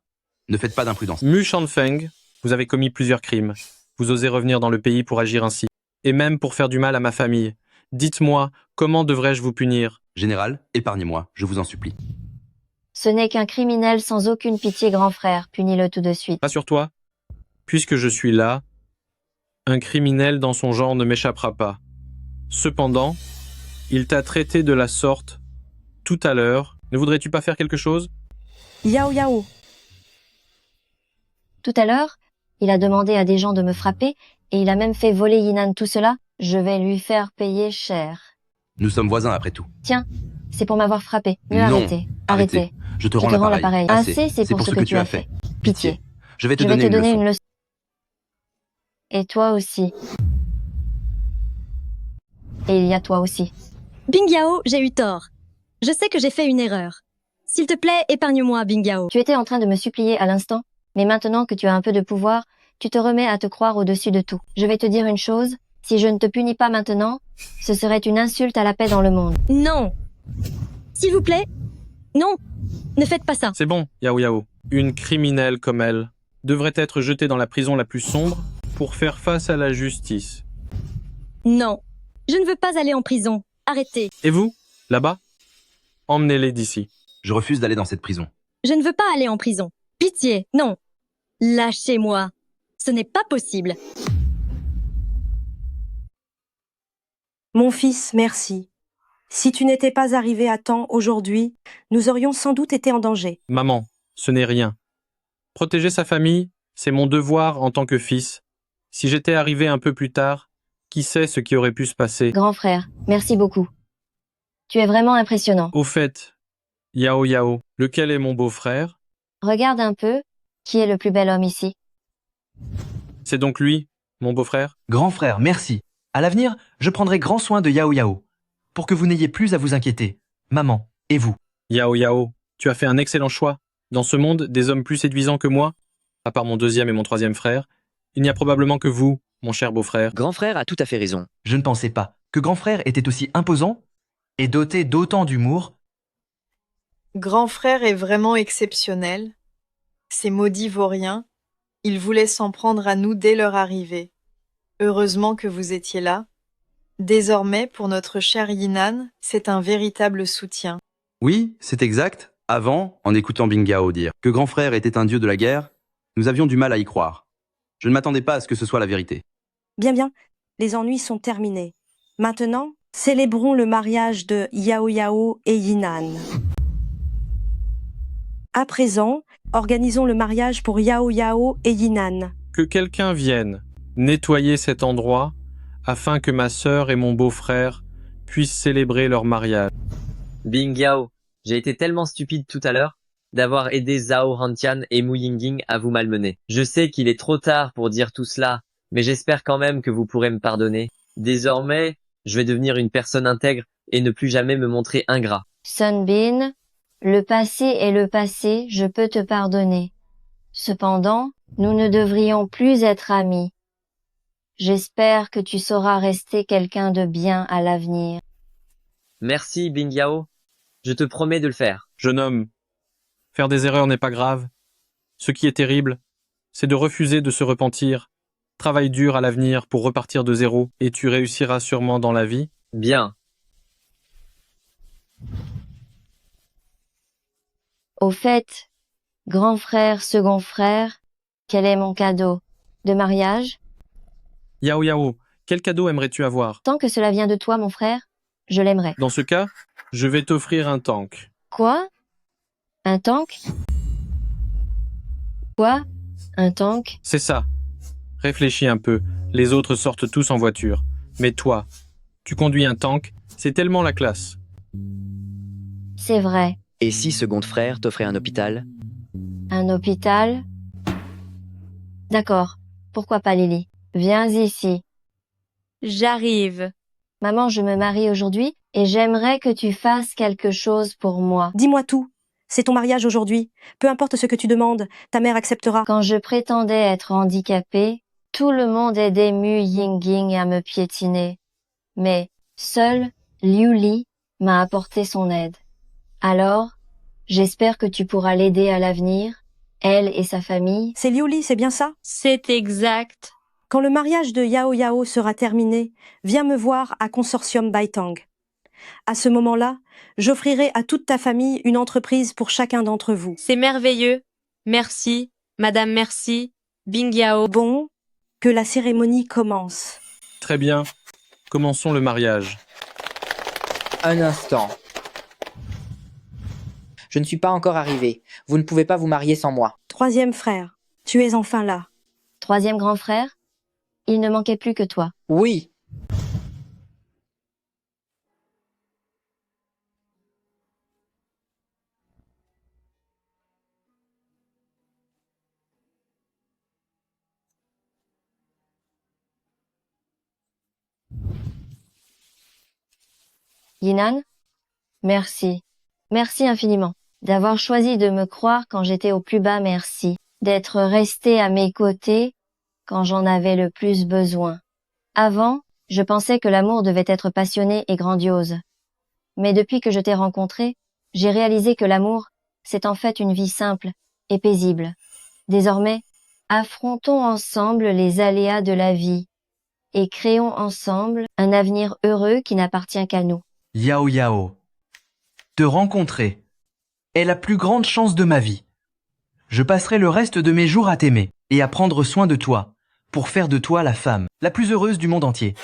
Ne faites pas d'imprudence. Mu Shanfeng, vous avez commis plusieurs crimes. Vous osez revenir dans le pays pour agir ainsi. Et même pour faire du mal à ma famille. Dites-moi, comment devrais-je vous punir? Général, épargnez-moi, je vous en supplie. Ce n'est qu'un criminel sans aucune pitié, grand frère. Punis-le tout de suite. Rassure-toi, puisque je suis là, un criminel dans son genre ne m'échappera pas. Cependant, il t'a traité de la sorte tout à l'heure. Ne voudrais-tu pas faire quelque chose? Yao Yao. Tout à l'heure, il a demandé à des gens de me frapper et il a même fait voler Yinan. Tout cela, je vais lui faire payer cher. Nous sommes voisins après tout. Tiens, c'est pour m'avoir frappé. Mieux Non, arrêter. Arrêtez. Je te rends l'appareil. Assez, c'est pour ce que tu as fait. Pitié. Je vais te donner une leçon. Et toi aussi. Et il y a toi aussi. Bingyao, j'ai eu tort. Je sais que j'ai fait une erreur. S'il te plaît, épargne-moi, Bingyao. Tu étais en train de me supplier à l'instant, mais maintenant que tu as un peu de pouvoir, tu te remets à te croire au-dessus de tout. Je vais te dire une chose, si je ne te punis pas maintenant, ce serait une insulte à la paix dans le monde. Non. S'il vous plaît. Non. Ne faites pas ça. C'est bon, Yao Yao. Une criminelle comme elle devrait être jetée dans la prison la plus sombre pour faire face à la justice. Non. Je ne veux pas aller en prison. Arrêtez. Et vous, là-bas? Emmenez-les d'ici. Je refuse d'aller dans cette prison. Je ne veux pas aller en prison. Pitié, non. Lâchez-moi. Ce n'est pas possible. Mon fils, merci. Si tu n'étais pas arrivé à temps aujourd'hui, nous aurions sans doute été en danger. Maman, ce n'est rien. Protéger sa famille, c'est mon devoir en tant que fils. Si j'étais arrivé un peu plus tard, qui sait ce qui aurait pu se passer? Grand frère, merci beaucoup. Tu es vraiment impressionnant. Au fait, Yao Yao, lequel est mon beau-frère? Regarde un peu, qui est le plus bel homme ici? C'est donc lui, mon beau-frère? Grand frère, merci. À l'avenir, je prendrai grand soin de Yao Yao, pour que vous n'ayez plus à vous inquiéter. Maman, et vous? Yao Yao, tu as fait un excellent choix. Dans ce monde, des hommes plus séduisants que moi, à part mon deuxième et mon troisième frère, il n'y a probablement que vous, mon cher beau-frère. Grand frère a tout à fait raison. Je ne pensais pas que grand frère était aussi imposant et doté d'autant d'humour. Grand frère est vraiment exceptionnel. Ces maudits vauriens, ils voulaient s'en prendre à nous dès leur arrivée. Heureusement que vous étiez là. Désormais, pour notre cher Yinan, c'est un véritable soutien. Oui, c'est exact. Avant, en écoutant Bingyao dire que grand frère était un dieu de la guerre, nous avions du mal à y croire. Je ne m'attendais pas à ce que ce soit la vérité. Bien, bien, les ennuis sont terminés. Maintenant, célébrons le mariage de Yao Yao et Yinan. À présent, organisons le mariage pour Yao Yao et Yinan. Que quelqu'un vienne nettoyer cet endroit afin que ma sœur et mon beau-frère puissent célébrer leur mariage. Bingyao, j'ai été tellement stupide tout à l'heure d'avoir aidé Zhao Hantian et Mu Yingying à vous malmener. Je sais qu'il est trop tard pour dire tout cela, mais j'espère quand même que vous pourrez me pardonner. Désormais, je vais devenir une personne intègre et ne plus jamais me montrer ingrat. Sunbin, le passé est le passé, je peux te pardonner. Cependant, nous ne devrions plus être amis. J'espère que tu sauras rester quelqu'un de bien à l'avenir. Merci, Bingyao. Je te promets de le faire. Jeune homme, faire des erreurs n'est pas grave. Ce qui est terrible, c'est de refuser de se repentir. Travaille dur à l'avenir pour repartir de zéro et tu réussiras sûrement dans la vie. Bien. Au fait, grand frère, second frère, quel est mon cadeau? De mariage? Yao Yao, quel cadeau aimerais-tu avoir? Tant que cela vient de toi, mon frère, je l'aimerais. Dans ce cas, je vais t'offrir un tank. Quoi? Un tank? Quoi? Un tank? C'est ça. Réfléchis un peu. Les autres sortent tous en voiture. Mais toi, tu conduis un tank, c'est tellement la classe. C'est vrai. Et si seconde frère t'offrait un hôpital? Un hôpital? D'accord. Pourquoi pas, Lily? Viens ici. J'arrive. Maman, je me marie aujourd'hui et j'aimerais que tu fasses quelque chose pour moi. Dis-moi tout. C'est ton mariage aujourd'hui. Peu importe ce que tu demandes, ta mère acceptera. Quand je prétendais être handicapée, tout le monde aidait Mu Yingying à me piétiner. Mais seule Liu Li m'a apporté son aide. Alors, j'espère que tu pourras l'aider à l'avenir, elle et sa famille. C'est Liu Li, c'est bien ça? C'est exact. Quand le mariage de Yao Yao sera terminé, viens me voir à Consortium Baitang. À ce moment-là, j'offrirai à toute ta famille une entreprise pour chacun d'entre vous. C'est merveilleux. Merci, Madame Merci, Bingyao. Bon, que la cérémonie commence. Très bien. Commençons le mariage. Un instant. Je ne suis pas encore arrivé. Vous ne pouvez pas vous marier sans moi. Troisième frère, tu es enfin là. Troisième grand frère? Il ne manquait plus que toi. Oui. Yinan? Merci. Merci infiniment. D'avoir choisi de me croire quand j'étais au plus bas, merci. D'être resté à mes côtés quand j'en avais le plus besoin. Avant, je pensais que l'amour devait être passionné et grandiose. Mais depuis que je t'ai rencontré, j'ai réalisé que l'amour, c'est en fait une vie simple et paisible. Désormais, affrontons ensemble les aléas de la vie et créons ensemble un avenir heureux qui n'appartient qu'à nous. Yao Yao. Te rencontrer est la plus grande chance de ma vie. Je passerai le reste de mes jours à t'aimer et à prendre soin de toi, pour faire de toi la femme la plus heureuse du monde entier.